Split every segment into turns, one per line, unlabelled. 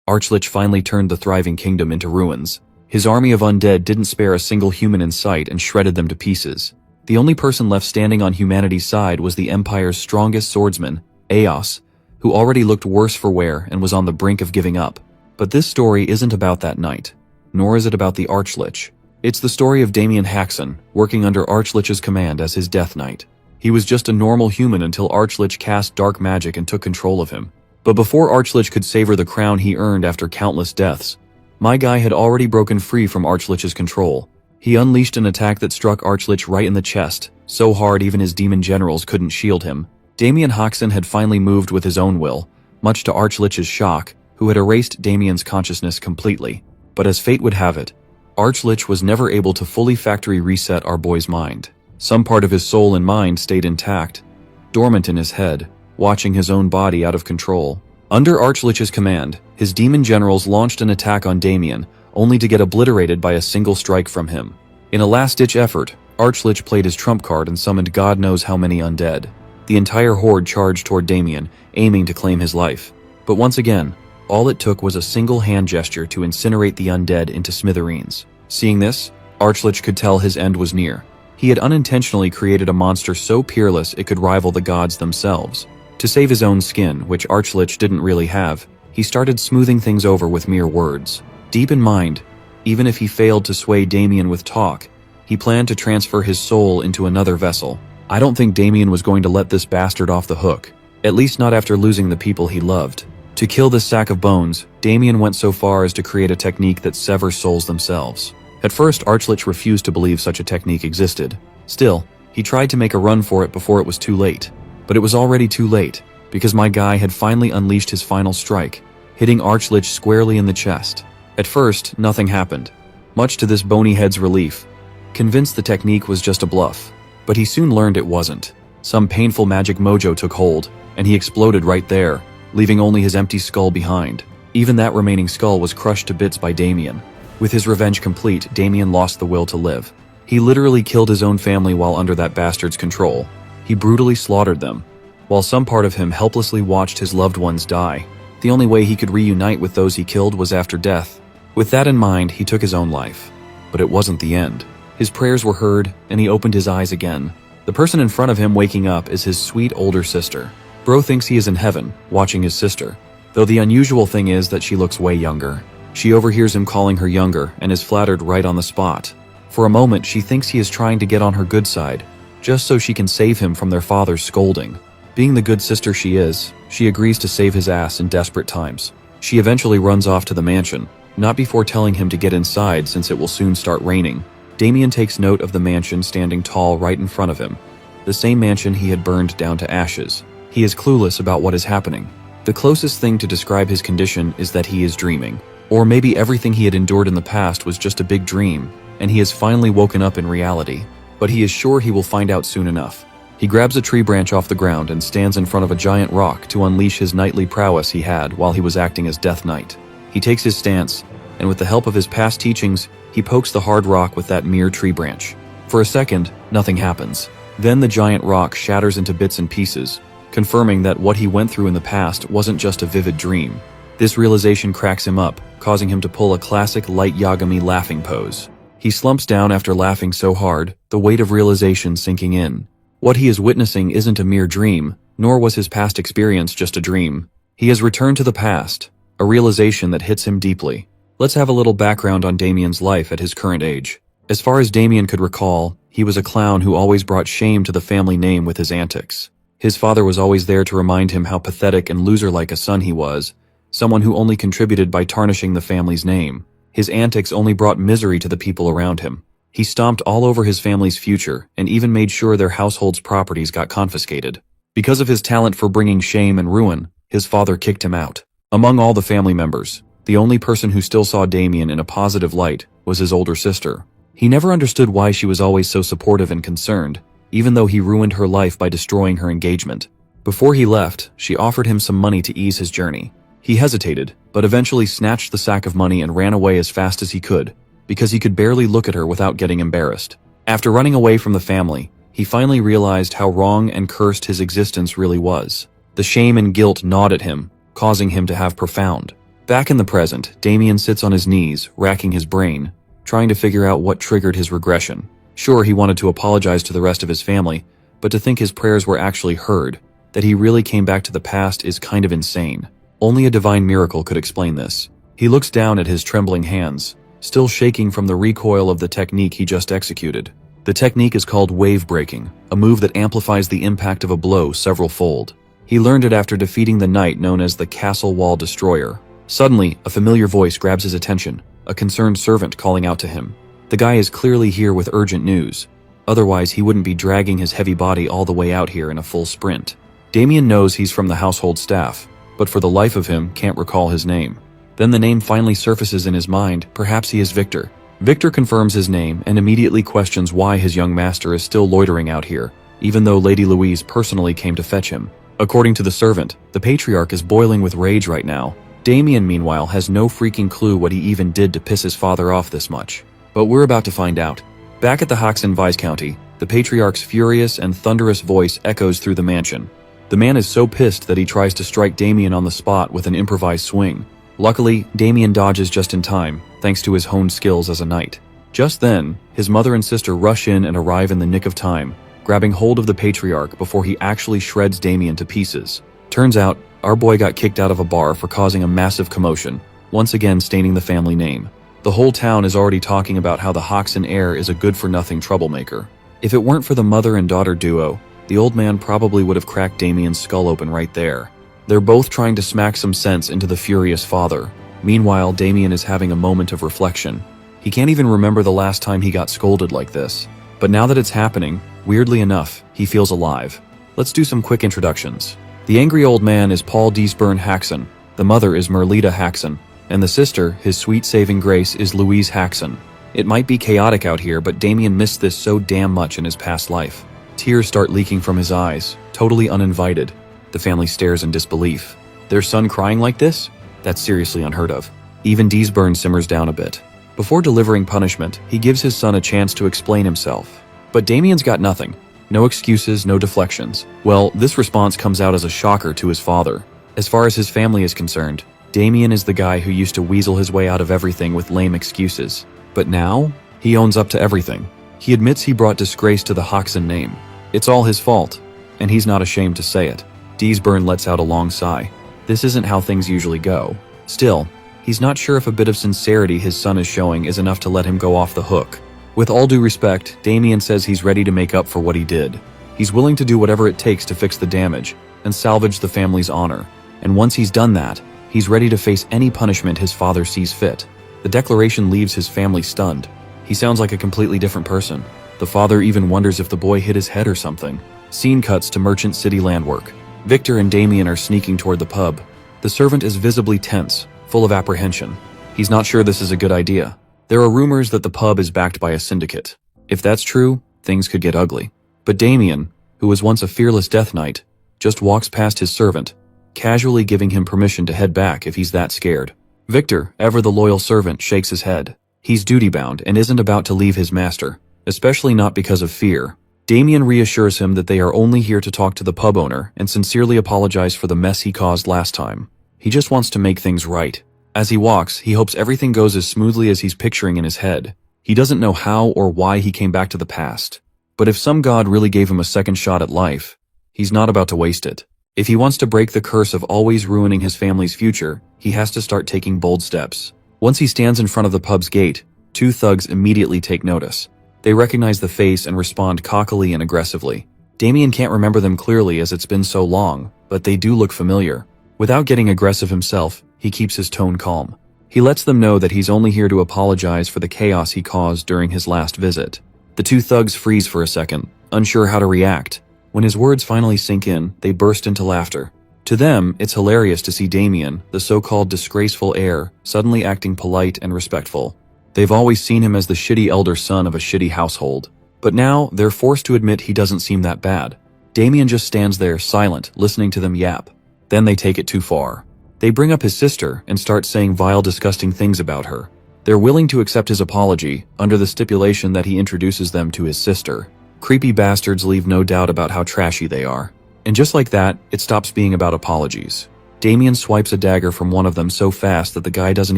Archlich finally turned the thriving kingdom into ruins. His army of undead didn't spare a single human in sight and shredded them to pieces. The only person left standing on humanity's side was the Empire's strongest swordsman, Eos, who already looked worse for wear and was on the brink of giving up. But this story isn't about that knight, nor is it about the Archlich. It's the story of Damien Haxon, working under Archlich's command as his Death Knight. He was just a normal human until Archlich cast dark magic and took control of him. But before Archlich could savor the crown he earned after countless deaths, my guy had already broken free from Archlich's control. He unleashed an attack that struck Archlich right in the chest, so hard even his demon generals couldn't shield him. Damien Haxon had finally moved with his own will, much to Archlich's shock, who had erased Damien's consciousness completely. But as fate would have it, Archlich was never able to fully factory reset our boy's mind. Some part of his soul and mind stayed intact, dormant in his head, watching his own body out of control. Under Archlich's command, his demon generals launched an attack on Damien, only to get obliterated by a single strike from him. In a last-ditch effort, Archlich played his trump card and summoned God knows how many undead. The entire horde charged toward Damien, aiming to claim his life. But once again, all it took was a single hand gesture to incinerate the undead into smithereens. Seeing this, Archlich could tell his end was near. He had unintentionally created a monster so peerless it could rival the gods themselves. To save his own skin, which Archlich didn't really have, he started smoothing things over with mere words. Deep in mind, even if he failed to sway Damien with talk, he planned to transfer his soul into another vessel. I don't think Damien was going to let this bastard off the hook, at least not after losing the people he loved. To kill this sack of bones, Damien went so far as to create a technique that severs souls themselves. At first, Archlich refused to believe such a technique existed. Still, he tried to make a run for it before it was too late. But it was already too late, because my guy had finally unleashed his final strike, hitting Archlich squarely in the chest. At first, nothing happened, much to this bony head's relief, convinced the technique was just a bluff. But he soon learned it wasn't. Some painful magic mojo took hold, and he exploded right there, leaving only his empty skull behind. Even that remaining skull was crushed to bits by Damien. With his revenge complete, Damien lost the will to live. He literally killed his own family while under that bastard's control. He brutally slaughtered them, while some part of him helplessly watched his loved ones die. The only way he could reunite with those he killed was after death. With that in mind, he took his own life. But it wasn't the end. His prayers were heard, and he opened his eyes again. The person in front of him waking up is his sweet older sister. Bro thinks he is in heaven, watching his sister, though the unusual thing is that she looks way younger. She overhears him calling her younger and is flattered right on the spot. For a moment, she thinks he is trying to get on her good side, just so she can save him from their father's scolding. Being the good sister she is, she agrees to save his ass in desperate times. She eventually runs off to the mansion, not before telling him to get inside since it will soon start raining. Damien takes note of the mansion standing tall right in front of him, the same mansion he had burned down to ashes. He is clueless about what is happening. The closest thing to describe his condition is that he is dreaming. Or maybe everything he had endured in the past was just a big dream, and he has finally woken up in reality. But he is sure he will find out soon enough. He grabs a tree branch off the ground and stands in front of a giant rock to unleash his knightly prowess he had while he was acting as Death Knight. He takes his stance, and with the help of his past teachings, he pokes the hard rock with that mere tree branch. For a second, nothing happens. Then the giant rock shatters into bits and pieces, confirming that what he went through in the past wasn't just a vivid dream. This realization cracks him up, causing him to pull a classic Light Yagami laughing pose. He slumps down after laughing so hard, the weight of realization sinking in. What he is witnessing isn't a mere dream, nor was his past experience just a dream. He has returned to the past, a realization that hits him deeply. Let's have a little background on Damien's life at his current age. As far as Damien could recall, he was a clown who always brought shame to the family name with his antics. His father was always there to remind him how pathetic and loser-like a son he was, someone who only contributed by tarnishing the family's name. His antics only brought misery to the people around him. He stomped all over his family's future and even made sure their household's properties got confiscated. Because of his talent for bringing shame and ruin, his father kicked him out. Among all the family members, the only person who still saw Damien in a positive light was his older sister. He never understood why she was always so supportive and concerned, even though he ruined her life by destroying her engagement. Before he left, she offered him some money to ease his journey. He hesitated, but eventually snatched the sack of money and ran away as fast as he could, because he could barely look at her without getting embarrassed. After running away from the family, he finally realized how wrong and cursed his existence really was. The shame and guilt gnawed at him, causing him to have profound, Back in the present, Damien sits on his knees, racking his brain, trying to figure out what triggered his regression. Sure, he wanted to apologize to the rest of his family, but to think his prayers were actually heard, that he really came back to the past, is kind of insane. Only a divine miracle could explain this. He looks down at his trembling hands, still shaking from the recoil of the technique he just executed. The technique is called wave breaking, a move that amplifies the impact of a blow several-fold. He learned it after defeating the knight known as the Castle Wall Destroyer. Suddenly, a familiar voice grabs his attention, a concerned servant calling out to him. The guy is clearly here with urgent news. Otherwise, he wouldn't be dragging his heavy body all the way out here in a full sprint. Damien knows he's from the household staff, but for the life of him can't recall his name. Then the name finally surfaces in his mind. Perhaps he is Victor. Victor confirms his name and immediately questions why his young master is still loitering out here, even though Lady Louise personally came to fetch him. According to the servant, the patriarch is boiling with rage right now. Damien, meanwhile, has no freaking clue what he even did to piss his father off this much. But we're about to find out. Back at the Hoxton Viscounty, the patriarch's furious and thunderous voice echoes through the mansion. The man is so pissed that he tries to strike Damien on the spot with an improvised swing. Luckily, Damien dodges just in time, thanks to his honed skills as a knight. Just then, his mother and sister rush in and arrive in the nick of time, grabbing hold of the patriarch before he actually shreds Damien to pieces. Turns out, our boy got kicked out of a bar for causing a massive commotion, once again staining the family name. The whole town is already talking about how the Hoxton heir is a good-for-nothing troublemaker. If it weren't for the mother and daughter duo, the old man probably would have cracked Damien's skull open right there. They're both trying to smack some sense into the furious father. Meanwhile, Damien is having a moment of reflection. He can't even remember the last time he got scolded like this. But now that it's happening, weirdly enough, he feels alive. Let's do some quick introductions. The angry old man is Paul Deesburn Haxon, the mother is Merlita Haxon, and the sister, his sweet saving grace, is Louise Haxon. It might be chaotic out here, but Damien missed this so damn much in his past life. Tears start leaking from his eyes, totally uninvited. The family stares in disbelief. Their son crying like this? That's seriously unheard of. Even Deesburn simmers down a bit. Before delivering punishment, he gives his son a chance to explain himself. But Damien's got nothing. No excuses, no deflections. Well, this response comes out as a shocker to his father. As far as his family is concerned, Damien is the guy who used to weasel his way out of everything with lame excuses. But now, he owns up to everything. He admits he brought disgrace to the Hoxton name. It's all his fault, and he's not ashamed to say it. Deesburn lets out a long sigh. This isn't how things usually go. Still, he's not sure if a bit of sincerity his son is showing is enough to let him go off the hook. With all due respect, Damien says he's ready to make up for what he did. He's willing to do whatever it takes to fix the damage and salvage the family's honor. And once he's done that, he's ready to face any punishment his father sees fit. The declaration leaves his family stunned. He sounds like a completely different person. The father even wonders if the boy hit his head or something. Scene cuts to Merchant City Landwork. Victor and Damien are sneaking toward the pub. The servant is visibly tense, full of apprehension. He's not sure this is a good idea. There are rumors that the pub is backed by a syndicate. If that's true, things could get ugly. But Damien, who was once a fearless death knight, just walks past his servant, casually giving him permission to head back if he's that scared. Victor, ever the loyal servant, shakes his head. He's duty-bound and isn't about to leave his master, especially not because of fear. Damien reassures him that they are only here to talk to the pub owner and sincerely apologize for the mess he caused last time. He just wants to make things right. As he walks, he hopes everything goes as smoothly as he's picturing in his head. He doesn't know how or why he came back to the past. But if some god really gave him a second shot at life, he's not about to waste it. If he wants to break the curse of always ruining his family's future, he has to start taking bold steps. Once he stands in front of the pub's gate, two thugs immediately take notice. They recognize the face and respond cockily and aggressively. Damien can't remember them clearly as it's been so long, but they do look familiar. Without getting aggressive himself, he keeps his tone calm. He lets them know that he's only here to apologize for the chaos he caused during his last visit. The two thugs freeze for a second, unsure how to react. When his words finally sink in, they burst into laughter. To them, it's hilarious to see Damien, the so-called disgraceful heir, suddenly acting polite and respectful. They've always seen him as the shitty elder son of a shitty household. But now, they're forced to admit he doesn't seem that bad. Damien just stands there, silent, listening to them yap. Then they take it too far. They bring up his sister and start saying vile, disgusting things about her. They're willing to accept his apology, under the stipulation that he introduces them to his sister. Creepy bastards leave no doubt about how trashy they are. And just like that, it stops being about apologies. Damien swipes a dagger from one of them so fast that the guy doesn't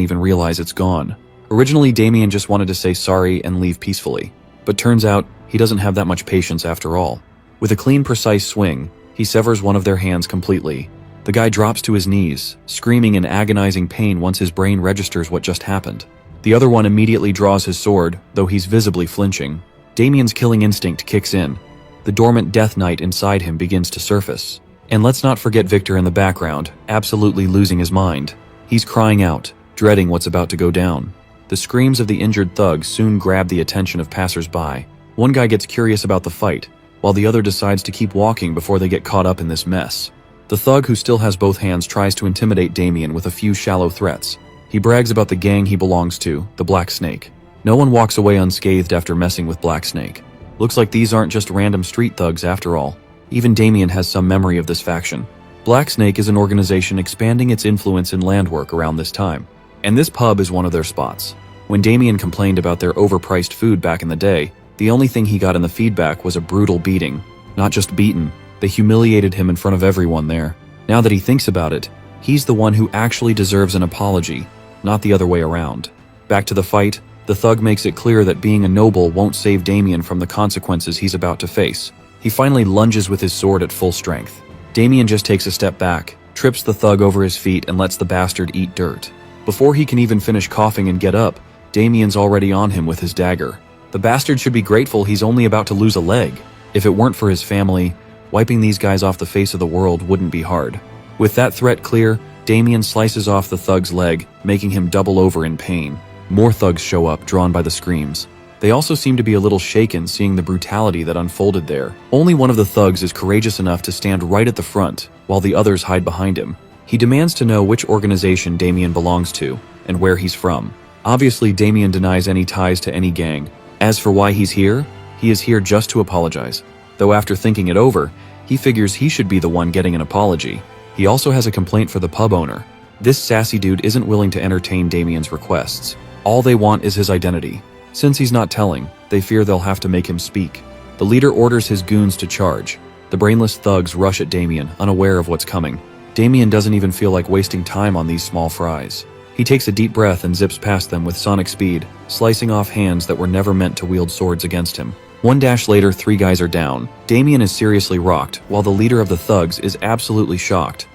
even realize it's gone. Originally, Damien just wanted to say sorry and leave peacefully, but turns out he doesn't have that much patience after all. With a clean, precise swing, he severs one of their hands completely. The guy drops to his knees, screaming in agonizing pain once his brain registers what just happened. The other one immediately draws his sword, though he's visibly flinching. Damien's killing instinct kicks in. The dormant death knight inside him begins to surface. And let's not forget Victor in the background, absolutely losing his mind. He's crying out, dreading what's about to go down. The screams of the injured thugs soon grab the attention of passers-by. One guy gets curious about the fight, while the other decides to keep walking before they get caught up in this mess. The thug who still has both hands tries to intimidate Damien with a few shallow threats. He brags about the gang he belongs to, the Black Snake. No one walks away unscathed after messing with Black Snake. Looks like these aren't just random street thugs after all. Even Damien has some memory of this faction. Black Snake is an organization expanding its influence in landwork around this time, and this pub is one of their spots. When Damien complained about their overpriced food back in the day, the only thing he got in the feedback was a brutal beating. Not just beaten, they humiliated him in front of everyone there. Now that he thinks about it, he's the one who actually deserves an apology, not the other way around. Back to the fight, the thug makes it clear that being a noble won't save Damien from the consequences he's about to face. He finally lunges with his sword at full strength. Damien just takes a step back, trips the thug over his feet, and lets the bastard eat dirt. Before he can even finish coughing and get up, Damien's already on him with his dagger. The bastard should be grateful he's only about to lose a leg. If it weren't for his family, wiping these guys off the face of the world wouldn't be hard. With that threat clear, Damien slices off the thug's leg, making him double over in pain. More thugs show up, drawn by the screams. They also seem to be a little shaken seeing the brutality that unfolded there. Only one of the thugs is courageous enough to stand right at the front, while the others hide behind him. He demands to know which organization Damien belongs to, and where he's from. Obviously, Damien denies any ties to any gang. As for why he's here, he is here just to apologize. Though after thinking it over, he figures he should be the one getting an apology. He also has a complaint for the pub owner. This sassy dude isn't willing to entertain Damien's requests. All they want is his identity. Since he's not telling, they fear they'll have to make him speak. The leader orders his goons to charge. The brainless thugs rush at Damien, unaware of what's coming. Damien doesn't even feel like wasting time on these small fries. He takes a deep breath and zips past them with sonic speed, slicing off hands that were never meant to wield swords against him. One dash later, 3 guys are down. Damien is seriously rocked, while the leader of the thugs is absolutely shocked,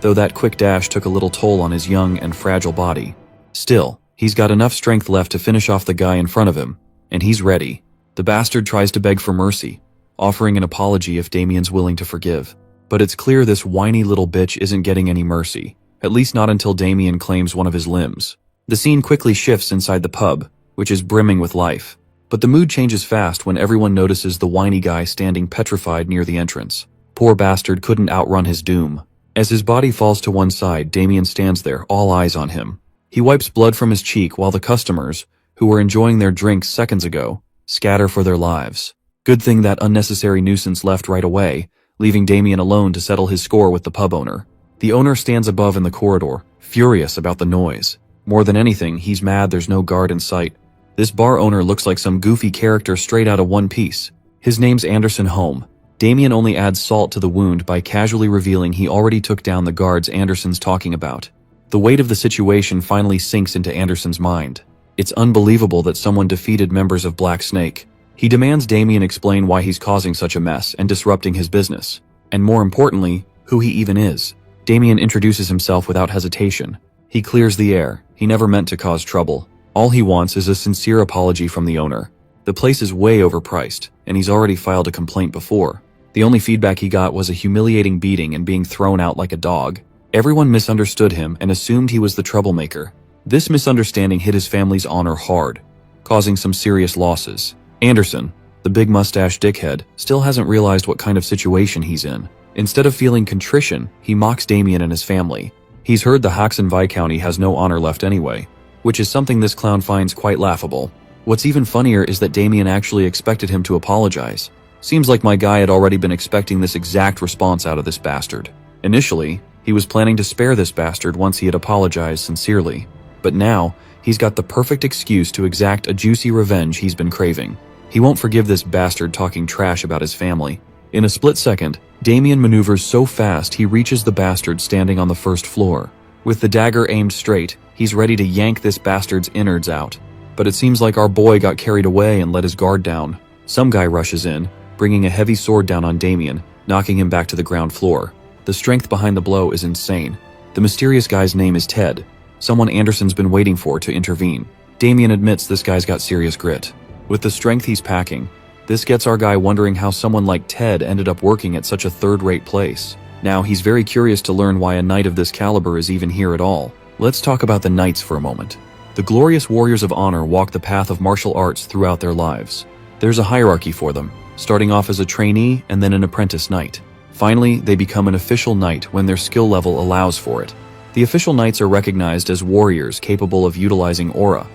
though that quick dash took a little toll on his young and fragile body. Still, he's got enough strength left to finish off the guy in front of him, and he's ready. The bastard tries to beg for mercy, offering an apology if Damien's willing to forgive. But it's clear this whiny little bitch isn't getting any mercy, at least not until Damien claims one of his limbs. The scene quickly shifts inside the pub, which is brimming with life. But the mood changes fast when everyone notices the whiny guy standing petrified near the entrance. Poor bastard couldn't outrun his doom. As his body falls to one side, Damien stands there, all eyes on him. He wipes blood from his cheek while the customers, who were enjoying their drinks seconds ago, scatter for their lives. Good thing that unnecessary nuisance left right away, leaving Damien alone to settle his score with the pub owner. The owner stands above in the corridor, furious about the noise. More than anything, he's mad there's no guard in sight. This bar owner looks like some goofy character straight out of One Piece. His name's Anderson Holm. Damien only adds salt to the wound by casually revealing he already took down the guards Anderson's talking about. The weight of the situation finally sinks into Anderson's mind. It's unbelievable that someone defeated members of Black Snake. He demands Damien explain why he's causing such a mess and disrupting his business. And more importantly, who he even is. Damien introduces himself without hesitation. He clears the air. He never meant to cause trouble. All he wants is a sincere apology from the owner. The place is way overpriced, and he's already filed a complaint before. The only feedback he got was a humiliating beating and being thrown out like a dog. Everyone misunderstood him and assumed he was the troublemaker. This misunderstanding hit his family's honor hard, causing some serious losses. Anderson, the big mustache dickhead, still hasn't realized what kind of situation he's in. Instead of feeling contrition, he mocks Damien and his family. He's heard the Haxon Viscounty has no honor left anyway, which is something this clown finds quite laughable. What's even funnier is that Damien actually expected him to apologize. Seems like my guy had already been expecting this exact response out of this bastard. Initially, he was planning to spare this bastard once he had apologized sincerely. But now, he's got the perfect excuse to exact a juicy revenge he's been craving. He won't forgive this bastard talking trash about his family. In a split second, Damien maneuvers so fast he reaches the bastard standing on the first floor. With the dagger aimed straight, he's ready to yank this bastard's innards out. But it seems like our boy got carried away and let his guard down. Some guy rushes in, bringing a heavy sword down on Damien, knocking him back to the ground floor. The strength behind the blow is insane. The mysterious guy's name is Ted, someone Anderson's been waiting for to intervene. Damien admits this guy's got serious grit. With the strength he's packing, this gets our guy wondering how someone like Ted ended up working at such a third-rate place. Now, he's very curious to learn why a knight of this caliber is even here at all. Let's talk about the knights for a moment. The glorious warriors of honor walk the path of martial arts throughout their lives. There's a hierarchy for them, starting off as a trainee and then an apprentice knight. Finally, they become an official knight when their skill level allows for it. The official knights are recognized as warriors capable of utilizing aura,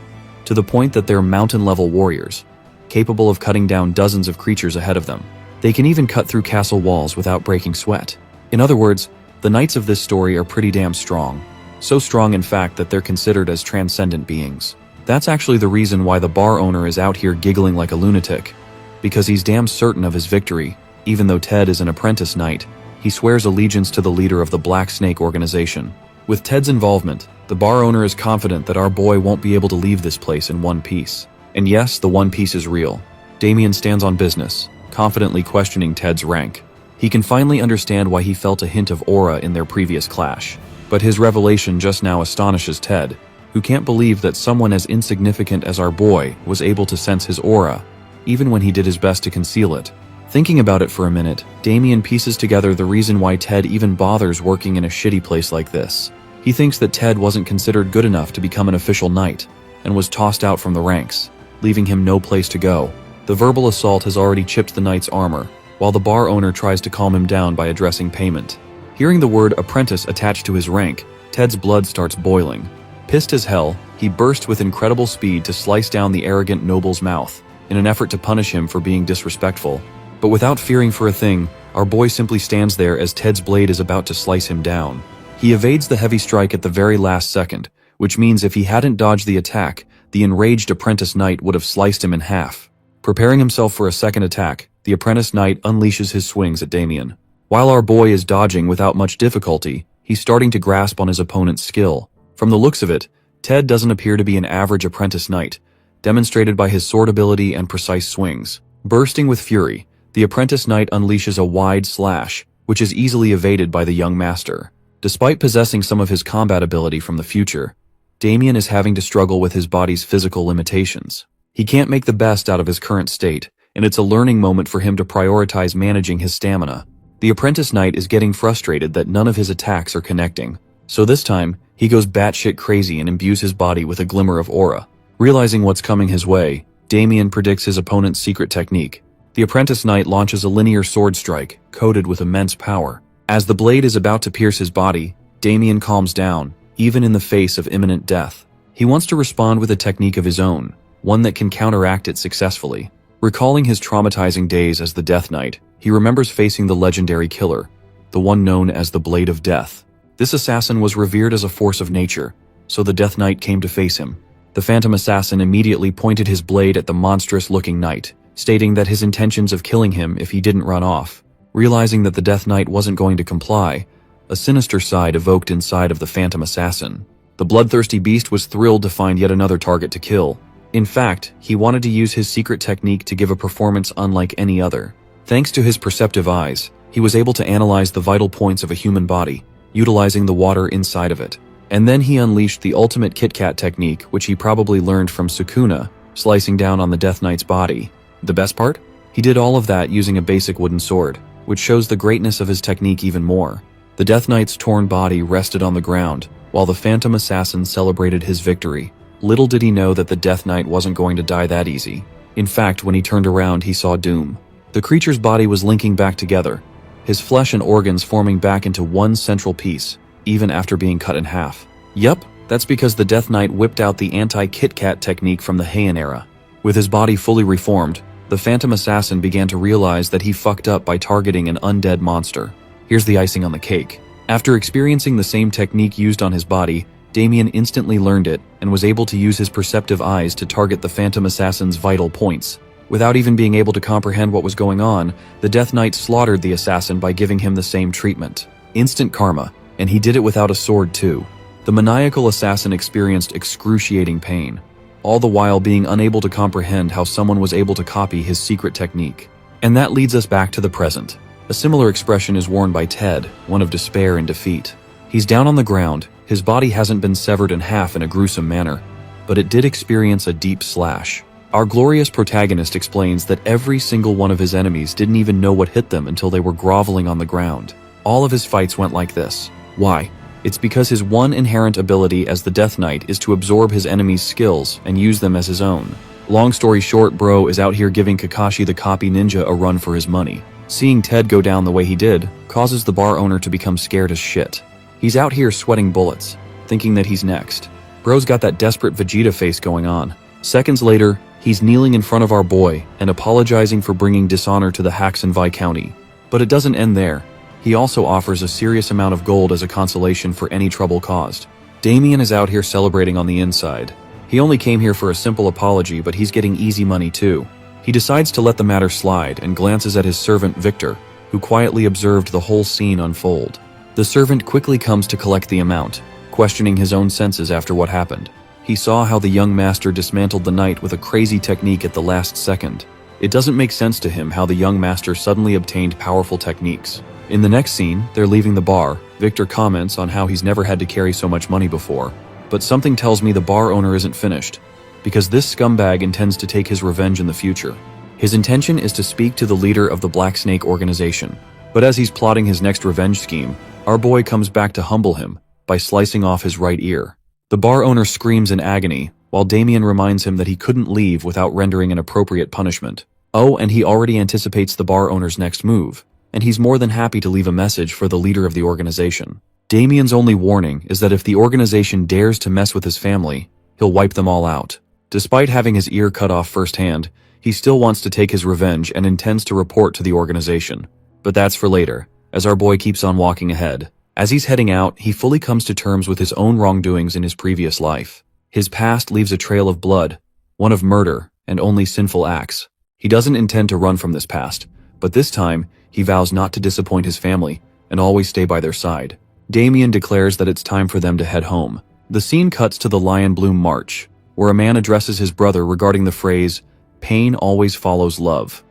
to the point that they're mountain-level warriors, capable of cutting down dozens of creatures ahead of them. They can even cut through castle walls without breaking sweat. In other words, the knights of this story are pretty damn strong. So strong, in fact, that they're considered as transcendent beings. That's actually the reason why the bar owner is out here giggling like a lunatic. Because he's damn certain of his victory. Even though Ted is an apprentice knight, he swears allegiance to the leader of the Black Snake organization. With Ted's involvement, the bar owner is confident that our boy won't be able to leave this place in one piece. And yes, the one piece is real. Damien stands on business, confidently questioning Ted's rank. He can finally understand why he felt a hint of aura in their previous clash. But his revelation just now astonishes Ted, who can't believe that someone as insignificant as our boy was able to sense his aura, even when he did his best to conceal it. Thinking about it for a minute, Damien pieces together the reason why Ted even bothers working in a shitty place like this. He thinks that Ted wasn't considered good enough to become an official knight, and was tossed out from the ranks, leaving him no place to go. The verbal assault has already chipped the knight's armor, while the bar owner tries to calm him down by addressing payment. Hearing the word apprentice attached to his rank, Ted's blood starts boiling. Pissed as hell, he bursts with incredible speed to slice down the arrogant noble's mouth, in an effort to punish him for being disrespectful. But without fearing for a thing, our boy simply stands there as Ted's blade is about to slice him down. He evades the heavy strike at the very last second, which means if he hadn't dodged the attack, the enraged apprentice knight would have sliced him in half. Preparing himself for a second attack, the apprentice knight unleashes his swings at Damien. While our boy is dodging without much difficulty, he's starting to grasp on his opponent's skill. From the looks of it, Ted doesn't appear to be an average apprentice knight, demonstrated by his sword ability and precise swings. Bursting with fury, the apprentice knight unleashes a wide slash, which is easily evaded by the young master. Despite possessing some of his combat ability from the future, Damien is having to struggle with his body's physical limitations. He can't make the best out of his current state, and it's a learning moment for him to prioritize managing his stamina. The apprentice knight is getting frustrated that none of his attacks are connecting, so this time, he goes batshit crazy and imbues his body with a glimmer of aura. Realizing what's coming his way, Damien predicts his opponent's secret technique. The apprentice knight launches a linear sword strike, coated with immense power. As the blade is about to pierce his body, Damien calms down, even in the face of imminent death. He wants to respond with a technique of his own, one that can counteract it successfully. Recalling his traumatizing days as the Death Knight, he remembers facing the legendary killer, the one known as the Blade of Death. This assassin was revered as a force of nature, so the Death Knight came to face him. The Phantom Assassin immediately pointed his blade at the monstrous-looking knight, stating that his intentions of killing him if he didn't run off. Realizing that the Death Knight wasn't going to comply, a sinister side evoked inside of the Phantom Assassin. The bloodthirsty beast was thrilled to find yet another target to kill. In fact, he wanted to use his secret technique to give a performance unlike any other. Thanks to his perceptive eyes, he was able to analyze the vital points of a human body, utilizing the water inside of it. And then he unleashed the ultimate Kit Kat technique, which he probably learned from Sukuna, slicing down on the Death Knight's body. The best part? He did all of that using a basic wooden sword, which shows the greatness of his technique even more. The Death Knight's torn body rested on the ground, while the Phantom Assassin celebrated his victory. Little did he know that the Death Knight wasn't going to die that easy. In fact, when he turned around, he saw doom. The creature's body was linking back together, his flesh and organs forming back into one central piece, even after being cut in half. Yup, that's because the Death Knight whipped out the anti-Kit Kat technique from the Heian era. With his body fully reformed, the Phantom Assassin began to realize that he fucked up by targeting an undead monster. Here's the icing on the cake. After experiencing the same technique used on his body, Damien instantly learned it and was able to use his perceptive eyes to target the Phantom Assassin's vital points. Without even being able to comprehend what was going on, the Death Knight slaughtered the assassin by giving him the same treatment. Instant karma, and he did it without a sword too. The maniacal assassin experienced excruciating pain, all the while being unable to comprehend how someone was able to copy his secret technique. And that leads us back to the present. A similar expression is worn by Ted, one of despair and defeat. He's down on the ground, his body hasn't been severed in half in a gruesome manner, but it did experience a deep slash. Our glorious protagonist explains that every single one of his enemies didn't even know what hit them until they were groveling on the ground. All of his fights went like this. Why? It's because his one inherent ability as the Death Knight is to absorb his enemies' skills and use them as his own. Long story short, bro is out here giving Kakashi the copy ninja a run for his money. Seeing Ted go down the way he did causes the bar owner to become scared as shit. He's out here sweating bullets, thinking that he's next. Bro's got that desperate Vegeta face going on. Seconds later, he's kneeling in front of our boy and apologizing for bringing dishonor to the hacks in Vi County. But it doesn't end there. He also offers a serious amount of gold as a consolation for any trouble caused. Damien is out here celebrating on the inside. He only came here for a simple apology, but he's getting easy money too. He decides to let the matter slide and glances at his servant Victor, who quietly observed the whole scene unfold. The servant quickly comes to collect the amount, questioning his own senses after what happened. He saw how the young master dismantled the knight with a crazy technique at the last second. It doesn't make sense to him how the young master suddenly obtained powerful techniques. In the next scene, they're leaving the bar. Victor comments on how he's never had to carry so much money before. But something tells me the bar owner isn't finished, because this scumbag intends to take his revenge in the future. His intention is to speak to the leader of the Black Snake organization. But as he's plotting his next revenge scheme, our boy comes back to humble him by slicing off his right ear. The bar owner screams in agony, while Damien reminds him that he couldn't leave without rendering an appropriate punishment. Oh, and he already anticipates the bar owner's next move, and he's more than happy to leave a message for the leader of the organization. Damien's only warning is that if the organization dares to mess with his family, he'll wipe them all out. Despite having his ear cut off firsthand, he still wants to take his revenge and intends to report to the organization. But that's for later, as our boy keeps on walking ahead. As he's heading out, he fully comes to terms with his own wrongdoings in his previous life. His past leaves a trail of blood, one of murder and only sinful acts. He doesn't intend to run from this past, but this time, he vows not to disappoint his family and always stay by their side. Damien declares that it's time for them to head home. The scene cuts to the Lion Bloom March, where a man addresses his brother regarding the phrase, "Pain always follows love."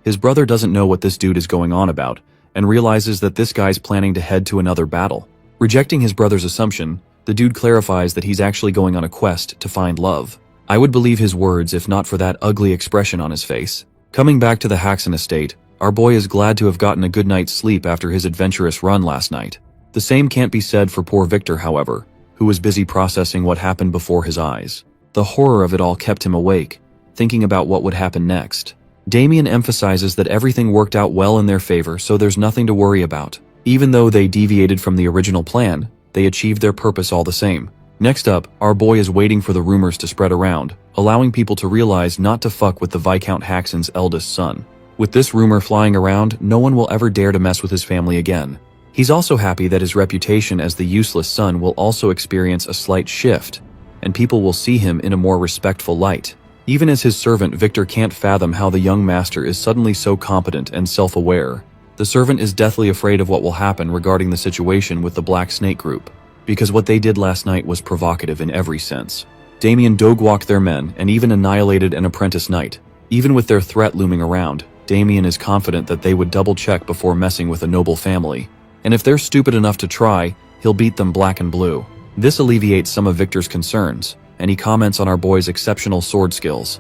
His brother doesn't know what this dude is going on about, and realizes that this guy's planning to head to another battle. Rejecting his brother's assumption, the dude clarifies that he's actually going on a quest to find love. I would believe his words if not for that ugly expression on his face. Coming back to the Haxon estate, our boy is glad to have gotten a good night's sleep after his adventurous run last night. The same can't be said for poor Victor, however, who was busy processing what happened before his eyes. The horror of it all kept him awake, thinking about what would happen next. Damien emphasizes that everything worked out well in their favor, so there's nothing to worry about. Even though they deviated from the original plan, they achieved their purpose all the same. Next up, our boy is waiting for the rumors to spread around, allowing people to realize not to fuck with the Viscount Haxon's eldest son. With this rumor flying around, no one will ever dare to mess with his family again. He's also happy that his reputation as the useless son will also experience a slight shift, and people will see him in a more respectful light. Even as his servant, Victor can't fathom how the young master is suddenly so competent and self-aware. The servant is deathly afraid of what will happen regarding the situation with the Black Snake group, because what they did last night was provocative in every sense. Damien dog-walked their men and even annihilated an apprentice knight. Even with their threat looming around, Damien is confident that they would double-check before messing with a noble family. And if they're stupid enough to try, he'll beat them black and blue. This alleviates some of Victor's concerns, and he comments on our boy's exceptional sword skills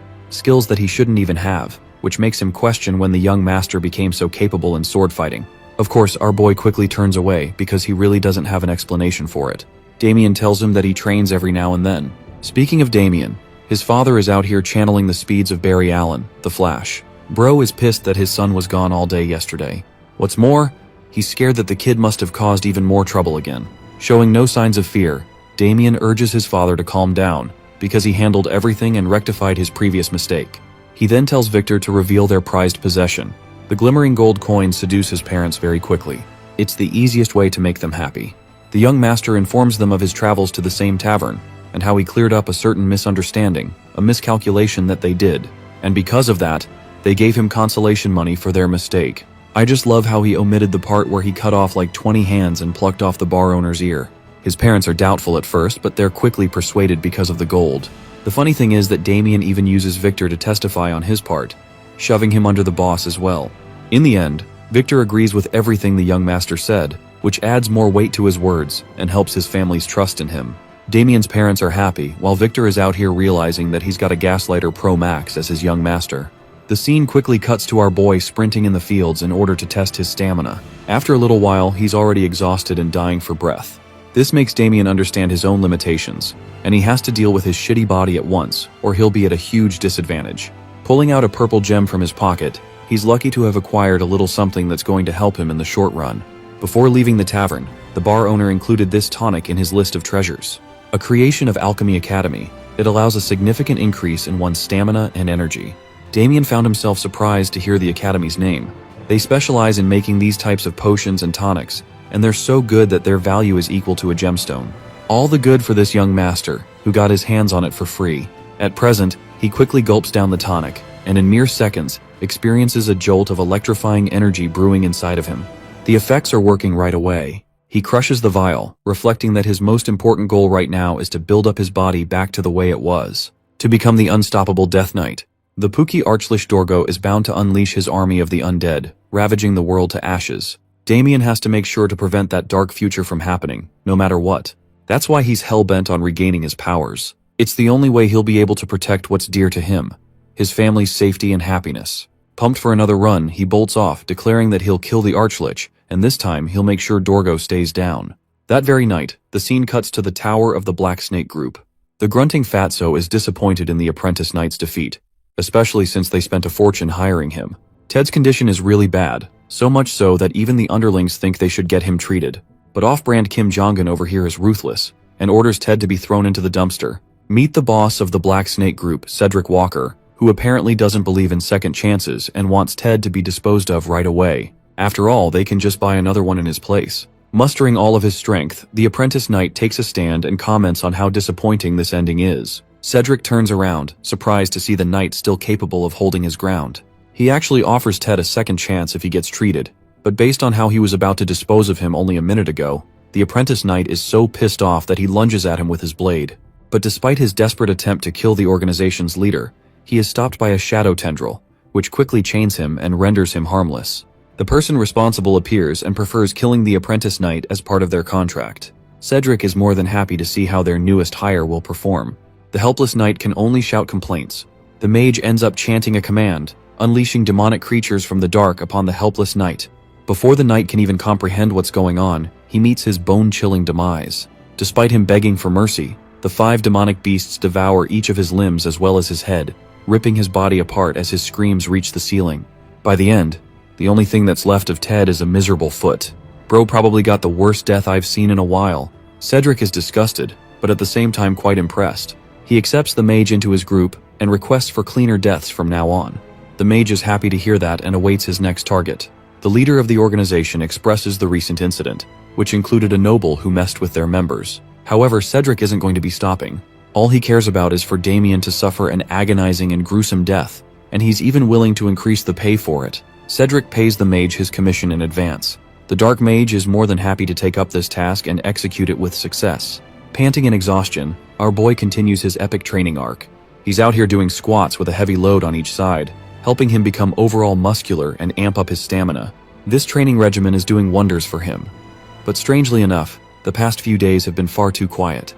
that he shouldn't even have, which makes him question when the young master became so capable in sword fighting. Of course, our boy quickly turns away because he really doesn't have an explanation for it. Damien tells him that he trains every now and then. Speaking of Damien, his father is out here channeling the speeds of Barry Allen, the Flash. Bro is pissed that his son was gone all day yesterday. What's more, he's scared that the kid must have caused even more trouble again. Showing no signs of fear, Damien urges his father to calm down because he handled everything and rectified his previous mistake. He then tells Victor to reveal their prized possession. The glimmering gold coins seduce his parents very quickly. It's the easiest way to make them happy. The young master informs them of his travels to the same tavern and how he cleared up a certain misunderstanding, a miscalculation that they did. And because of that, They gave him consolation money for their mistake. I just love how he omitted the part where he cut off like 20 hands and plucked off the bar owner's ear. His parents are doubtful at first, but they're quickly persuaded because of the gold. The funny thing is that Damien even uses Victor to testify on his part, shoving him under the boss as well. In the end, Victor agrees with everything the young master said, which adds more weight to his words and helps his family's trust in him. Damien's parents are happy, while Victor is out here realizing that he's got a Gaslighter Pro Max as his young master. The scene quickly cuts to our boy sprinting in the fields in order to test his stamina. After a little while, he's already exhausted and dying for breath. This makes Damien understand his own limitations, and he has to deal with his shitty body at once, or he'll be at a huge disadvantage. Pulling out a purple gem from his pocket, he's lucky to have acquired a little something that's going to help him in the short run. Before leaving the tavern, the bar owner included this tonic in his list of treasures. A creation of Alchemy Academy, it allows a significant increase in one's stamina and energy. Damien found himself surprised to hear the Academy's name. They specialize in making these types of potions and tonics, and they're so good that their value is equal to a gemstone. All the good for this young master, who got his hands on it for free. At present, he quickly gulps down the tonic, and in mere seconds, experiences a jolt of electrifying energy brewing inside of him. The effects are working right away. He crushes the vial, reflecting that his most important goal right now is to build up his body back to the way it was, to become the unstoppable Death Knight. The Pookie Archlich Dorgo is bound to unleash his army of the undead, ravaging the world to ashes. Damien has to make sure to prevent that dark future from happening, no matter what. That's why he's hell-bent on regaining his powers. It's the only way he'll be able to protect what's dear to him, his family's safety and happiness. Pumped for another run, he bolts off, declaring that he'll kill the Archlich, and this time he'll make sure Dorgo stays down. That very night, the scene cuts to the Tower of the Black Snake Group. The grunting fatso is disappointed in the Apprentice Knight's defeat, especially since they spent a fortune hiring him. Ted's condition is really bad, so much so that even the underlings think they should get him treated. But off-brand Kim Jong-un over here is ruthless, and orders Ted to be thrown into the dumpster. Meet the boss of the Black Snake Group, Cedric Walker, who apparently doesn't believe in second chances and wants Ted to be disposed of right away. After all, they can just buy another one in his place. Mustering all of his strength, the Apprentice Knight takes a stand and comments on how disappointing this ending is. Cedric turns around, surprised to see the knight still capable of holding his ground. He actually offers Ted a second chance if he gets treated, but based on how he was about to dispose of him only a minute ago, the Apprentice Knight is so pissed off that he lunges at him with his blade. But despite his desperate attempt to kill the organization's leader, he is stopped by a shadow tendril, which quickly chains him and renders him harmless. The person responsible appears and prefers killing the Apprentice Knight as part of their contract. Cedric is more than happy to see how their newest hire will perform. The helpless knight can only shout complaints. The mage ends up chanting a command, unleashing demonic creatures from the dark upon the helpless knight. Before the knight can even comprehend what's going on, he meets his bone-chilling demise. Despite him begging for mercy, the 5 demonic beasts devour each of his limbs as well as his head, ripping his body apart as his screams reach the ceiling. By the end, the only thing that's left of Ted is a miserable foot. Bro probably got the worst death I've seen in a while. Cedric is disgusted, but at the same time quite impressed. He accepts the mage into his group and requests for cleaner deaths from now on. The mage is happy to hear that and awaits his next target. The leader of the organization expresses the recent incident, which included a noble who messed with their members. However, Cedric isn't going to be stopping. All he cares about is for Damien to suffer an agonizing and gruesome death, and he's even willing to increase the pay for it. Cedric pays the mage his commission in advance. The Dark Mage is more than happy to take up this task and execute it with success. Panting in exhaustion, our boy continues his epic training arc. He's out here doing squats with a heavy load on each side, helping him become overall muscular and amp up his stamina. This training regimen is doing wonders for him. But strangely enough, the past few days have been far too quiet.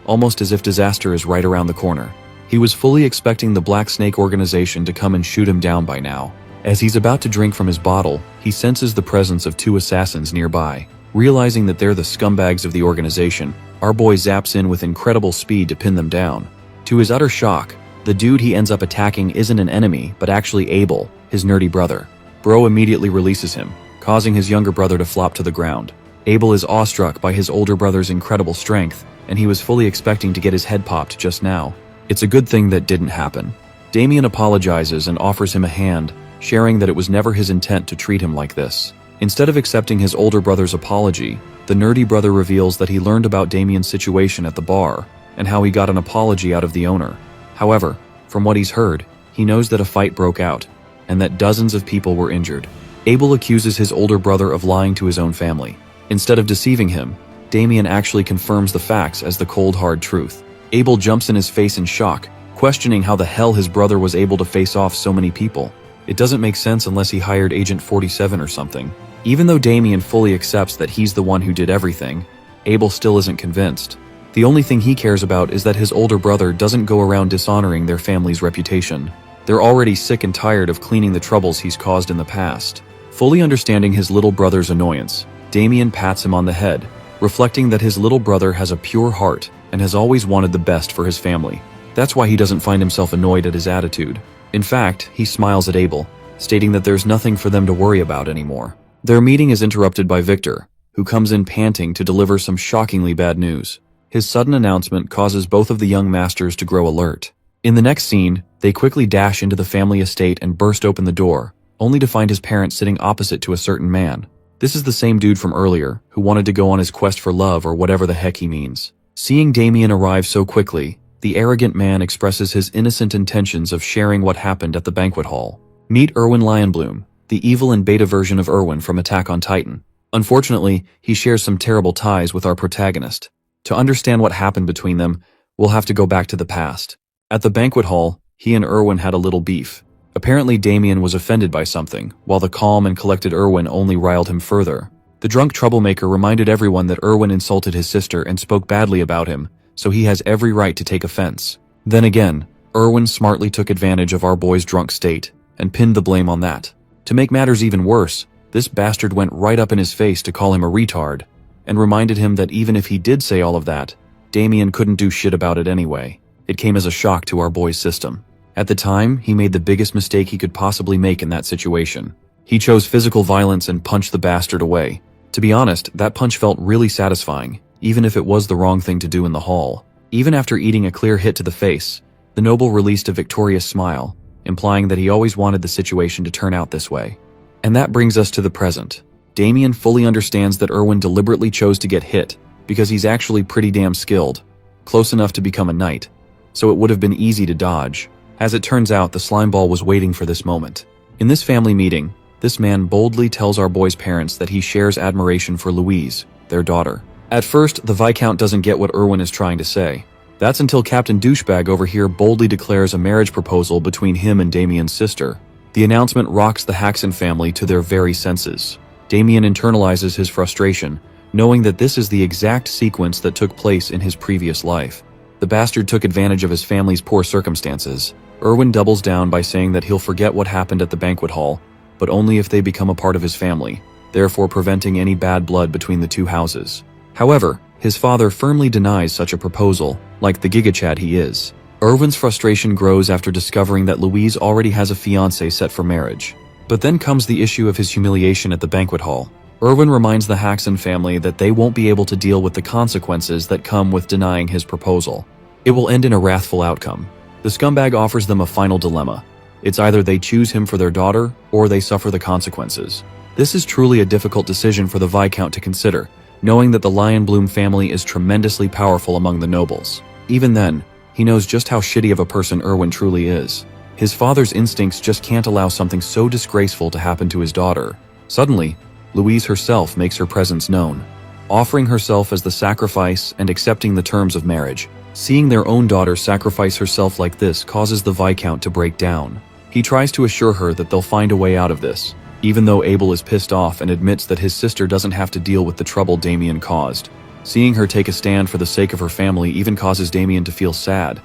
Almost as if disaster is right around the corner. He was fully expecting the Black Snake organization to come and shoot him down by now. As he's about to drink from his bottle, he senses the presence of 2 assassins nearby. Realizing that they're the scumbags of the organization, our boy zaps in with incredible speed to pin them down. To his utter shock, the dude he ends up attacking isn't an enemy, but actually Abel, his nerdy brother. Bro immediately releases him, causing his younger brother to flop to the ground. Abel is awestruck by his older brother's incredible strength, and he was fully expecting to get his head popped just now. It's a good thing that didn't happen. Damien apologizes and offers him a hand, sharing that it was never his intent to treat him like this. Instead of accepting his older brother's apology, the nerdy brother reveals that he learned about Damien's situation at the bar, and how he got an apology out of the owner. However, from what he's heard, he knows that a fight broke out, and that dozens of people were injured. Abel accuses his older brother of lying to his own family. Instead of deceiving him, Damien actually confirms the facts as the cold hard truth. Abel jumps in his face in shock, questioning how the hell his brother was able to face off so many people. It doesn't make sense unless he hired Agent 47 or something. Even though Damien fully accepts that he's the one who did everything, Abel still isn't convinced. The only thing he cares about is that his older brother doesn't go around dishonoring their family's reputation. They're already sick and tired of cleaning the troubles he's caused in the past. Fully understanding his little brother's annoyance, Damien pats him on the head, reflecting that his little brother has a pure heart and has always wanted the best for his family. That's why he doesn't find himself annoyed at his attitude. In fact, he smiles at Abel, stating that there's nothing for them to worry about anymore. Their meeting is interrupted by Victor, who comes in panting to deliver some shockingly bad news. His sudden announcement causes both of the young masters to grow alert. In the next scene, they quickly dash into the family estate and burst open the door, only to find his parents sitting opposite to a certain man. This is the same dude from earlier, who wanted to go on his quest for love or whatever the heck he means. Seeing Damien arrive so quickly, the arrogant man expresses his innocent intentions of sharing what happened at the banquet hall. Meet Erwin Lionbloom, the evil and beta version of Erwin from Attack on Titan. Unfortunately, he shares some terrible ties with our protagonist. To understand what happened between them, we'll have to go back to the past. At the banquet hall, he and Erwin had a little beef. Apparently Damien was offended by something, while the calm and collected Erwin only riled him further. The drunk troublemaker reminded everyone that Erwin insulted his sister and spoke badly about him, so he has every right to take offense. Then again, Erwin smartly took advantage of our boy's drunk state and pinned the blame on that. To make matters even worse, this bastard went right up in his face to call him a retard, and reminded him that even if he did say all of that, Damien couldn't do shit about it anyway. It came as a shock to our boy's system. At the time, he made the biggest mistake he could possibly make in that situation. He chose physical violence and punched the bastard away. To be honest, that punch felt really satisfying, even if it was the wrong thing to do in the hall. Even after eating a clear hit to the face, the noble released a victorious smile, implying that he always wanted the situation to turn out this way. And that brings us to the present. Damien fully understands that Erwin deliberately chose to get hit because he's actually pretty damn skilled, close enough to become a knight, so it would have been easy to dodge. As it turns out, the slimeball was waiting for this moment. In this family meeting, this man boldly tells our boy's parents that he shares admiration for Louise, their daughter. At first, the Viscount doesn't get what Erwin is trying to say. That's until Captain Douchebag over here boldly declares a marriage proposal between him and Damien's sister. The announcement rocks the Haxon family to their very senses. Damien internalizes his frustration, knowing that this is the exact sequence that took place in his previous life. The bastard took advantage of his family's poor circumstances. Erwin doubles down by saying that he'll forget what happened at the banquet hall, but only if they become a part of his family, therefore preventing any bad blood between the two houses. However, his father firmly denies such a proposal, like the gigachad he is. Erwin's frustration grows after discovering that Louise already has a fiancé set for marriage. But then comes the issue of his humiliation at the banquet hall. Erwin reminds the Haxon family that they won't be able to deal with the consequences that come with denying his proposal. It will end in a wrathful outcome. The scumbag offers them a final dilemma. It's either they choose him for their daughter, or they suffer the consequences. This is truly a difficult decision for the Viscount to consider, knowing that the Lionbloom family is tremendously powerful among the nobles. Even then, he knows just how shitty of a person Erwin truly is. His father's instincts just can't allow something so disgraceful to happen to his daughter. Suddenly, Louise herself makes her presence known, offering herself as the sacrifice and accepting the terms of marriage. Seeing their own daughter sacrifice herself like this causes the Viscount to break down. He tries to assure her that they'll find a way out of this, even though Abel is pissed off and admits that his sister doesn't have to deal with the trouble Damien caused. Seeing her take a stand for the sake of her family even causes Damien to feel sad,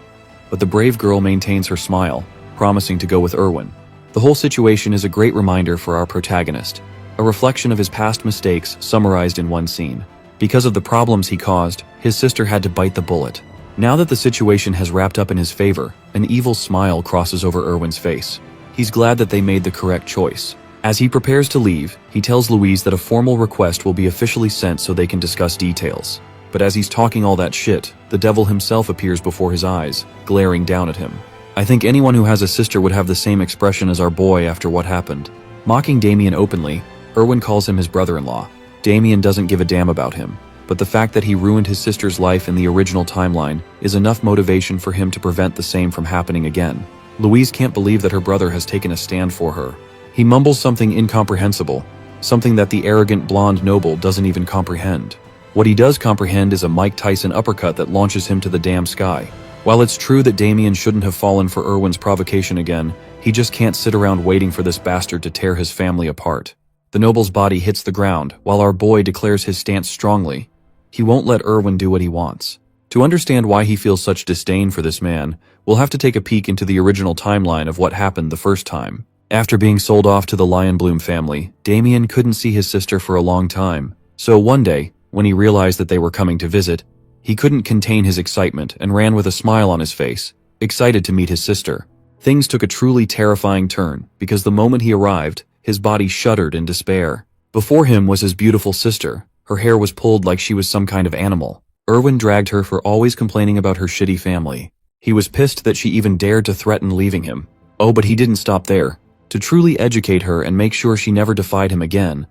but the brave girl maintains her smile, promising to go with Erwin. The whole situation is a great reminder for our protagonist, a reflection of his past mistakes summarized in one scene. Because of the problems he caused, his sister had to bite the bullet. Now that the situation has wrapped up in his favor, an evil smile crosses over Erwin's face. He's glad that they made the correct choice. As he prepares to leave, he tells Louise that a formal request will be officially sent so they can discuss details. But as he's talking all that shit, the devil himself appears before his eyes, glaring down at him. I think anyone who has a sister would have the same expression as our boy after what happened. Mocking Damien openly, Erwin calls him his brother-in-law. Damien doesn't give a damn about him, but the fact that he ruined his sister's life in the original timeline is enough motivation for him to prevent the same from happening again. Louise can't believe that her brother has taken a stand for her. He mumbles something incomprehensible, something that the arrogant blonde noble doesn't even comprehend. What he does comprehend is a Mike Tyson uppercut that launches him to the damn sky. While it's true that Damien shouldn't have fallen for Erwin's provocation again, he just can't sit around waiting for this bastard to tear his family apart. The noble's body hits the ground, while our boy declares his stance strongly. He won't let Erwin do what he wants. To understand why he feels such disdain for this man, we'll have to take a peek into the original timeline of what happened the first time. After being sold off to the Lionbloom family, Damien couldn't see his sister for a long time. So one day, when he realized that they were coming to visit, he couldn't contain his excitement and ran with a smile on his face, excited to meet his sister. Things took a truly terrifying turn, because the moment he arrived, his body shuddered in despair. Before him was his beautiful sister. Her hair was pulled like she was some kind of animal. Erwin dragged her for always complaining about her shitty family. He was pissed that she even dared to threaten leaving him. Oh, but he didn't stop there. To truly educate her and make sure she never defied him again,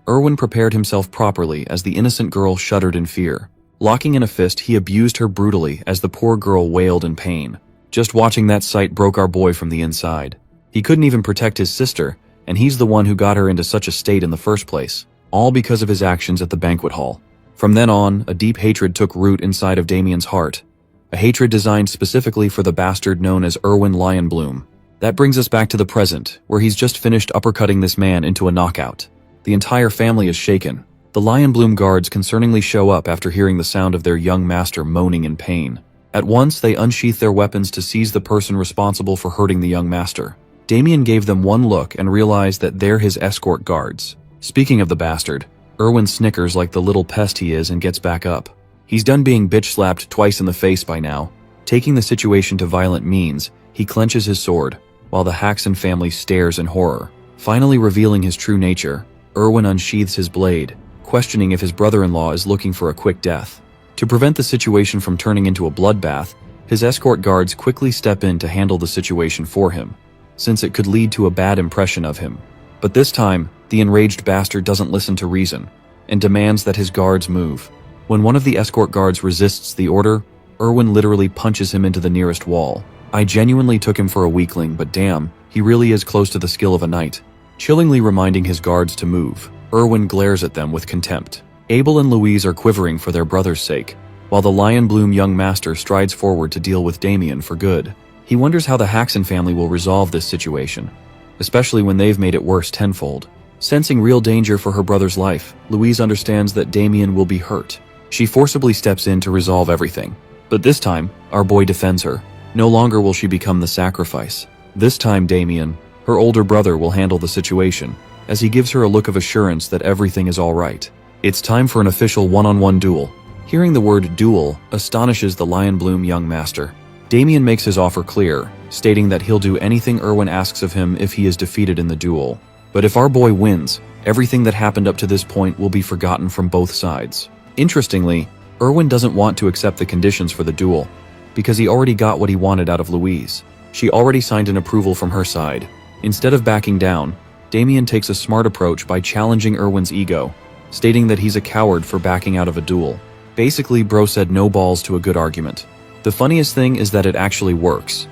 Erwin prepared himself properly as the innocent girl shuddered in fear. Locking in a fist, he abused her brutally as the poor girl wailed in pain. Just watching that sight broke our boy from the inside. He couldn't even protect his sister, and he's the one who got her into such a state in the first place, all because of his actions at the banquet hall. From then on, a deep hatred took root inside of Damien's heart, a hatred designed specifically for the bastard known as Erwin Lionbloom. That brings us back to the present, where he's just finished uppercutting this man into a knockout. The entire family is shaken. The Lionbloom guards concerningly show up after hearing the sound of their young master moaning in pain. At once, they unsheath their weapons to seize the person responsible for hurting the young master. Damien gave them one look and realized that they're his escort guards. Speaking of the bastard, Erwin snickers like the little pest he is and gets back up. He's done being bitch-slapped twice in the face by now. Taking the situation to violent means, he clenches his sword, while the Haxon family stares in horror. Finally revealing his true nature, Erwin unsheathes his blade, questioning if his brother-in-law is looking for a quick death. To prevent the situation from turning into a bloodbath, his escort guards quickly step in to handle the situation for him, since it could lead to a bad impression of him. But this time, the enraged bastard doesn't listen to reason, and demands that his guards move. When one of the escort guards resists the order, Erwin literally punches him into the nearest wall. I genuinely took him for a weakling, but damn, he really is close to the skill of a knight. Chillingly reminding his guards to move, Erwin glares at them with contempt. Abel and Louise are quivering for their brother's sake, while the Lionbloom young master strides forward to deal with Damien for good. He wonders how the Haxon family will resolve this situation, especially when they've made it worse tenfold. Sensing real danger for her brother's life, Louise understands that Damien will be hurt. She forcibly steps in to resolve everything. But this time, our boy defends her. No longer will she become the sacrifice. This time Damien, her older brother, will handle the situation, as he gives her a look of assurance that everything is all right. It's time for an official one-on-one duel. Hearing the word duel astonishes the Lionbloom young master. Damien makes his offer clear, stating that he'll do anything Erwin asks of him if he is defeated in the duel. But if our boy wins, everything that happened up to this point will be forgotten from both sides. Interestingly, Erwin doesn't want to accept the conditions for the duel, because he already got what he wanted out of Louise. She already signed an approval from her side. Instead of backing down, Damien takes a smart approach by challenging Erwin's ego, stating that he's a coward for backing out of a duel. Basically, bro said no balls to a good argument. The funniest thing is that it actually works.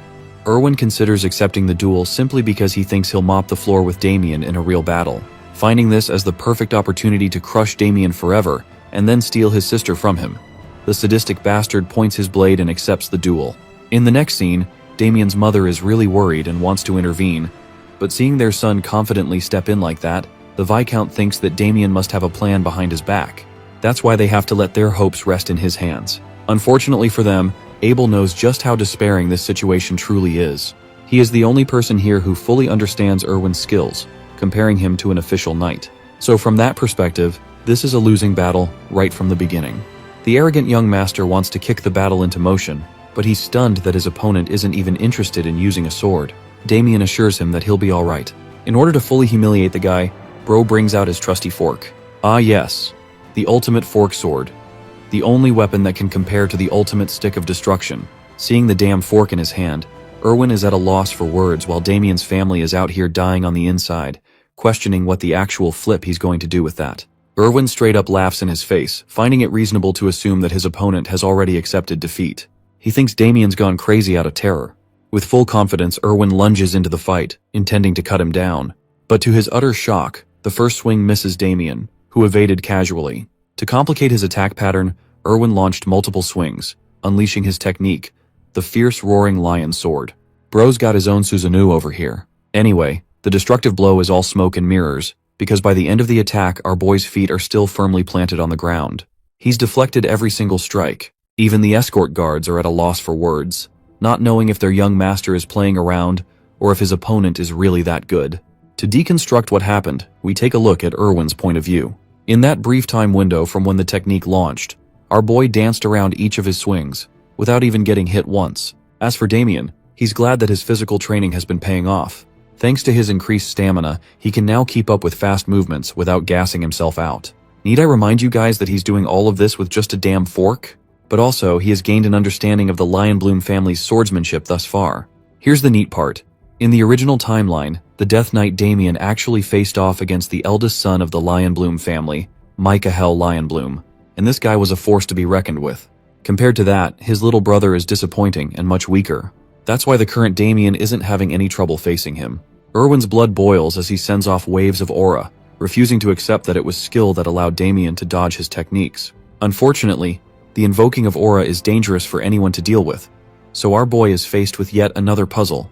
Erwin considers accepting the duel simply because he thinks he'll mop the floor with Damien in a real battle, finding this as the perfect opportunity to crush Damien forever and then steal his sister from him. The sadistic bastard points his blade and accepts the duel. In the next scene, Damien's mother is really worried and wants to intervene, but seeing their son confidently step in like that, the Viscount thinks that Damien must have a plan behind his back. That's why they have to let their hopes rest in his hands. Unfortunately for them, Abel knows just how despairing this situation truly is. He is the only person here who fully understands Erwin's skills, comparing him to an official knight. So from that perspective, this is a losing battle right from the beginning. The arrogant young master wants to kick the battle into motion, but he's stunned that his opponent isn't even interested in using a sword. Damien assures him that he'll be alright. In order to fully humiliate the guy, Bro brings out his trusty fork. Ah yes, the ultimate fork sword. The only weapon that can compare to the ultimate stick of destruction. Seeing the damn fork in his hand, Erwin is at a loss for words while Damien's family is out here dying on the inside, questioning what the actual flip he's going to do with that. Erwin straight up laughs in his face, finding it reasonable to assume that his opponent has already accepted defeat. He thinks Damien's gone crazy out of terror. With full confidence, Erwin lunges into the fight, intending to cut him down. But to his utter shock, the first swing misses Damien, who evaded casually. To complicate his attack pattern, Erwin launched multiple swings, unleashing his technique, the fierce roaring lion sword. Bro's got his own Susanoo over here. Anyway, the destructive blow is all smoke and mirrors, because by the end of the attack our boy's feet are still firmly planted on the ground. He's deflected every single strike. Even the escort guards are at a loss for words, not knowing if their young master is playing around or if his opponent is really that good. To deconstruct what happened, we take a look at Erwin's point of view. In that brief time window from when the technique launched, our boy danced around each of his swings, without even getting hit once. As for Damien, he's glad that his physical training has been paying off. Thanks to his increased stamina, he can now keep up with fast movements without gassing himself out. Need I remind you guys that he's doing all of this with just a damn fork? But also, he has gained an understanding of the Lionbloom family's swordsmanship thus far. Here's the neat part. In the original timeline, the Death Knight Damien actually faced off against the eldest son of the Lionbloom family, Micahel Lionbloom, and this guy was a force to be reckoned with. Compared to that, his little brother is disappointing and much weaker. That's why the current Damien isn't having any trouble facing him. Erwin's blood boils as he sends off waves of aura, refusing to accept that it was skill that allowed Damien to dodge his techniques. Unfortunately, the invoking of aura is dangerous for anyone to deal with, so our boy is faced with yet another puzzle.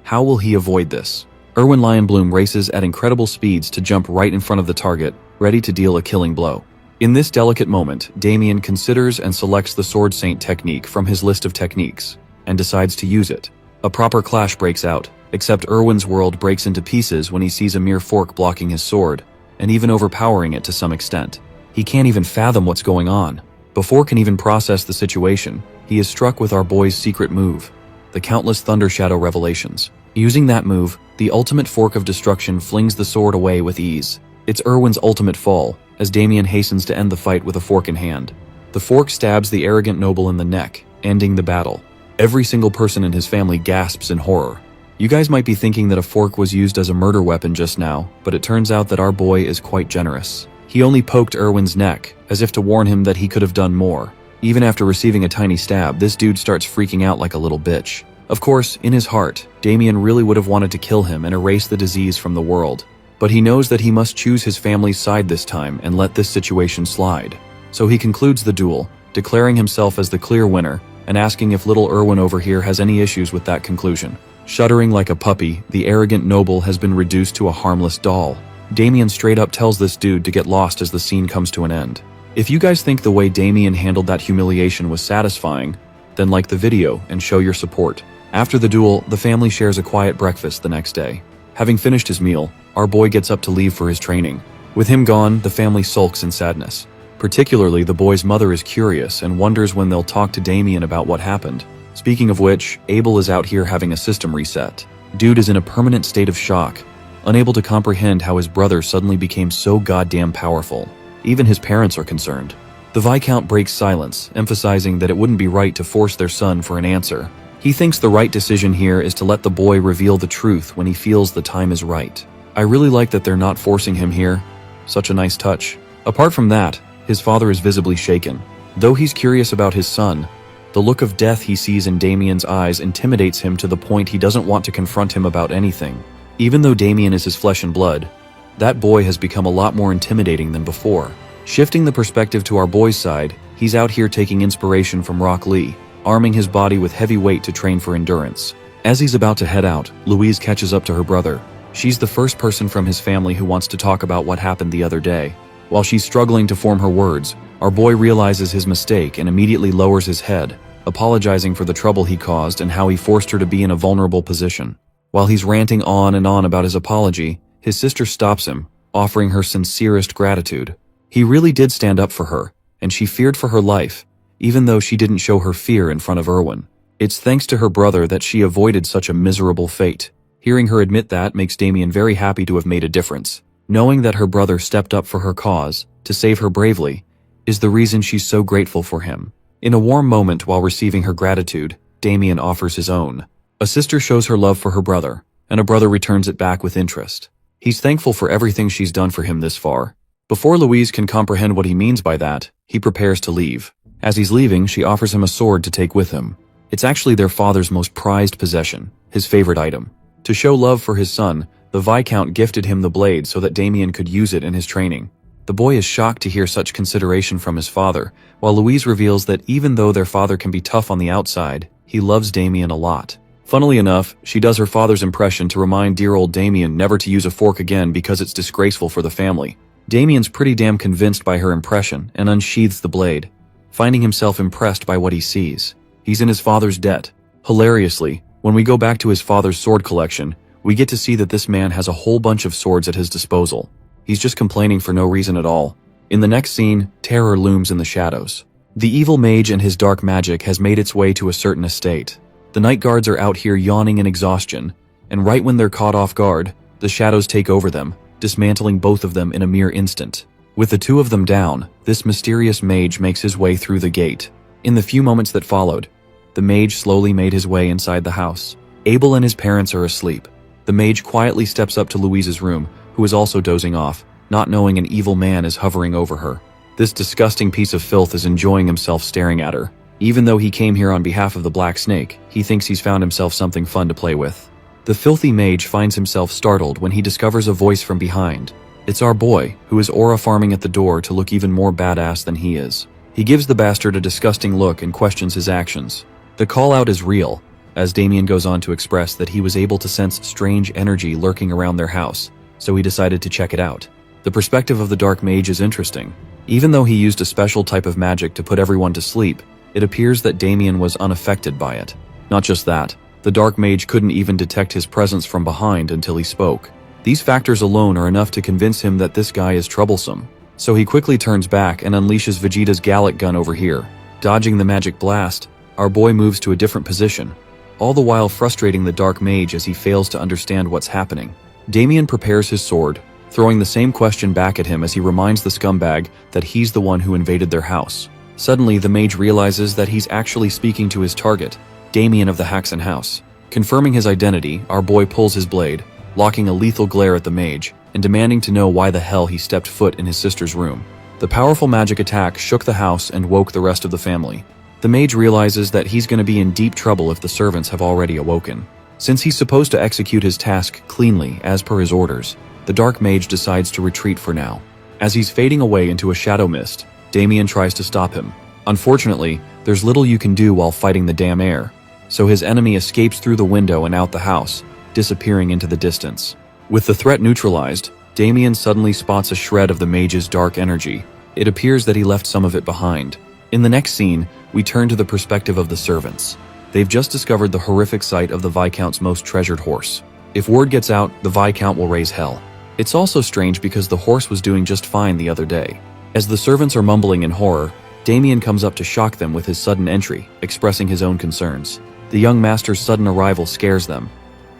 How will he avoid this? Erwin Lionbloom races at incredible speeds to jump right in front of the target, ready to deal a killing blow. In this delicate moment, Damien considers and selects the Sword Saint technique from his list of techniques, and decides to use it. A proper clash breaks out, except Erwin's world breaks into pieces when he sees a mere fork blocking his sword, and even overpowering it to some extent. He can't even fathom what's going on. Before can even process the situation, he is struck with our boy's secret move, the countless Thunder Shadow revelations. Using that move, the ultimate fork of destruction flings the sword away with ease. It's Erwin's ultimate fall, as Damien hastens to end the fight with a fork in hand. The fork stabs the arrogant noble in the neck, ending the battle. Every single person in his family gasps in horror. You guys might be thinking that a fork was used as a murder weapon just now, but it turns out that our boy is quite generous. He only poked Erwin's neck, as if to warn him that he could have done more. Even after receiving a tiny stab, this dude starts freaking out like a little bitch. Of course, in his heart, Damien really would have wanted to kill him and erase the disease from the world. But he knows that he must choose his family's side this time and let this situation slide. So he concludes the duel, declaring himself as the clear winner, and asking if little Erwin over here has any issues with that conclusion. Shuddering like a puppy, the arrogant noble has been reduced to a harmless doll. Damien straight up tells this dude to get lost as the scene comes to an end. If you guys think the way Damien handled that humiliation was satisfying, then like the video and show your support. After the duel, the family shares a quiet breakfast the next day. Having finished his meal, our boy gets up to leave for his training. With him gone, the family sulks in sadness. Particularly, the boy's mother is curious and wonders when they'll talk to Damien about what happened. Speaking of which, Abel is out here having a system reset. Dude is in a permanent state of shock, unable to comprehend how his brother suddenly became so goddamn powerful. Even his parents are concerned. The Viscount breaks silence, emphasizing that it wouldn't be right to force their son for an answer. He thinks the right decision here is to let the boy reveal the truth when he feels the time is right. I really like that they're not forcing him here. Such a nice touch. Apart from that, his father is visibly shaken. Though he's curious about his son, the look of death he sees in Damien's eyes intimidates him to the point he doesn't want to confront him about anything. Even though Damien is his flesh and blood, that boy has become a lot more intimidating than before. Shifting the perspective to our boy's side, he's out here taking inspiration from Rock Lee, arming his body with heavy weight to train for endurance. As he's about to head out, Louise catches up to her brother. She's the first person from his family who wants to talk about what happened the other day. While she's struggling to form her words, our boy realizes his mistake and immediately lowers his head, apologizing for the trouble he caused and how he forced her to be in a vulnerable position. While he's ranting on and on about his apology, his sister stops him, offering her sincerest gratitude. He really did stand up for her, and she feared for her life, even though she didn't show her fear in front of Erwin. It's thanks to her brother that she avoided such a miserable fate. Hearing her admit that makes Damien very happy to have made a difference. Knowing that her brother stepped up for her cause, to save her bravely, is the reason she's so grateful for him. In a warm moment while receiving her gratitude, Damien offers his own. A sister shows her love for her brother, and a brother returns it back with interest. He's thankful for everything she's done for him this far. Before Louise can comprehend what he means by that, he prepares to leave. As he's leaving, she offers him a sword to take with him. It's actually their father's most prized possession, his favorite item. To show love for his son, the Viscount gifted him the blade so that Damien could use it in his training. The boy is shocked to hear such consideration from his father, while Louise reveals that even though their father can be tough on the outside, he loves Damien a lot. Funnily enough, she does her father's impression to remind dear old Damien never to use a fork again because it's disgraceful for the family. Damien's pretty damn convinced by her impression and unsheathes the blade, finding himself impressed by what he sees. He's in his father's debt. Hilariously, when we go back to his father's sword collection, we get to see that this man has a whole bunch of swords at his disposal. He's just complaining for no reason at all. In the next scene, terror looms in the shadows. The evil mage and his dark magic has made its way to a certain estate. The night guards are out here yawning in exhaustion, and right when they're caught off guard, the shadows take over them, dismantling both of them in a mere instant. With the two of them down, this mysterious mage makes his way through the gate. In the few moments that followed, the mage slowly made his way inside the house. Abel and his parents are asleep. The mage quietly steps up to Louise's room, who is also dozing off, not knowing an evil man is hovering over her. This disgusting piece of filth is enjoying himself staring at her. Even though he came here on behalf of the Black Snake, he thinks he's found himself something fun to play with. The filthy mage finds himself startled when he discovers a voice from behind. It's our boy, who is aura farming at the door to look even more badass than he is. He gives the bastard a disgusting look and questions his actions. The call-out is real, as Damien goes on to express that he was able to sense strange energy lurking around their house, so he decided to check it out. The perspective of the dark mage is interesting. Even though he used a special type of magic to put everyone to sleep, it appears that Damien was unaffected by it. Not just that, the dark mage couldn't even detect his presence from behind until he spoke. These factors alone are enough to convince him that this guy is troublesome. So he quickly turns back and unleashes Vegeta's Gallic gun over here. Dodging the magic blast, our boy moves to a different position, all the while frustrating the dark mage as he fails to understand what's happening. Damien prepares his sword, throwing the same question back at him as he reminds the scumbag that he's the one who invaded their house. Suddenly, the mage realizes that he's actually speaking to his target, Damien of the Haxon house. Confirming his identity, our boy pulls his blade, locking a lethal glare at the mage, and demanding to know why the hell he stepped foot in his sister's room. The powerful magic attack shook the house and woke the rest of the family. The mage realizes that he's going to be in deep trouble if the servants have already awoken. Since he's supposed to execute his task cleanly as per his orders, the dark mage decides to retreat for now. As he's fading away into a shadow mist, Damien tries to stop him. Unfortunately, there's little you can do while fighting the damn air, so his enemy escapes through the window and out the house, disappearing into the distance. With the threat neutralized, Damien suddenly spots a shred of the mage's dark energy. It appears that he left some of it behind. In the next scene, we turn to the perspective of the servants. They've just discovered the horrific sight of the Viscount's most treasured horse. If word gets out, the Viscount will raise hell. It's also strange because the horse was doing just fine the other day. As the servants are mumbling in horror, Damien comes up to shock them with his sudden entry, expressing his own concerns. The young master's sudden arrival scares them,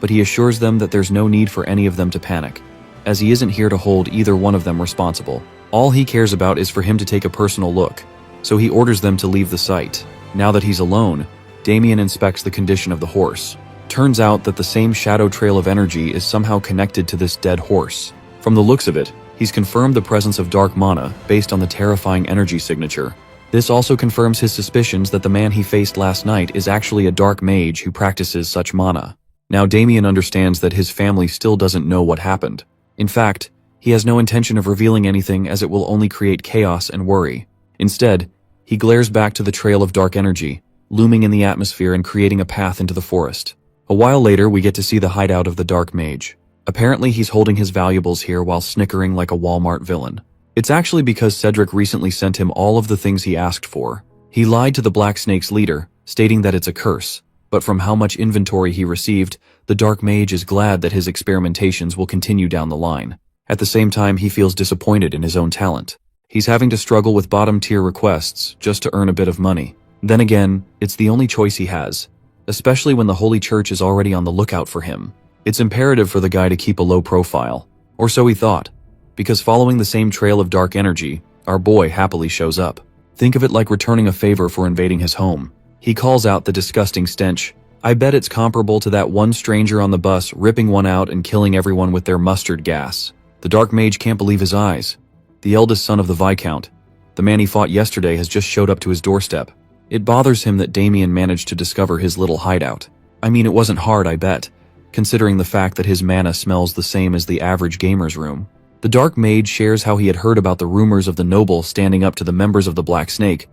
but he assures them that there's no need for any of them to panic, as he isn't here to hold either one of them responsible. All he cares about is for him to take a personal look, so he orders them to leave the site. Now that he's alone, Damien inspects the condition of the horse. Turns out that the same shadow trail of energy is somehow connected to this dead horse. From the looks of it, he's confirmed the presence of dark mana based on the terrifying energy signature. This also confirms his suspicions that the man he faced last night is actually a dark mage who practices such mana. Now Damien understands that his family still doesn't know what happened. In fact, he has no intention of revealing anything as it will only create chaos and worry. Instead, he glares back to the trail of dark energy, looming in the atmosphere and creating a path into the forest. A while later, we get to see the hideout of the dark mage. Apparently, he's holding his valuables here while snickering like a Walmart villain. It's actually because Cedric recently sent him all of the things he asked for. He lied to the Black Snake's leader, stating that it's a curse, but from how much inventory he received, the dark mage is glad that his experimentations will continue down the line. At the same time, he feels disappointed in his own talent. He's having to struggle with bottom-tier requests just to earn a bit of money. Then again, it's the only choice he has, especially when the Holy Church is already on the lookout for him. It's imperative for the guy to keep a low profile, or so he thought, because following the same trail of dark energy, our boy happily shows up. Think of it like returning a favor for invading his home. He calls out the disgusting stench. I bet it's comparable to that one stranger on the bus ripping one out and killing everyone with their mustard gas. The dark mage can't believe his eyes. The eldest son of the Viscount, the man he fought yesterday, has just showed up to his doorstep. It bothers him that Damien managed to discover his little hideout. I mean, it wasn't hard, I bet, considering the fact that his mana smells the same as the average gamer's room. The Dark Mage shares how he had heard about the rumors of the noble standing up to the members of the Black Snake,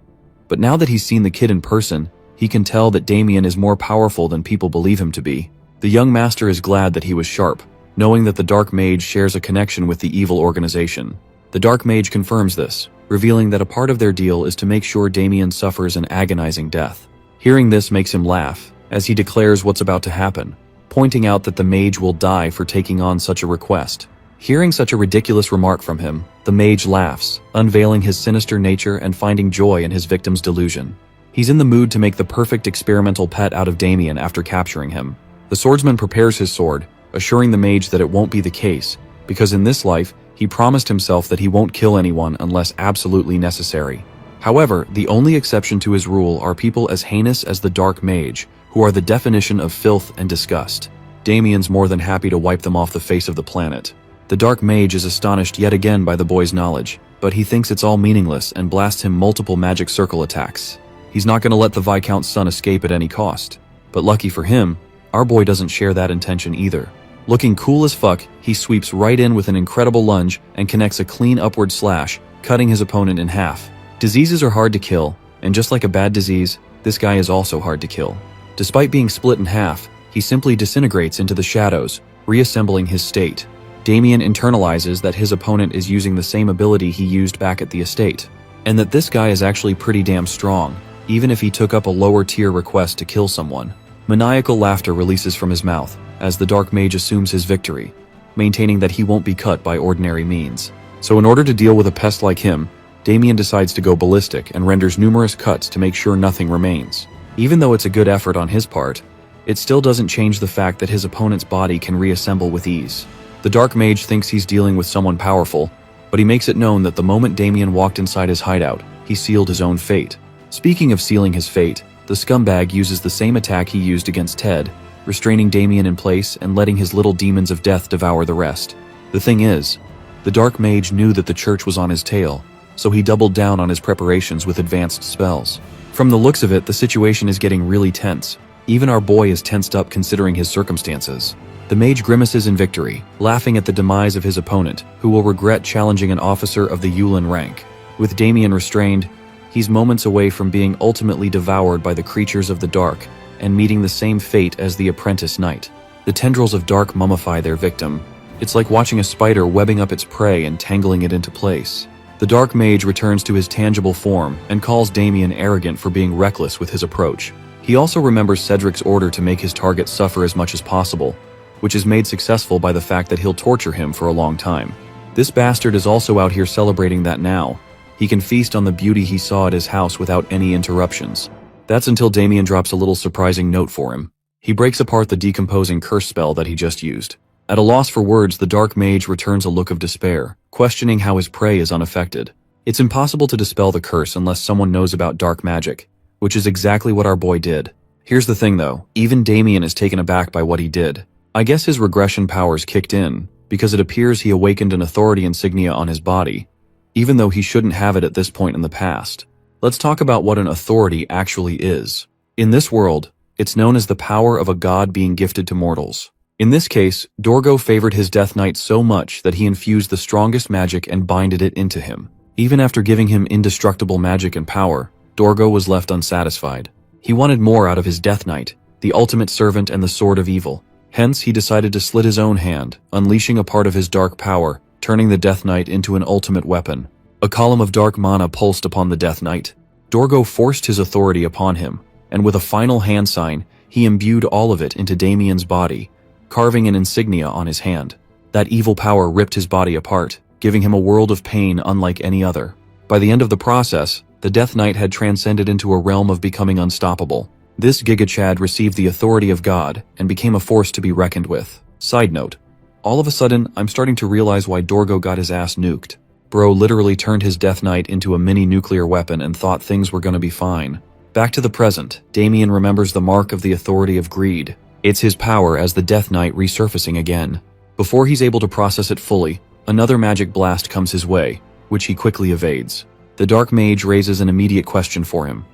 but now that he's seen the kid in person, he can tell that Damien is more powerful than people believe him to be. The young master is glad that he was sharp, knowing that the Dark Mage shares a connection with the evil organization. The Dark Mage confirms this, revealing that a part of their deal is to make sure Damien suffers an agonizing death. Hearing this makes him laugh, as he declares what's about to happen, pointing out that the mage will die for taking on such a request. Hearing such a ridiculous remark from him, the mage laughs, unveiling his sinister nature and finding joy in his victim's delusion. He's in the mood to make the perfect experimental pet out of Damien after capturing him. The swordsman prepares his sword, assuring the mage that it won't be the case, because in this life, he promised himself that he won't kill anyone unless absolutely necessary. However, the only exception to his rule are people as heinous as the Dark Mage, who are the definition of filth and disgust. Damien's more than happy to wipe them off the face of the planet. The Dark Mage is astonished yet again by the boy's knowledge, but he thinks it's all meaningless and blasts him multiple magic circle attacks. He's not going to let the Viscount's son escape at any cost. But lucky for him, our boy doesn't share that intention either. Looking cool as fuck, he sweeps right in with an incredible lunge and connects a clean upward slash, cutting his opponent in half. Diseases are hard to kill, and just like a bad disease, this guy is also hard to kill. Despite being split in half, he simply disintegrates into the shadows, reassembling his state. Damien internalizes that his opponent is using the same ability he used back at the estate, and that this guy is actually pretty damn strong, even if he took up a lower tier request to kill someone. Maniacal laughter releases from his mouth as the Dark Mage assumes his victory, maintaining that he won't be cut by ordinary means. So in order to deal with a pest like him, Damien decides to go ballistic and renders numerous cuts to make sure nothing remains. Even though it's a good effort on his part, it still doesn't change the fact that his opponent's body can reassemble with ease. The Dark Mage thinks he's dealing with someone powerful, but he makes it known that the moment Damien walked inside his hideout, he sealed his own fate. Speaking of sealing his fate, the scumbag uses the same attack he used against Ted, restraining Damien in place and letting his little demons of death devour the rest. The thing is, the Dark Mage knew that the church was on his tail, so he doubled down on his preparations with advanced spells. From the looks of it, the situation is getting really tense. Even our boy is tensed up considering his circumstances. The mage grimaces in victory, laughing at the demise of his opponent, who will regret challenging an officer of the Yulin rank. With Damien restrained, he's moments away from being ultimately devoured by the creatures of the dark and meeting the same fate as the apprentice knight. The tendrils of dark mummify their victim. It's like watching a spider webbing up its prey and tangling it into place. The Dark Mage returns to his tangible form and calls Damien arrogant for being reckless with his approach. He also remembers Cedric's order to make his target suffer as much as possible, which is made successful by the fact that he'll torture him for a long time. This bastard is also out here celebrating that now. He can feast on the beauty he saw at his house without any interruptions. That's until Damien drops a little surprising note for him. He breaks apart the decomposing curse spell that he just used. At a loss for words, the Dark Mage returns a look of despair, questioning how his prey is unaffected. It's impossible to dispel the curse unless someone knows about dark magic, which is exactly what our boy did. Here's the thing though, even Damien is taken aback by what he did. I guess his regression powers kicked in, because it appears he awakened an authority insignia on his body, even though he shouldn't have it at this point in the past. Let's talk about what an authority actually is. In this world, it's known as the power of a god being gifted to mortals. In this case, Dorgo favored his Death Knight so much that he infused the strongest magic and binded it into him. Even after giving him indestructible magic and power, Dorgo was left unsatisfied. He wanted more out of his Death Knight, the ultimate servant and the sword of evil. Hence, he decided to slit his own hand, unleashing a part of his dark power, turning the Death Knight into an ultimate weapon. A column of dark mana pulsed upon the Death Knight. Dorgo forced his authority upon him, and with a final hand sign, he imbued all of it into Damien's body, carving an insignia on his hand. That evil power ripped his body apart, giving him a world of pain unlike any other. By the end of the process, the Death Knight had transcended into a realm of becoming unstoppable. This Gigachad received the authority of God and became a force to be reckoned with. Side note, all of a sudden, I'm starting to realize why Dorgo got his ass nuked. Bro literally turned his Death Knight into a mini nuclear weapon and thought things were gonna be fine. Back to the present, Damien remembers the mark of the authority of greed. It's his power as the Death Knight resurfacing again. Before he's able to process it fully, another magic blast comes his way, which he quickly evades. The Dark Mage raises an immediate question for him.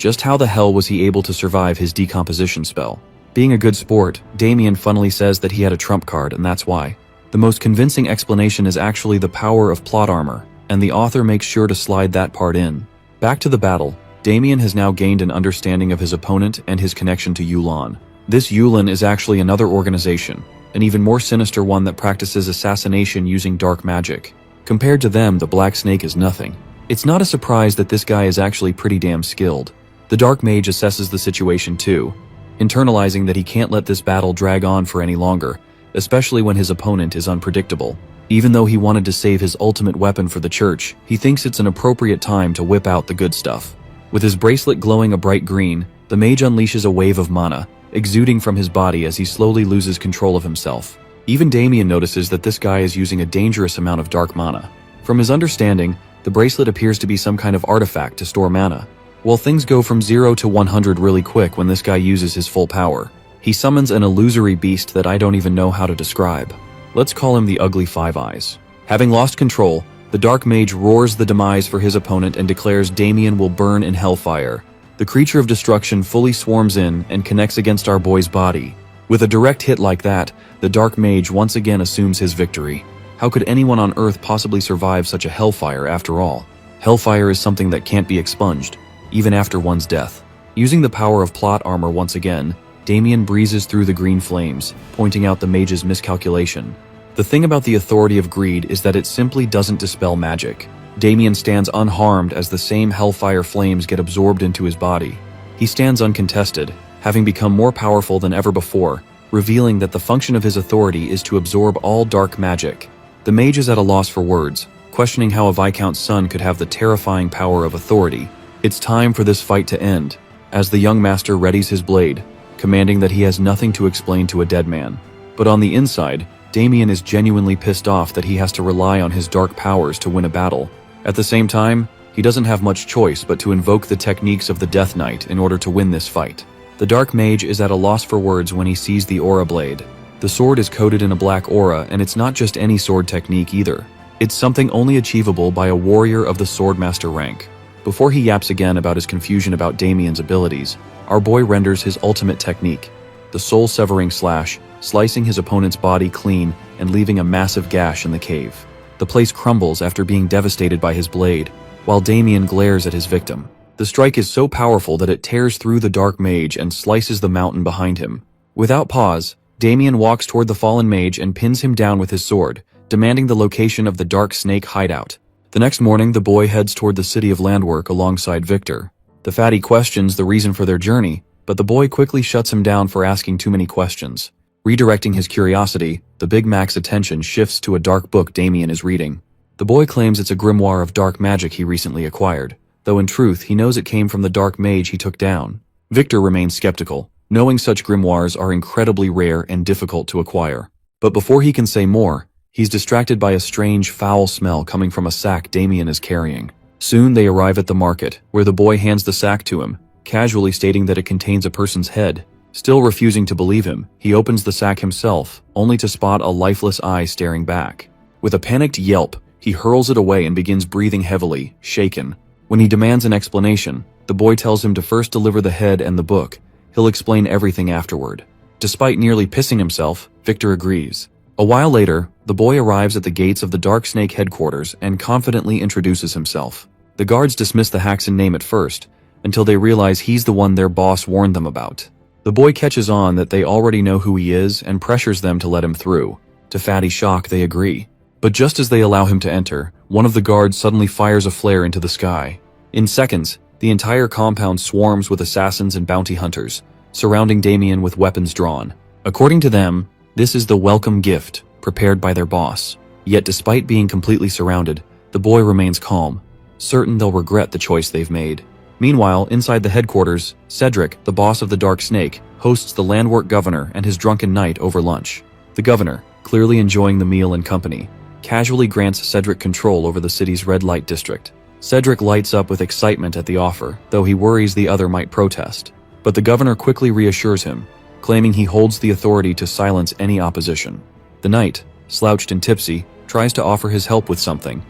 Just how the hell was he able to survive his decomposition spell? Being a good sport, Damien funnily says that he had a trump card, and that's why. The most convincing explanation is actually the power of plot armor, and the author makes sure to slide that part in. Back to the battle, Damien has now gained an understanding of his opponent and his connection to Yulan. This Yulan is actually another organization, an even more sinister one that practices assassination using dark magic. Compared to them, the Black Snake is nothing. It's not a surprise that this guy is actually pretty damn skilled. The Dark Mage assesses the situation too, internalizing that he can't let this battle drag on for any longer, especially when his opponent is unpredictable. Even though he wanted to save his ultimate weapon for the church, he thinks it's an appropriate time to whip out the good stuff. With his bracelet glowing a bright green, the mage unleashes a wave of mana, exuding from his body as he slowly loses control of himself. Even Damien notices that this guy is using a dangerous amount of dark mana. From his understanding, the bracelet appears to be some kind of artifact to store mana. Well, things go from 0 to 100 really quick when this guy uses his full power. He summons an illusory beast that I don't even know how to describe. Let's call him the Ugly Five Eyes. Having lost control, the Dark Mage roars the demise for his opponent and declares Damien will burn in hellfire. The creature of destruction fully swarms in and connects against our boy's body. With a direct hit like that, the Dark Mage once again assumes his victory. How could anyone on Earth possibly survive such a hellfire after all? Hellfire is something that can't be expunged, even after one's death. Using the power of plot armor once again, Damien breezes through the green flames, pointing out the mage's miscalculation. The thing about the authority of greed is that it simply doesn't dispel magic. Damien stands unharmed as the same hellfire flames get absorbed into his body. He stands uncontested, having become more powerful than ever before, revealing that the function of his authority is to absorb all dark magic. The mage is at a loss for words, questioning how a Viscount's son could have the terrifying power of authority. It's time for this fight to end, as the young master readies his blade, commanding that he has nothing to explain to a dead man. But on the inside, Damien is genuinely pissed off that he has to rely on his dark powers to win a battle. At the same time, he doesn't have much choice but to invoke the techniques of the Death Knight in order to win this fight. The Dark Mage is at a loss for words when he sees the Aura Blade. The sword is coated in a black aura, and it's not just any sword technique either. It's something only achievable by a warrior of the Swordmaster rank. Before he yaps again about his confusion about Damien's abilities, our boy renders his ultimate technique, the soul-severing slash, slicing his opponent's body clean and leaving a massive gash in the cave. The place crumbles after being devastated by his blade, while Damien glares at his victim. The strike is so powerful that it tears through the Dark Mage and slices the mountain behind him. Without pause, Damien walks toward the fallen mage and pins him down with his sword, demanding the location of the Dark Snake hideout. The next morning, the boy heads toward the city of Landwork alongside Victor. The fatty questions the reason for their journey, but the boy quickly shuts him down for asking too many questions. Redirecting his curiosity, the Big Mac's attention shifts to a dark book Damien is reading. The boy claims it's a grimoire of dark magic he recently acquired, though in truth he knows it came from the dark mage he took down. Victor remains skeptical, knowing such grimoires are incredibly rare and difficult to acquire. But before he can say more, he's distracted by a strange, foul smell coming from a sack Damien is carrying. Soon they arrive at the market, where the boy hands the sack to him, casually stating that it contains a person's head. Still refusing to believe him, he opens the sack himself, only to spot a lifeless eye staring back. With a panicked yelp, he hurls it away and begins breathing heavily, shaken. When he demands an explanation, the boy tells him to first deliver the head and the book. He'll explain everything afterward. Despite nearly pissing himself, Victor agrees. A while later, the boy arrives at the gates of the Dark Snake headquarters and confidently introduces himself. The guards dismiss the Haxan name at first, until they realize he's the one their boss warned them about. The boy catches on that they already know who he is and pressures them to let him through. To Fatty's shock, they agree. But just as they allow him to enter, one of the guards suddenly fires a flare into the sky. In seconds, the entire compound swarms with assassins and bounty hunters, surrounding Damien with weapons drawn. According to them, this is the welcome gift prepared by their boss. Yet despite being completely surrounded, the boy remains calm, certain they'll regret the choice they've made. Meanwhile, inside the headquarters, Cedric, the boss of the Dark Snake, hosts the Landwork governor and his drunken knight over lunch. The governor, clearly enjoying the meal and company, casually grants Cedric control over the city's red light district. Cedric lights up with excitement at the offer, though he worries the other might protest. But the governor quickly reassures him, claiming he holds the authority to silence any opposition. The knight, slouched and tipsy, tries to offer his help with something,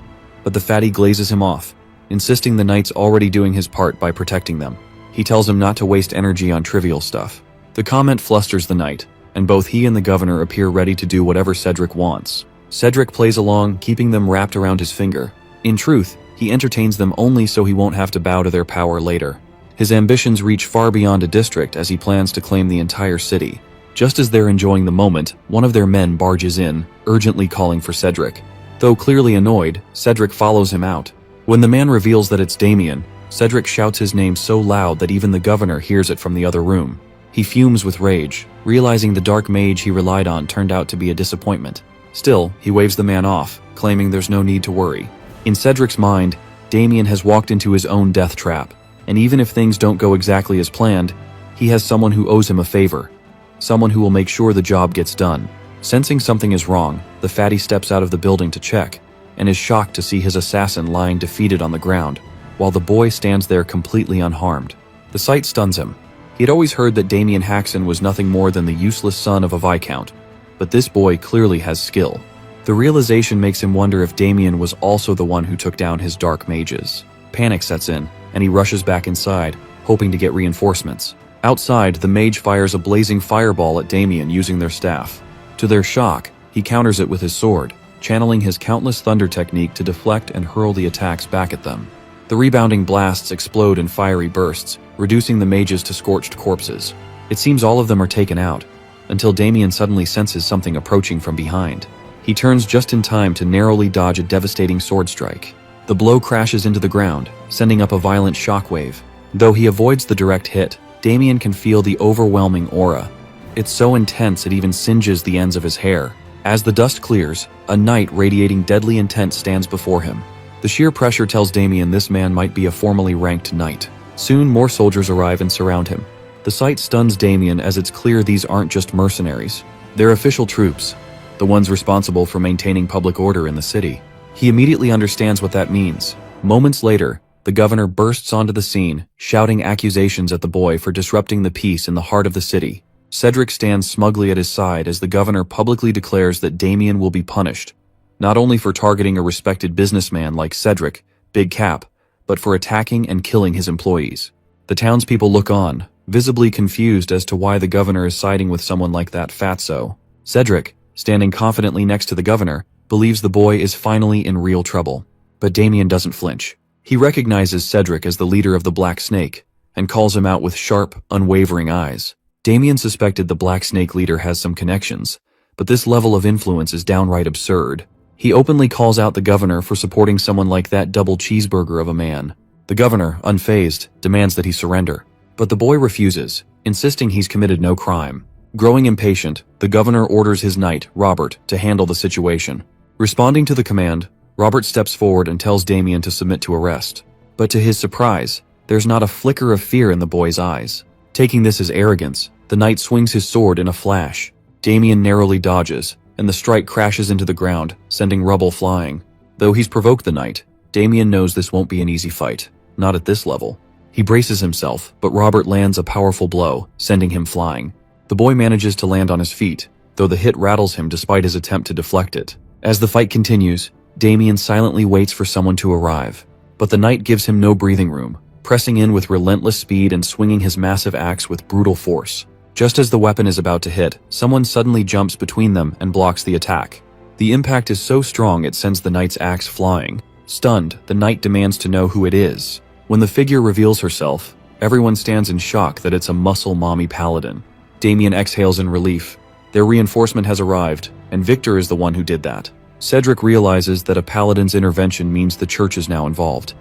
but the fatty glazes him off, insisting the knight's already doing his part by protecting them. He tells him not to waste energy on trivial stuff. The comment flusters the knight, and both he and the governor appear ready to do whatever Cedric wants. Cedric plays along, keeping them wrapped around his finger. In truth, he entertains them only so he won't have to bow to their power later. His ambitions reach far beyond a district as he plans to claim the entire city. Just as they're enjoying the moment, one of their men barges in, urgently calling for Cedric. Though clearly annoyed, Cedric follows him out. When the man reveals that it's Damien, Cedric shouts his name so loud that even the governor hears it from the other room. He fumes with rage, realizing the dark mage he relied on turned out to be a disappointment. Still, he waves the man off, claiming there's no need to worry. In Cedric's mind, Damien has walked into his own death trap, and even if things don't go exactly as planned, he has someone who owes him a favor. Someone who will make sure the job gets done. Sensing something is wrong, the fatty steps out of the building to check, and is shocked to see his assassin lying defeated on the ground, while the boy stands there completely unharmed. The sight stuns him. He had always heard that Damien Haxon was nothing more than the useless son of a viscount, but this boy clearly has skill. The realization makes him wonder if Damien was also the one who took down his dark mages. Panic sets in, and he rushes back inside, hoping to get reinforcements. Outside, the mage fires a blazing fireball at Damien using their staff. To their shock, he counters it with his sword, channeling his countless thunder technique to deflect and hurl the attacks back at them. The rebounding blasts explode in fiery bursts, reducing the mages to scorched corpses. It seems all of them are taken out, until Damien suddenly senses something approaching from behind. He turns just in time to narrowly dodge a devastating sword strike. The blow crashes into the ground, sending up a violent shockwave. Though he avoids the direct hit, Damien can feel the overwhelming aura. It's so intense it even singes the ends of his hair. As the dust clears, a knight radiating deadly intent stands before him. The sheer pressure tells Damien this man might be a formally ranked knight. Soon more soldiers arrive and surround him. The sight stuns Damien as it's clear these aren't just mercenaries. They're official troops, the ones responsible for maintaining public order in the city. He immediately understands what that means. Moments later, the governor bursts onto the scene, shouting accusations at the boy for disrupting the peace in the heart of the city. Cedric stands smugly at his side as the governor publicly declares that Damien will be punished, not only for targeting a respected businessman like Cedric, Big Cap, but for attacking and killing his employees. The townspeople look on, visibly confused as to why the governor is siding with someone like that fatso. Cedric, standing confidently next to the governor, believes the boy is finally in real trouble. But Damien doesn't flinch. He recognizes Cedric as the leader of the Black Snake, and calls him out with sharp, unwavering eyes. Damien suspected the Black Snake leader has some connections, but this level of influence is downright absurd. He openly calls out the governor for supporting someone like that double cheeseburger of a man. The governor, unfazed, demands that he surrender, but the boy refuses, insisting he's committed no crime. Growing impatient, the governor orders his knight, Robert, to handle the situation. Responding to the command, Robert steps forward and tells Damien to submit to arrest. But to his surprise, there's not a flicker of fear in the boy's eyes. Taking this as arrogance, the knight swings his sword in a flash. Damien narrowly dodges, and the strike crashes into the ground, sending rubble flying. Though he's provoked the knight, Damien knows this won't be an easy fight. Not at this level. He braces himself, but Robert lands a powerful blow, sending him flying. The boy manages to land on his feet, though the hit rattles him despite his attempt to deflect it. As the fight continues, Damien silently waits for someone to arrive, but the knight gives him no breathing room, pressing in with relentless speed and swinging his massive axe with brutal force. Just as the weapon is about to hit, someone suddenly jumps between them and blocks the attack. The impact is so strong it sends the knight's axe flying. Stunned, the knight demands to know who it is. When the figure reveals herself, everyone stands in shock that it's a muscle mommy paladin. Damien exhales in relief. Their reinforcement has arrived, and Victor is the one who did that. Cedric realizes that a paladin's intervention means the church is now involved,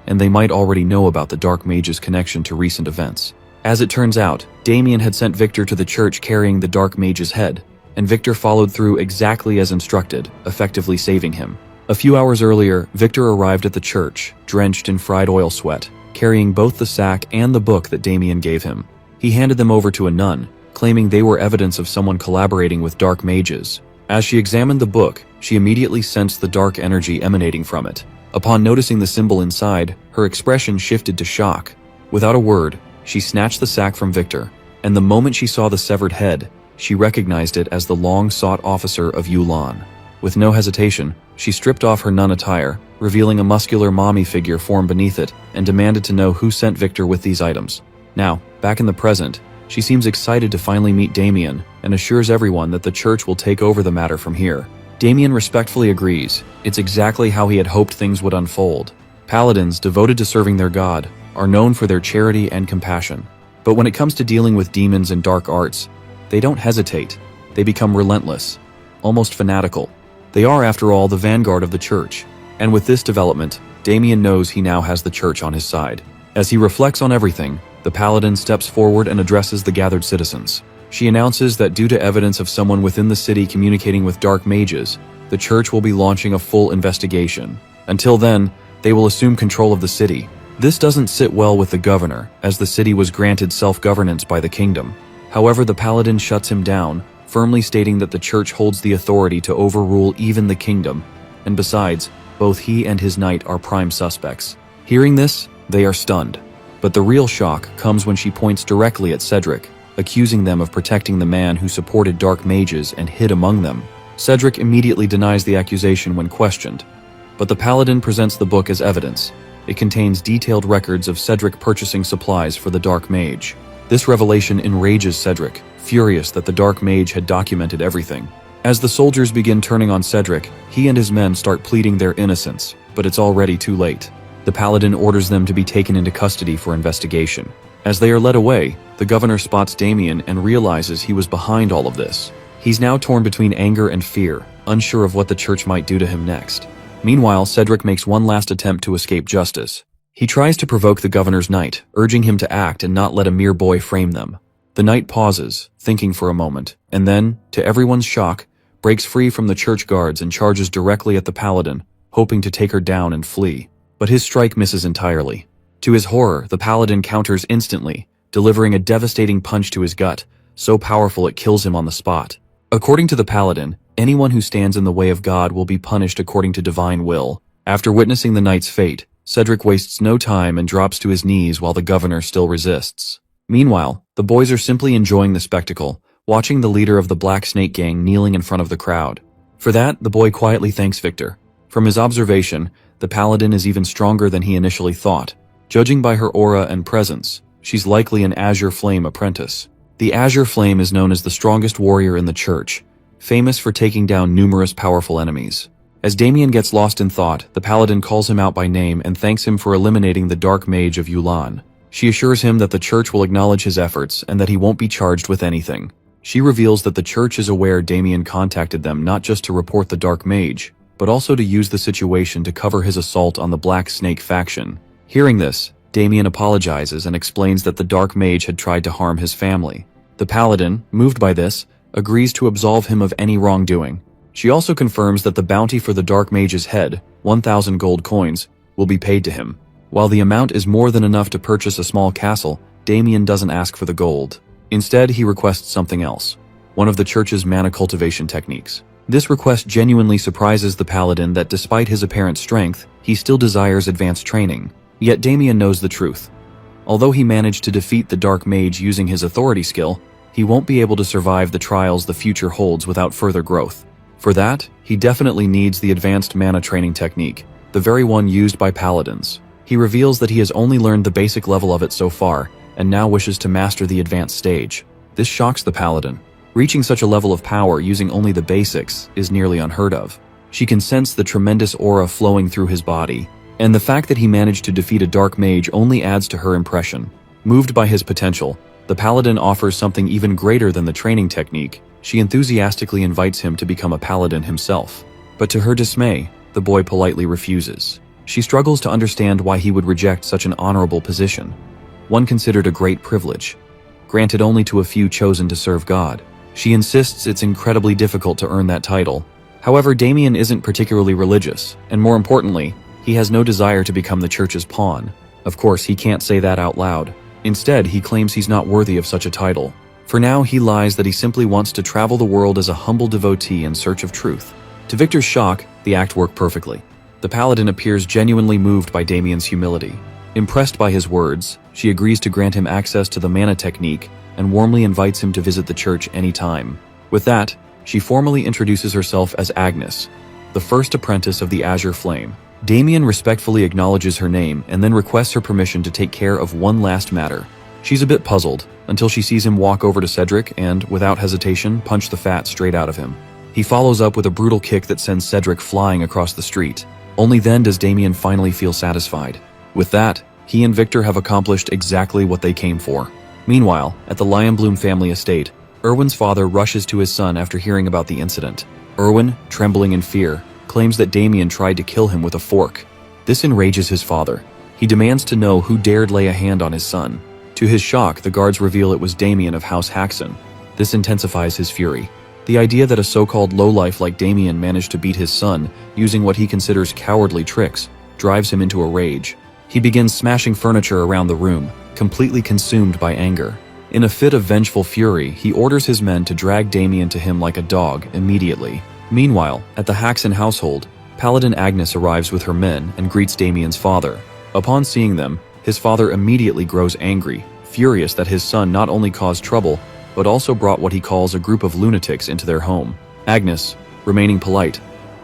and they might already know about the Dark Mage's connection to recent events. As it turns out, Damien had sent Victor to the church carrying the Dark Mage's head, and Victor followed through exactly as instructed, effectively saving him. A few hours earlier, Victor arrived at the church, drenched in fried oil sweat, carrying both the sack and the book that Damien gave him. He handed them over to a nun, claiming they were evidence of someone collaborating with dark mages. As she examined the book, she immediately sensed the dark energy emanating from it. Upon noticing the symbol inside, her expression shifted to shock. Without a word, she snatched the sack from Victor, and the moment she saw the severed head, she recognized it as the long-sought officer of Yulan. With no hesitation, she stripped off her nun attire, revealing a muscular mommy figure formed beneath it, and demanded to know who sent Victor with these items. Now, back in the present, she seems excited to finally meet Damien and assures everyone that the church will take over the matter from here. Damien respectfully agrees. It's exactly how he had hoped things would unfold. Paladins devoted to serving their god are known for their charity and compassion. But when it comes to dealing with demons and dark arts, they don't hesitate. They become relentless, almost fanatical. They are, after all, the vanguard of the church. And with this development, Damien knows he now has the church on his side. As he reflects on everything, the paladin steps forward and addresses the gathered citizens. She announces that due to evidence of someone within the city communicating with dark mages, the church will be launching a full investigation. Until then, they will assume control of the city. This doesn't sit well with the governor, as the city was granted self-governance by the kingdom. However, the paladin shuts him down, firmly stating that the church holds the authority to overrule even the kingdom, and besides, both he and his knight are prime suspects. Hearing this, they are stunned. But the real shock comes when she points directly at Cedric, accusing them of protecting the man who supported dark mages and hid among them. Cedric immediately denies the accusation when questioned, but the paladin presents the book as evidence. It contains detailed records of Cedric purchasing supplies for the dark mage. This revelation enrages Cedric, furious that the dark mage had documented everything. As the soldiers begin turning on Cedric, he and his men start pleading their innocence, but it's already too late. The paladin orders them to be taken into custody for investigation. As they are led away, the governor spots Damien and realizes he was behind all of this. He's now torn between anger and fear, unsure of what the church might do to him next. Meanwhile, Cedric makes one last attempt to escape justice. He tries to provoke the governor's knight, urging him to act and not let a mere boy frame them. The knight pauses, thinking for a moment, and then, to everyone's shock, breaks free from the church guards and charges directly at the paladin, hoping to take her down and flee. But his strike misses entirely. To his horror, the paladin counters instantly, delivering a devastating punch to his gut, so powerful it kills him on the spot. According to the paladin, anyone who stands in the way of God will be punished according to divine will. After witnessing the knight's fate, Cedric wastes no time and drops to his knees while the governor still resists. Meanwhile, the boys are simply enjoying the spectacle, watching the leader of the Black Snake gang kneeling in front of the crowd. For that, the boy quietly thanks Victor. From his observation, the paladin is even stronger than he initially thought. Judging by her aura and presence, she's likely an Azure Flame apprentice. The Azure Flame is known as the strongest warrior in the church, famous for taking down numerous powerful enemies. As Damien gets lost in thought, the paladin calls him out by name and thanks him for eliminating the dark mage of Yulan. She assures him that the church will acknowledge his efforts and that he won't be charged with anything. She reveals that the church is aware Damien contacted them not just to report the dark mage, but also to use the situation to cover his assault on the Black Snake faction. Hearing this, Damien apologizes and explains that the dark mage had tried to harm his family. The paladin, moved by this, agrees to absolve him of any wrongdoing. She also confirms that the bounty for the dark mage's head, 1,000 gold coins, will be paid to him. While the amount is more than enough to purchase a small castle, Damien doesn't ask for the gold. Instead, he requests something else, one of the church's mana cultivation techniques. This request genuinely surprises the paladin that despite his apparent strength, he still desires advanced training. Yet Damien knows the truth. Although he managed to defeat the dark mage using his authority skill, he won't be able to survive the trials the future holds without further growth. For that, he definitely needs the advanced mana training technique, the very one used by paladins. He reveals that he has only learned the basic level of it so far, and now wishes to master the advanced stage. This shocks the paladin. Reaching such a level of power using only the basics is nearly unheard of. She can sense the tremendous aura flowing through his body, and the fact that he managed to defeat a dark mage only adds to her impression. Moved by his potential, the paladin offers something even greater than the training technique. She enthusiastically invites him to become a paladin himself. But to her dismay, the boy politely refuses. She struggles to understand why he would reject such an honorable position, one considered a great privilege, granted only to a few chosen to serve God. She insists it's incredibly difficult to earn that title. However, Damien isn't particularly religious, and more importantly, he has no desire to become the church's pawn. Of course, he can't say that out loud. Instead, he claims he's not worthy of such a title. For now, he lies that he simply wants to travel the world as a humble devotee in search of truth. To Victor's shock, the act worked perfectly. The paladin appears genuinely moved by Damien's humility. Impressed by his words, she agrees to grant him access to the mana technique and warmly invites him to visit the church anytime. With that, she formally introduces herself as Agnes, the first apprentice of the Azure Flame. Damien respectfully acknowledges her name and then requests her permission to take care of one last matter. She's a bit puzzled, until she sees him walk over to Cedric and, without hesitation, punch the fat straight out of him. He follows up with a brutal kick that sends Cedric flying across the street. Only then does Damien finally feel satisfied. With that, he and Victor have accomplished exactly what they came for. Meanwhile, at the Lionbloom family estate, Erwin's father rushes to his son after hearing about the incident. Erwin, trembling in fear, claims that Damien tried to kill him with a fork. This enrages his father. He demands to know who dared lay a hand on his son. To his shock, the guards reveal it was Damien of House Haxon. This intensifies his fury. The idea that a so-called lowlife like Damien managed to beat his son using what he considers cowardly tricks drives him into a rage. He begins smashing furniture around the room, completely consumed by anger. In a fit of vengeful fury, he orders his men to drag Damien to him like a dog immediately. Meanwhile, at the Haxon household, Paladin Agnes arrives with her men and greets Damien's father. Upon seeing them, his father immediately grows angry, furious that his son not only caused trouble, but also brought what he calls a group of lunatics into their home. Agnes, remaining polite,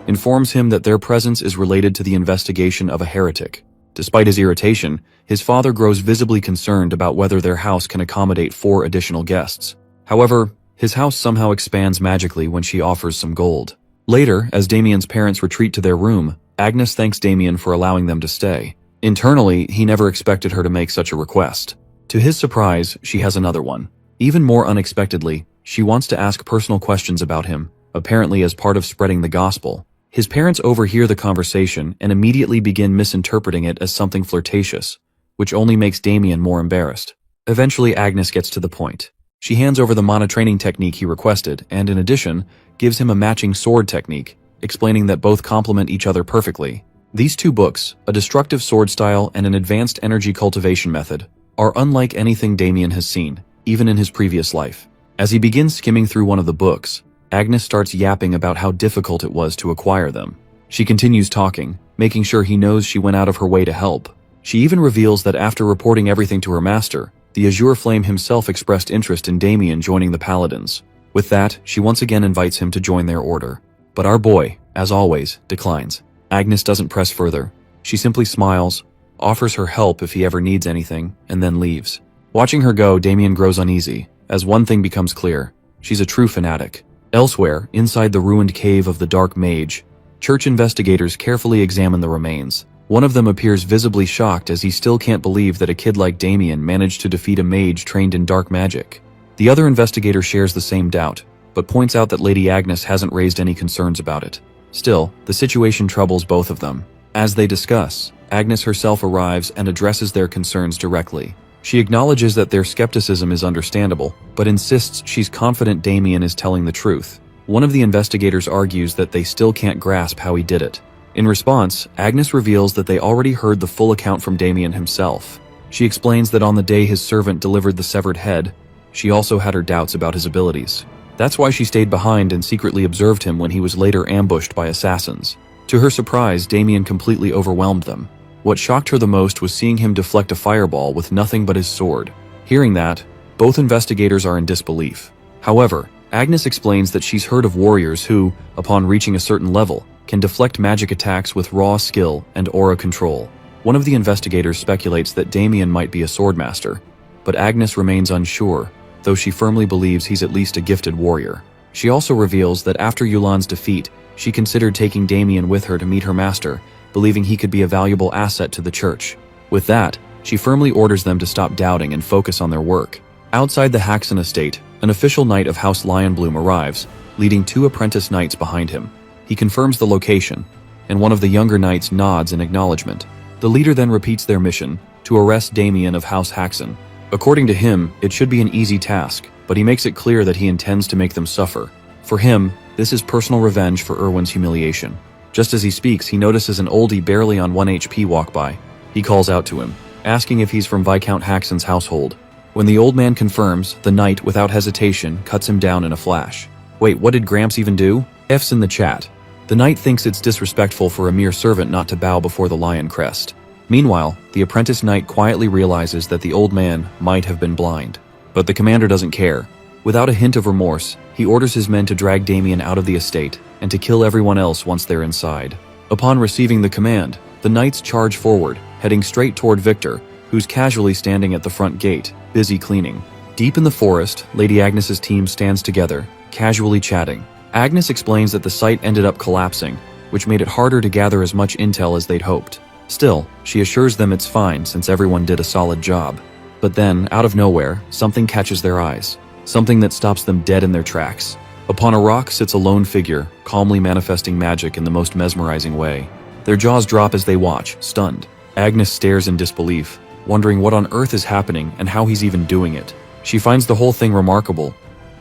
informs him that their presence is related to the investigation of a heretic. Despite his irritation, his father grows visibly concerned about whether their house can accommodate 4 additional guests. However, his house somehow expands magically when she offers some gold. Later, as Damien's parents retreat to their room, Agnes thanks Damien for allowing them to stay. Internally, he never expected her to make such a request. To his surprise, she has another one. Even more unexpectedly, she wants to ask personal questions about him, apparently as part of spreading the gospel. His parents overhear the conversation and immediately begin misinterpreting it as something flirtatious, which only makes Damien more embarrassed. Eventually, Agnes gets to the point. She hands over the mana training technique he requested and, in addition, gives him a matching sword technique, explaining that both complement each other perfectly. These 2 books, a destructive sword style and an advanced energy cultivation method, are unlike anything Damien has seen, even in his previous life. As he begins skimming through one of the books, Agnes starts yapping about how difficult it was to acquire them. She continues talking, making sure he knows she went out of her way to help. She even reveals that after reporting everything to her master, the Azure Flame himself expressed interest in Damien joining the Paladins. With that, she once again invites him to join their order. But our boy, as always, declines. Agnes doesn't press further. She simply smiles, offers her help if he ever needs anything, and then leaves. Watching her go, Damien grows uneasy, as one thing becomes clear. She's a true fanatic. Elsewhere, inside the ruined cave of the Dark Mage, church investigators carefully examine the remains. One of them appears visibly shocked as he still can't believe that a kid like Damien managed to defeat a mage trained in dark magic. The other investigator shares the same doubt, but points out that Lady Agnes hasn't raised any concerns about it. Still, the situation troubles both of them. As they discuss, Agnes herself arrives and addresses their concerns directly. She acknowledges that their skepticism is understandable, but insists she's confident Damien is telling the truth. One of the investigators argues that they still can't grasp how he did it. In response, Agnes reveals that they already heard the full account from Damien himself. She explains that on the day his servant delivered the severed head, she also had her doubts about his abilities. That's why she stayed behind and secretly observed him when he was later ambushed by assassins. To her surprise, Damien completely overwhelmed them. What shocked her the most was seeing him deflect a fireball with nothing but his sword. Hearing that, both investigators are in disbelief. However, Agnes explains that she's heard of warriors who, upon reaching a certain level, can deflect magic attacks with raw skill and aura control. One of the investigators speculates that Damien might be a swordmaster, but Agnes remains unsure, though she firmly believes he's at least a gifted warrior. She also reveals that after Yulan's defeat, she considered taking Damien with her to meet her master, believing he could be a valuable asset to the church. With that, she firmly orders them to stop doubting and focus on their work. Outside the Haxon estate, an official knight of House Lionbloom arrives, leading 2 apprentice knights behind him. He confirms the location, and one of the younger knights nods in acknowledgement. The leader then repeats their mission, to arrest Damien of House Haxon. According to him, it should be an easy task, but he makes it clear that he intends to make them suffer. For him, this is personal revenge for Erwin's humiliation. Just as he speaks, he notices an oldie barely on 1 HP walk by. He calls out to him, asking if he's from Viscount Haxon's household. When the old man confirms, the knight, without hesitation, cuts him down in a flash. Wait, what did Gramps even do? F's in the chat. The knight thinks it's disrespectful for a mere servant not to bow before the lion crest. Meanwhile, the apprentice knight quietly realizes that the old man might have been blind. But the commander doesn't care. Without a hint of remorse, he orders his men to drag Damien out of the estate and to kill everyone else once they're inside. Upon receiving the command, the knights charge forward, heading straight toward Victor, who's casually standing at the front gate, busy cleaning. Deep in the forest, Lady Agnes's team stands together, casually chatting. Agnes explains that the site ended up collapsing, which made it harder to gather as much intel as they'd hoped. Still, she assures them it's fine since everyone did a solid job. But then, out of nowhere, something catches their eyes. Something that stops them dead in their tracks. Upon a rock sits a lone figure, calmly manifesting magic in the most mesmerizing way. Their jaws drop as they watch, stunned. Agnes stares in disbelief, wondering what on earth is happening and how he's even doing it. She finds the whole thing remarkable,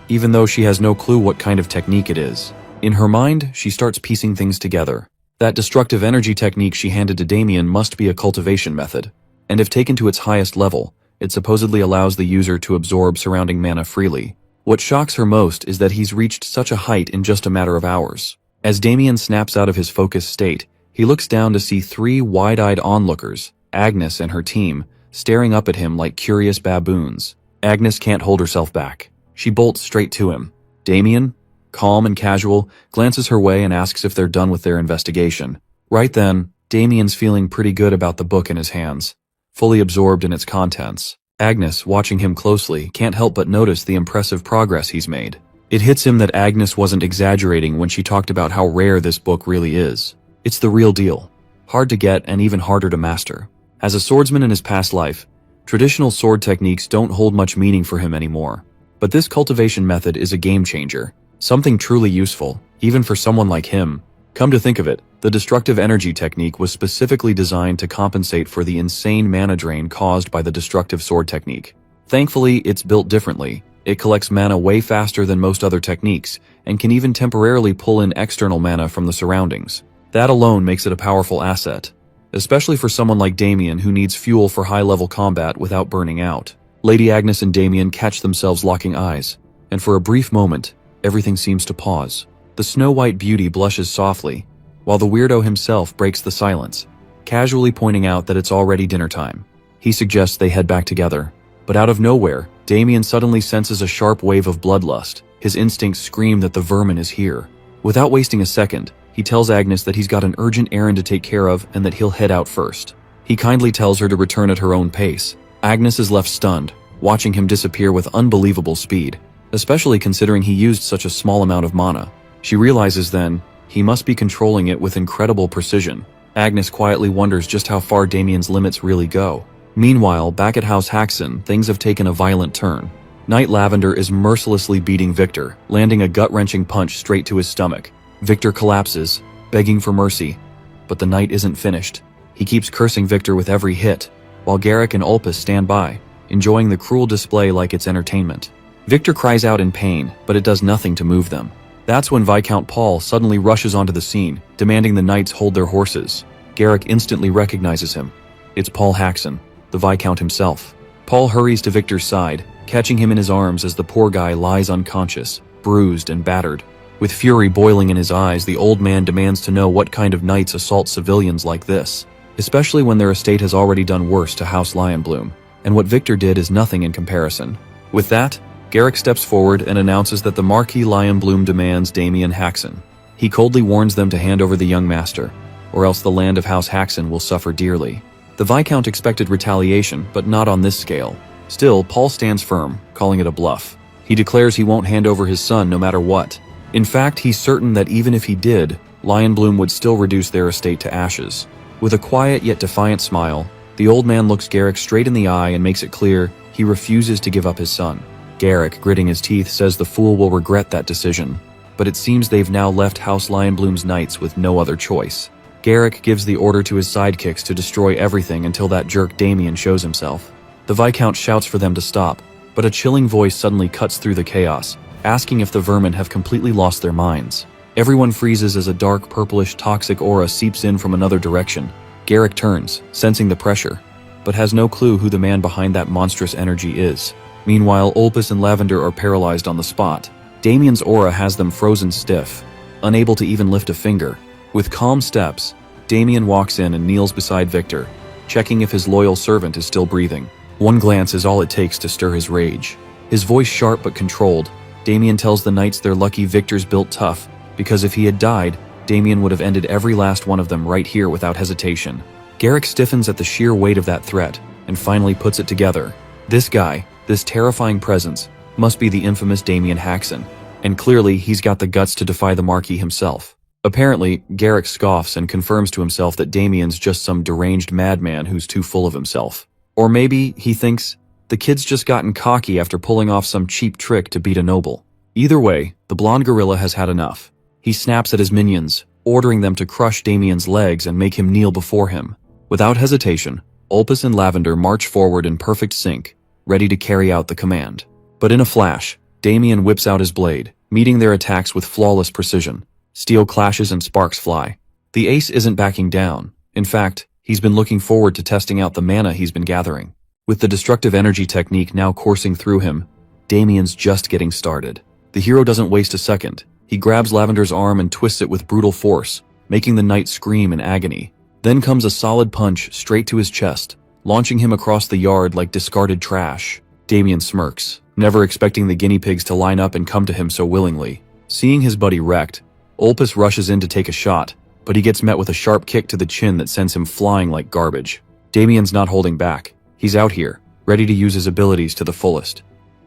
even though she has no clue what kind of technique it is. In her mind, she starts piecing things together. That destructive energy technique she handed to Damien must be a cultivation method, and if taken to its highest level, it supposedly allows the user to absorb surrounding mana freely. What shocks her most is that he's reached such a height in just a matter of hours. As Damien snaps out of his focused state, he looks down to see three wide-eyed onlookers, Agnes and her team, staring up at him like curious baboons. Agnes can't hold herself back. She bolts straight to him. Damien, calm and casual, glances her way and asks if they're done with their investigation. Right then, Damien's feeling pretty good about the book in his hands, fully absorbed in its contents. Agnes, watching him closely, can't help but notice the impressive progress he's made. It hits him that Agnes wasn't exaggerating when she talked about how rare this book really is. It's the real deal. Hard to get and even harder to master. As a swordsman in his past life, traditional sword techniques don't hold much meaning for him anymore. But this cultivation method is a game changer. Something truly useful, even for someone like him. Come to think of it, the destructive energy technique was specifically designed to compensate for the insane mana drain caused by the destructive sword technique. Thankfully, it's built differently. It collects mana way faster than most other techniques, and can even temporarily pull in external mana from the surroundings. That alone makes it a powerful asset, especially for someone like Damien who needs fuel for high-level combat without burning out. Lady Agnes and Damien catch themselves locking eyes, and for a brief moment, everything seems to pause. The snow-white beauty blushes softly, while the weirdo himself breaks the silence, casually pointing out that it's already dinner time. He suggests they head back together, but out of nowhere, Damien suddenly senses a sharp wave of bloodlust. His instincts scream that the vermin is here. Without wasting a second, he tells Agnes that he's got an urgent errand to take care of and that he'll head out first. He kindly tells her to return at her own pace. Agnes is left stunned, watching him disappear with unbelievable speed, especially considering he used such a small amount of mana. She realizes then, he must be controlling it with incredible precision. Agnes quietly wonders just how far Damien's limits really go. Meanwhile, back at House Haxon, things have taken a violent turn. Knight Lavender is mercilessly beating Victor, landing a gut-wrenching punch straight to his stomach. Victor collapses, begging for mercy, but the knight isn't finished. He keeps cursing Victor with every hit, while Garrick and Ulpus stand by, enjoying the cruel display like it's entertainment. Victor cries out in pain, but it does nothing to move them. That's when Viscount Paul suddenly rushes onto the scene, demanding the knights hold their horses. Garrick instantly recognizes him. It's Paul Haxon, the Viscount himself. Paul hurries to Victor's side, catching him in his arms as the poor guy lies unconscious, bruised and battered. With fury boiling in his eyes, the old man demands to know what kind of knights assault civilians like this, especially when their estate has already done worse to House Lionbloom, and what Victor did is nothing in comparison. With that, Garrick steps forward and announces that the Marquis Lionbloom demands Damien Haxon. He coldly warns them to hand over the young master, or else the land of House Haxon will suffer dearly. The Viscount expected retaliation, but not on this scale. Still, Paul stands firm, calling it a bluff. He declares he won't hand over his son no matter what. In fact, he's certain that even if he did, Lionbloom would still reduce their estate to ashes. With a quiet yet defiant smile, the old man looks Garrick straight in the eye and makes it clear he refuses to give up his son. Garrick, gritting his teeth, says the fool will regret that decision, but it seems they've now left House Lionbloom's knights with no other choice. Garrick gives the order to his sidekicks to destroy everything until that jerk Damien shows himself. The Viscount shouts for them to stop, but a chilling voice suddenly cuts through the chaos, asking if the vermin have completely lost their minds. Everyone freezes as a dark, purplish, toxic aura seeps in from another direction. Garrick turns, sensing the pressure, but has no clue who the man behind that monstrous energy is. Meanwhile, Ulpus and Lavender are paralyzed on the spot. Damien's aura has them frozen stiff, unable to even lift a finger. With calm steps, Damien walks in and kneels beside Victor, checking if his loyal servant is still breathing. One glance is all it takes to stir his rage. His voice sharp but controlled, Damien tells the knights they're lucky Victor's built tough, because if he had died, Damien would have ended every last one of them right here without hesitation. Garrick stiffens at the sheer weight of that threat, and finally puts it together. This guy, this terrifying presence, must be the infamous Damien Haxon, and clearly he's got the guts to defy the Marquis himself. Apparently, Garrick scoffs and confirms to himself that Damien's just some deranged madman who's too full of himself. Or maybe he thinks the kid's just gotten cocky after pulling off some cheap trick to beat a noble. Either way, the blonde gorilla has had enough. He snaps at his minions, ordering them to crush Damien's legs and make him kneel before him. Without hesitation, Ulpus and Lavender march forward in perfect sync, ready to carry out the command. But in a flash, Damien whips out his blade, meeting their attacks with flawless precision. Steel clashes and sparks fly. The ace isn't backing down. In fact, he's been looking forward to testing out the mana he's been gathering. With the destructive energy technique now coursing through him, Damien's just getting started. The hero doesn't waste a second. He grabs Lavender's arm and twists it with brutal force, making the knight scream in agony. Then comes a solid punch straight to his chest, launching him across the yard like discarded trash. Damien smirks, never expecting the guinea pigs to line up and come to him so willingly. Seeing his buddy wrecked, Ulpus rushes in to take a shot, but he gets met with a sharp kick to the chin that sends him flying like garbage. Damien's not holding back. He's out here, ready to use his abilities to the fullest.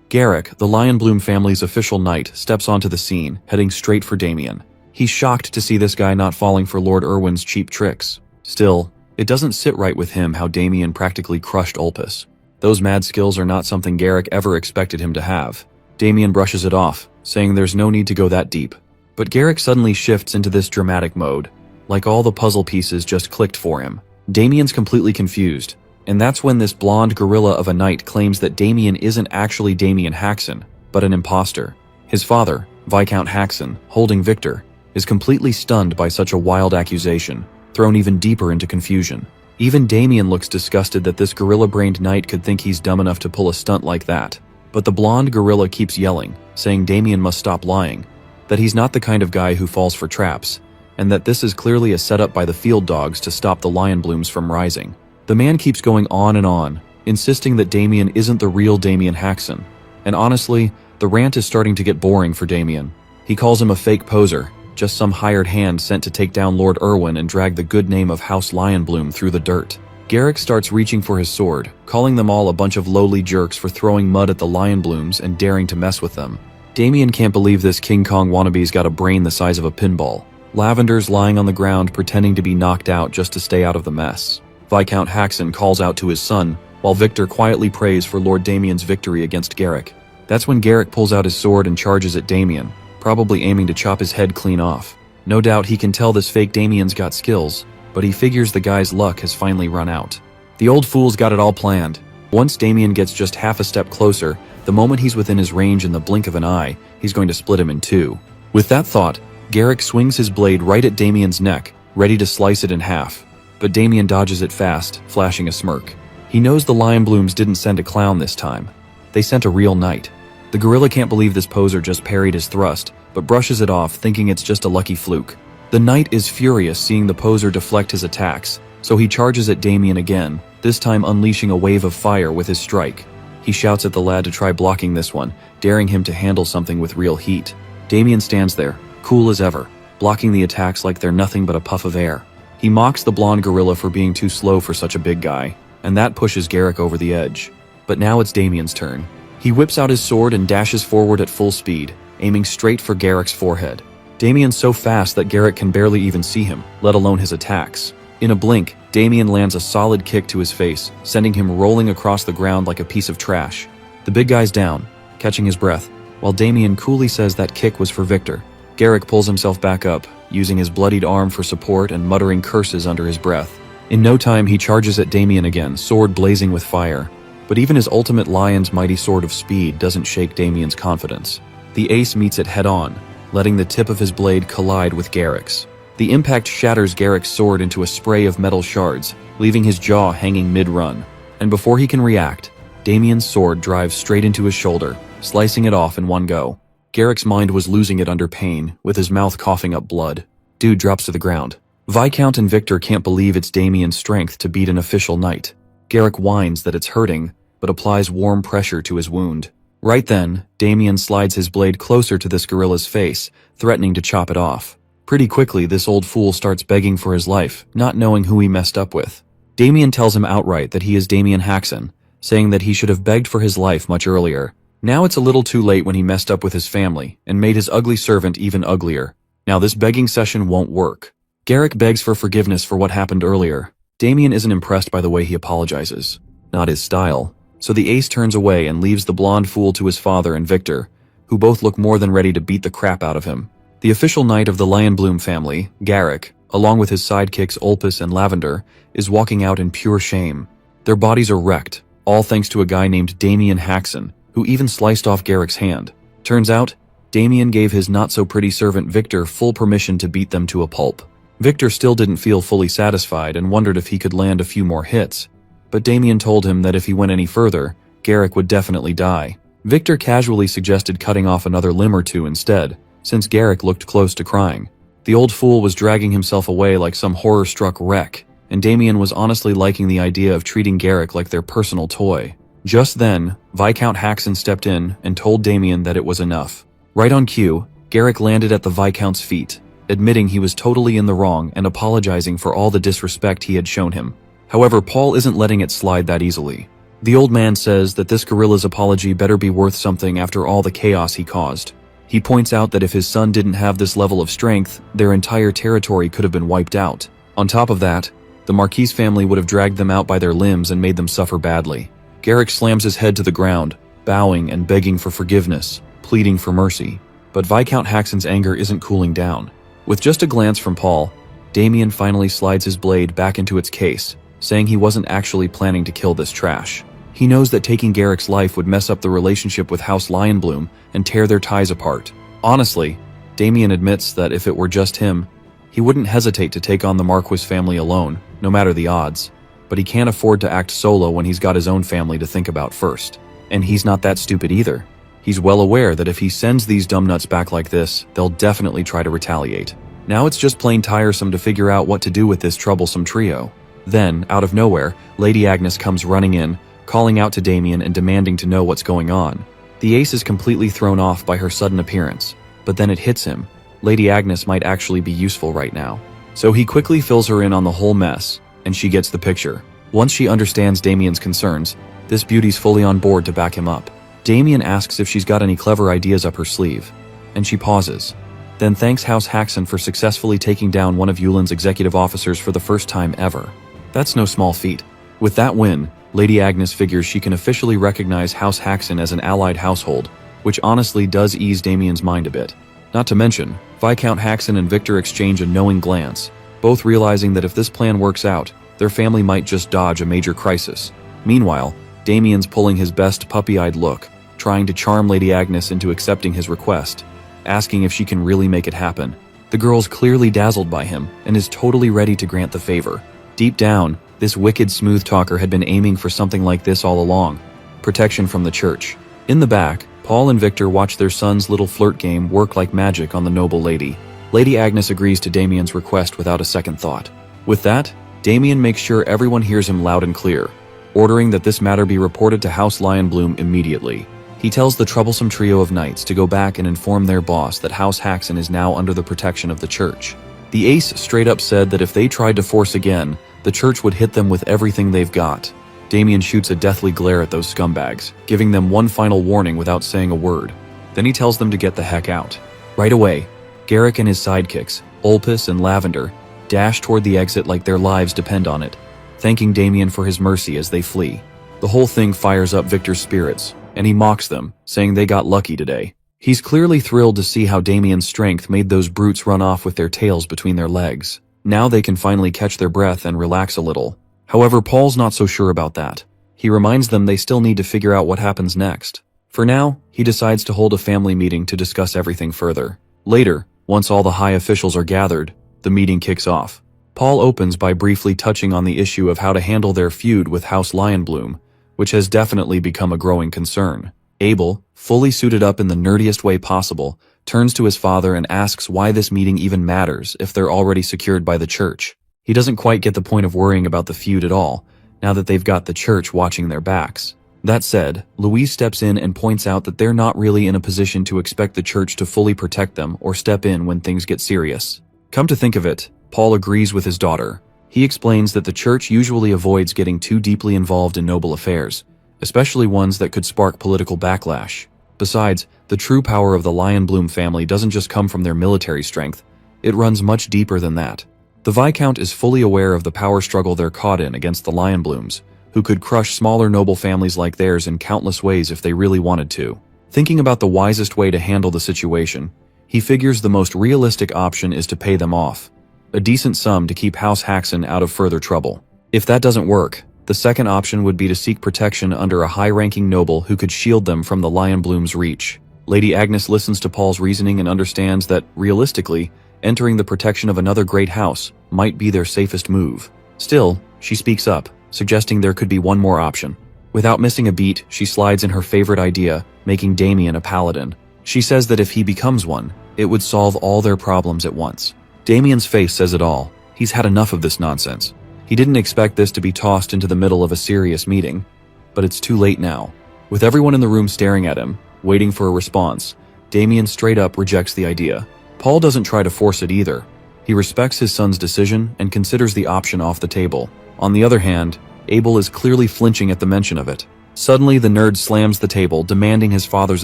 Garrick, the Lionbloom family's official knight, steps onto the scene, heading straight for Damien. He's shocked to see this guy not falling for Lord Irwin's cheap tricks. Still, it doesn't sit right with him how Damien practically crushed Ulpus. Those mad skills are not something Garrick ever expected him to have. Damien brushes it off, saying there's no need to go that deep. But Garrick suddenly shifts into this dramatic mode, like all the puzzle pieces just clicked for him. Damien's completely confused, and that's when this blonde gorilla of a knight claims that Damien isn't actually Damien Haxon, but an imposter. His father, Viscount Haxon, holding Victor, is completely stunned by such a wild accusation, thrown even deeper into confusion. Even Damien looks disgusted that this gorilla-brained knight could think he's dumb enough to pull a stunt like that. But the blonde gorilla keeps yelling, saying Damien must stop lying, that he's not the kind of guy who falls for traps, and that this is clearly a setup by the field dogs to stop the Lionblooms from rising. The man keeps going on, insisting that Damien isn't the real Damien Haxon. And honestly, the rant is starting to get boring for Damien. He calls him a fake poser, just some hired hand sent to take down Lord Irwin and drag the good name of House Lionbloom through the dirt. Garrick starts reaching for his sword, calling them all a bunch of lowly jerks for throwing mud at the Lionblooms and daring to mess with them. Damien can't believe this King Kong wannabe's got a brain the size of a pinball. Lavender's lying on the ground pretending to be knocked out just to stay out of the mess. Viscount Haxon calls out to his son, while Victor quietly prays for Lord Damien's victory against Garrick. That's when Garrick pulls out his sword and charges at Damien, probably aiming to chop his head clean off. No doubt he can tell this fake Damien's got skills, but he figures the guy's luck has finally run out. The old fool's got it all planned. Once Damien gets just half a step closer, the moment he's within his range in the blink of an eye, he's going to split him in two. With that thought, Garrick swings his blade right at Damien's neck, ready to slice it in half. But Damien dodges it fast, flashing a smirk. He knows the Lionblooms didn't send a clown this time. They sent a real knight. The gorilla can't believe this poser just parried his thrust, but brushes it off, thinking it's just a lucky fluke. The knight is furious seeing the poser deflect his attacks, so he charges at Damien again, this time unleashing a wave of fire with his strike. He shouts at the lad to try blocking this one, daring him to handle something with real heat. Damien stands there, cool as ever, blocking the attacks like they're nothing but a puff of air. He mocks the blonde gorilla for being too slow for such a big guy, and that pushes Garrick over the edge. But now it's Damien's turn. He whips out his sword and dashes forward at full speed, aiming straight for Garrick's forehead. Damien's so fast that Garrick can barely even see him, let alone his attacks. In a blink, Damien lands a solid kick to his face, sending him rolling across the ground like a piece of trash. The big guy's down, catching his breath, while Damien coolly says that kick was for Victor. Garrick pulls himself back up, using his bloodied arm for support and muttering curses under his breath. In no time, he charges at Damien again, sword blazing with fire. But even his ultimate lion's mighty sword of speed doesn't shake Damien's confidence. The ace meets it head-on, letting the tip of his blade collide with Garrick's. The impact shatters Garrick's sword into a spray of metal shards, leaving his jaw hanging mid-run. And before he can react, Damien's sword drives straight into his shoulder, slicing it off in one go. Garrick's mind was losing it under pain, with his mouth coughing up blood. Dude drops to the ground. Viscount and Victor can't believe it's Damien's strength to beat an official knight. Garrick whines that it's hurting, but applies warm pressure to his wound. Right then, Damien slides his blade closer to this gorilla's face, threatening to chop it off. Pretty quickly, this old fool starts begging for his life, not knowing who he messed up with. Damien tells him outright that he is Damien Haxon, saying that he should have begged for his life much earlier. Now it's a little too late when he messed up with his family and made his ugly servant even uglier. Now this begging session won't work. Garrick begs for forgiveness for what happened earlier. Damien isn't impressed by the way he apologizes. Not his style. So the ace turns away and leaves the blonde fool to his father and Victor, who both look more than ready to beat the crap out of him. The official knight of the Lionbloom family, Garrick, along with his sidekicks Olpus and Lavender, is walking out in pure shame. Their bodies are wrecked, all thanks to a guy named Damien Haxon, who even sliced off Garrick's hand. Turns out, Damien gave his not-so-pretty servant Victor full permission to beat them to a pulp. Victor still didn't feel fully satisfied and wondered if he could land a few more hits, but Damien told him that if he went any further, Garrick would definitely die. Victor casually suggested cutting off another limb or two instead, since Garrick looked close to crying. The old fool was dragging himself away like some horror-struck wreck, and Damien was honestly liking the idea of treating Garrick like their personal toy. Just then, Viscount Haxon stepped in and told Damien that it was enough. Right on cue, Garrick landed at the Viscount's feet, admitting he was totally in the wrong and apologizing for all the disrespect he had shown him. However, Paul isn't letting it slide that easily. The old man says that this gorilla's apology better be worth something after all the chaos he caused. He points out that if his son didn't have this level of strength, their entire territory could have been wiped out. On top of that, the Marquis family would have dragged them out by their limbs and made them suffer badly. Garrick slams his head to the ground, bowing and begging for forgiveness, pleading for mercy. But Viscount Haxon's anger isn't cooling down. With just a glance from Paul, Damien finally slides his blade back into its case, saying he wasn't actually planning to kill this trash. He knows that taking Garrick's life would mess up the relationship with House Lionbloom and tear their ties apart. Honestly, Damien admits that if it were just him, he wouldn't hesitate to take on the Marquis family alone, no matter the odds. But he can't afford to act solo when he's got his own family to think about first. And he's not that stupid either. He's well aware that if he sends these dumbnuts back like this, they'll definitely try to retaliate. Now it's just plain tiresome to figure out what to do with this troublesome trio. Then, out of nowhere, Lady Agnes comes running in, calling out to Damien and demanding to know what's going on. The ace is completely thrown off by her sudden appearance, but then it hits him. Lady Agnes might actually be useful right now. So he quickly fills her in on the whole mess, and she gets the picture. Once she understands Damien's concerns, this beauty's fully on board to back him up. Damien asks if she's got any clever ideas up her sleeve, and she pauses. Then thanks House Haxon for successfully taking down one of Yulin's executive officers for the first time ever. That's no small feat. With that win, Lady Agnes figures she can officially recognize House Haxon as an allied household, which honestly does ease Damien's mind a bit. Not to mention, Viscount Haxon and Victor exchange a knowing glance, both realizing that if this plan works out, their family might just dodge a major crisis. Meanwhile, Damien's pulling his best puppy-eyed look, trying to charm Lady Agnes into accepting his request, asking if she can really make it happen. The girl's clearly dazzled by him and is totally ready to grant the favor. Deep down, this wicked smooth talker had been aiming for something like this all along: protection from the church. In the back, Paul and Victor watch their son's little flirt game work like magic on the noble lady. Lady Agnes agrees to Damien's request without a second thought. With that, Damien makes sure everyone hears him loud and clear, ordering that this matter be reported to House Lionbloom immediately. He tells the troublesome trio of knights to go back and inform their boss that House Haxon is now under the protection of the church. The ace straight up said that if they tried to force again, the church would hit them with everything they've got. Damien shoots a deathly glare at those scumbags, giving them one final warning without saying a word. Then he tells them to get the heck out. Right away, Garrick and his sidekicks, Olpus and Lavender, dash toward the exit like their lives depend on it, thanking Damien for his mercy as they flee. The whole thing fires up Victor's spirits, and he mocks them, saying they got lucky today. He's clearly thrilled to see how Damien's strength made those brutes run off with their tails between their legs. Now they can finally catch their breath and relax a little. However, Paul's not so sure about that. He reminds them they still need to figure out what happens next. For now, he decides to hold a family meeting to discuss everything further. Later, once all the high officials are gathered, the meeting kicks off. Paul opens by briefly touching on the issue of how to handle their feud with House Lionbloom, which has definitely become a growing concern. Abel, fully suited up in the nerdiest way possible, turns to his father and asks why this meeting even matters if they're already secured by the church. He doesn't quite get the point of worrying about the feud at all, now that they've got the church watching their backs. That said, Louise steps in and points out that they're not really in a position to expect the church to fully protect them or step in when things get serious. Come to think of it, Paul agrees with his daughter. He explains that the church usually avoids getting too deeply involved in noble affairs, especially ones that could spark political backlash. Besides, the true power of the Lionbloom family doesn't just come from their military strength, it runs much deeper than that. The Viscount is fully aware of the power struggle they're caught in against the Lionblooms, who could crush smaller noble families like theirs in countless ways if they really wanted to. Thinking about the wisest way to handle the situation, he figures the most realistic option is to pay them off, a decent sum to keep House Haxon out of further trouble. If that doesn't work, the second option would be to seek protection under a high-ranking noble who could shield them from the Lionbloom's reach. Lady Agnes listens to Paul's reasoning and understands that, realistically, entering the protection of another great house might be their safest move. Still, she speaks up, suggesting there could be one more option. Without missing a beat, she slides in her favorite idea, making Damien a paladin. She says that if he becomes one, it would solve all their problems at once. Damien's face says it all. He's had enough of this nonsense. He didn't expect this to be tossed into the middle of a serious meeting, but it's too late now. With everyone in the room staring at him, waiting for a response, Damien straight up rejects the idea. Paul doesn't try to force it either. He respects his son's decision and considers the option off the table. On the other hand, Abel is clearly flinching at the mention of it. Suddenly, the nerd slams the table, demanding his father's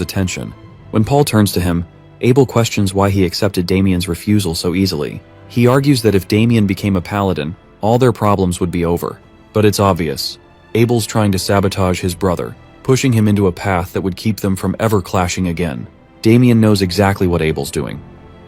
attention. When Paul turns to him, Abel questions why he accepted Damien's refusal so easily. He argues that if Damien became a paladin, all their problems would be over. But it's obvious. Abel's trying to sabotage his brother, pushing him into a path that would keep them from ever clashing again. Damien knows exactly what Abel's doing,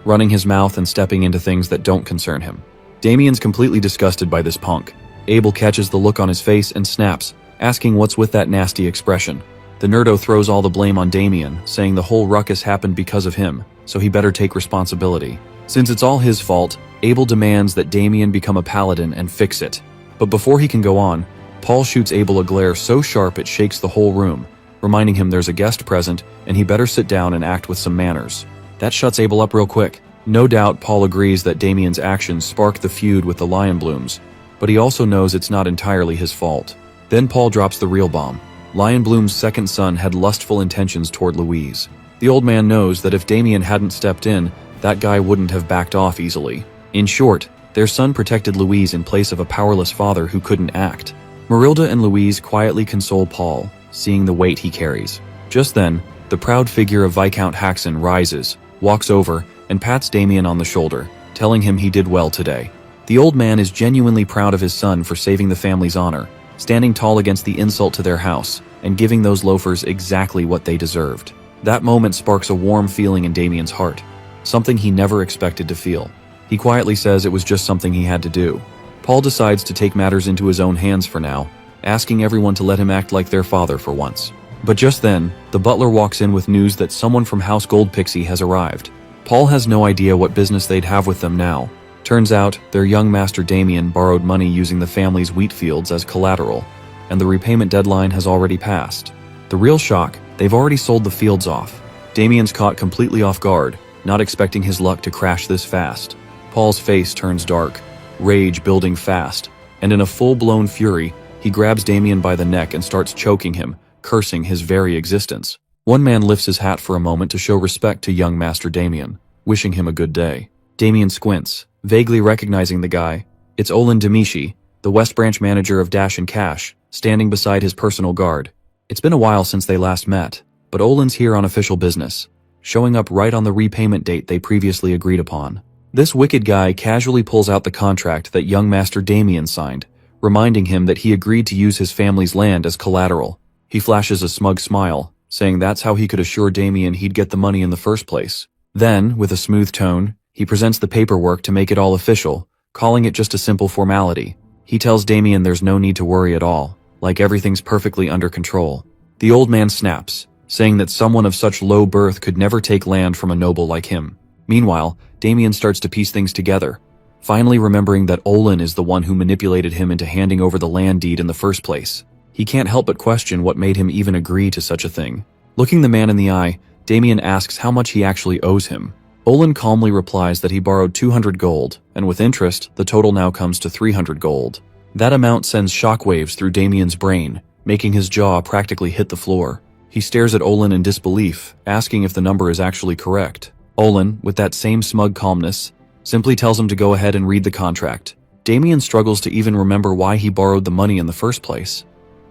running his mouth and stepping into things that don't concern him. Damien's completely disgusted by this punk. Abel catches the look on his face and snaps, asking what's with that nasty expression. The nerdo throws all the blame on Damien, saying the whole ruckus happened because of him, so he better take responsibility. Since it's all his fault, Abel demands that Damien become a paladin and fix it. But before he can go on, Paul shoots Abel a glare so sharp it shakes the whole room, reminding him there's a guest present and he better sit down and act with some manners. That shuts Abel up real quick. No doubt Paul agrees that Damien's actions sparked the feud with the Lionblooms, but he also knows it's not entirely his fault. Then Paul drops the real bomb. Lionbloom's second son had lustful intentions toward Louise. The old man knows that if Damien hadn't stepped in, that guy wouldn't have backed off easily. In short, their son protected Louise in place of a powerless father who couldn't act. Marilda and Louise quietly console Paul, seeing the weight he carries. Just then, the proud figure of Viscount Haxon rises, walks over, and pats Damien on the shoulder, telling him he did well today. The old man is genuinely proud of his son for saving the family's honor, standing tall against the insult to their house, and giving those loafers exactly what they deserved. That moment sparks a warm feeling in Damien's heart, something he never expected to feel. He quietly says it was just something he had to do. Paul decides to take matters into his own hands for now, asking everyone to let him act like their father for once. But just then, the butler walks in with news that someone from House Goldpixie has arrived. Paul has no idea what business they'd have with them now. Turns out, their young master Damien borrowed money using the family's wheat fields as collateral, and the repayment deadline has already passed. The real shock, they've already sold the fields off. Damien's caught completely off guard, not expecting his luck to crash this fast. Paul's face turns dark, rage building fast, and in a full-blown fury, he grabs Damien by the neck and starts choking him, cursing his very existence. One man lifts his hat for a moment to show respect to young Master Damien, wishing him a good day. Damien squints, vaguely recognizing the guy. It's Olin Demishi, the West Branch manager of Dash and Cash, standing beside his personal guard. It's been a while since they last met, but Olin's here on official business, showing up right on the repayment date they previously agreed upon. This wicked guy casually pulls out the contract that young Master Damien signed, reminding him that he agreed to use his family's land as collateral. He flashes a smug smile, saying that's how he could assure Damien he'd get the money in the first place. Then, with a smooth tone, he presents the paperwork to make it all official, calling it just a simple formality. He tells Damien there's no need to worry at all, like everything's perfectly under control. The old man snaps, saying that someone of such low birth could never take land from a noble like him. Meanwhile, Damien starts to piece things together, finally remembering that Olin is the one who manipulated him into handing over the land deed in the first place. He can't help but question what made him even agree to such a thing. Looking the man in the eye, Damien asks how much he actually owes him. Olin calmly replies that he borrowed 200 gold, and with interest, the total now comes to 300 gold. That amount sends shockwaves through Damien's brain, making his jaw practically hit the floor. He stares at Olin in disbelief, asking if the number is actually correct. Olin, with that same smug calmness, simply tells him to go ahead and read the contract. Damien struggles to even remember why he borrowed the money in the first place.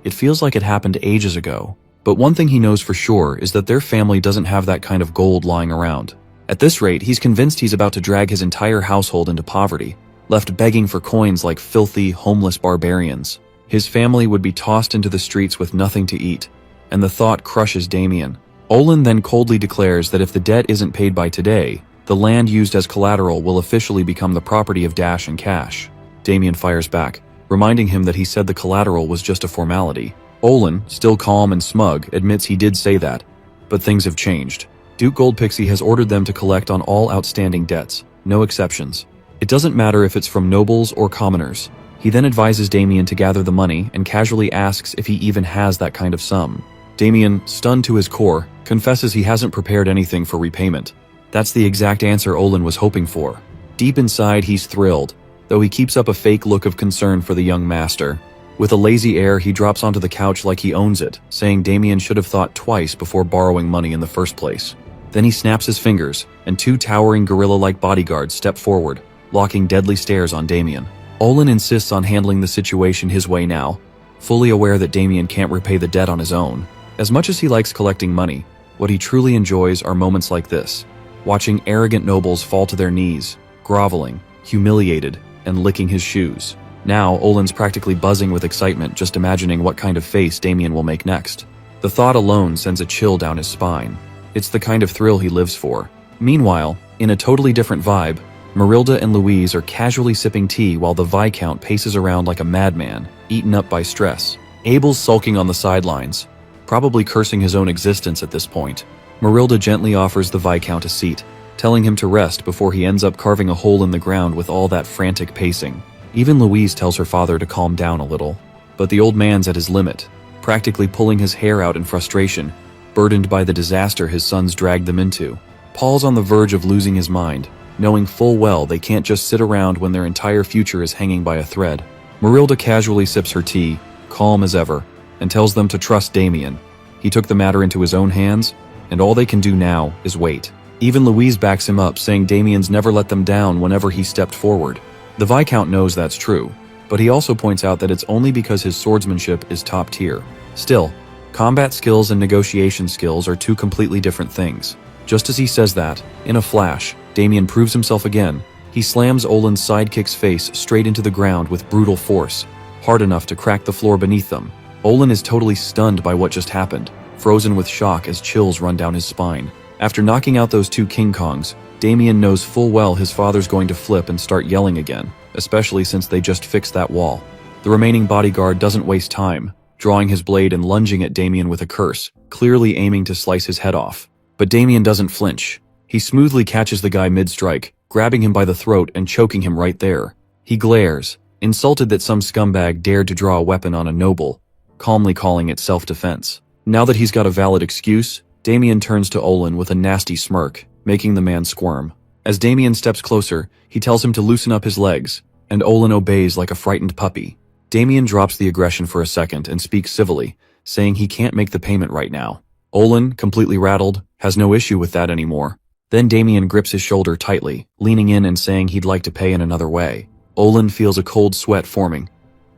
It feels like it happened ages ago. But one thing he knows for sure is that their family doesn't have that kind of gold lying around. At this rate, he's convinced he's about to drag his entire household into poverty, left begging for coins like filthy, homeless barbarians. His family would be tossed into the streets with nothing to eat, and the thought crushes Damien. Olin then coldly declares that if the debt isn't paid by today, the land used as collateral will officially become the property of Dash and Cash. Damien fires back, reminding him that he said the collateral was just a formality. Olin, still calm and smug, admits he did say that, but things have changed. Duke Goldpixie has ordered them to collect on all outstanding debts, no exceptions. It doesn't matter if it's from nobles or commoners. He then advises Damien to gather the money and casually asks if he even has that kind of sum. Damien, stunned to his core, confesses he hasn't prepared anything for repayment. That's the exact answer Olin was hoping for. Deep inside, he's thrilled, though he keeps up a fake look of concern for the young master. With a lazy air, he drops onto the couch like he owns it, saying Damien should have thought twice before borrowing money in the first place. Then he snaps his fingers, and two towering gorilla-like bodyguards step forward, locking deadly stares on Damien. Olin insists on handling the situation his way now, fully aware that Damien can't repay the debt on his own. As much as he likes collecting money, what he truly enjoys are moments like this, watching arrogant nobles fall to their knees, groveling, humiliated, and licking his shoes. Now, Olin's practically buzzing with excitement just imagining what kind of face Damien will make next. The thought alone sends a chill down his spine. It's the kind of thrill he lives for. Meanwhile, in a totally different vibe, Marilda and Louise are casually sipping tea while the Viscount paces around like a madman, eaten up by stress. Abel's sulking on the sidelines, probably cursing his own existence at this point. Marilda gently offers the Viscount a seat, telling him to rest before he ends up carving a hole in the ground with all that frantic pacing. Even Louise tells her father to calm down a little, but the old man's at his limit, practically pulling his hair out in frustration, burdened by the disaster his sons dragged them into. Paul's on the verge of losing his mind, knowing full well they can't just sit around when their entire future is hanging by a thread. Marilda casually sips her tea, calm as ever, and tells them to trust Damien. He took the matter into his own hands, and all they can do now is wait. Even Louise backs him up, saying Damien's never let them down whenever he stepped forward. The Viscount knows that's true, but he also points out that it's only because his swordsmanship is top tier. Still, combat skills and negotiation skills are two completely different things. Just as he says that, in a flash, Damien proves himself again. He slams Olin's sidekick's face straight into the ground with brutal force, hard enough to crack the floor beneath them. Olin is totally stunned by what just happened, frozen with shock as chills run down his spine. After knocking out those two King Kongs, Damien knows full well his father's going to flip and start yelling again, especially since they just fixed that wall. The remaining bodyguard doesn't waste time, drawing his blade and lunging at Damien with a curse, clearly aiming to slice his head off. But Damien doesn't flinch. He smoothly catches the guy mid-strike, grabbing him by the throat and choking him right there. He glares, insulted that some scumbag dared to draw a weapon on a noble, calmly calling it self-defense. Now that he's got a valid excuse, Damien turns to Olin with a nasty smirk, making the man squirm. As Damien steps closer, he tells him to loosen up his legs, and Olin obeys like a frightened puppy. Damien drops the aggression for a second and speaks civilly, saying he can't make the payment right now. Olin, completely rattled, has no issue with that anymore. Then Damien grips his shoulder tightly, leaning in and saying he'd like to pay in another way. Olin feels a cold sweat forming,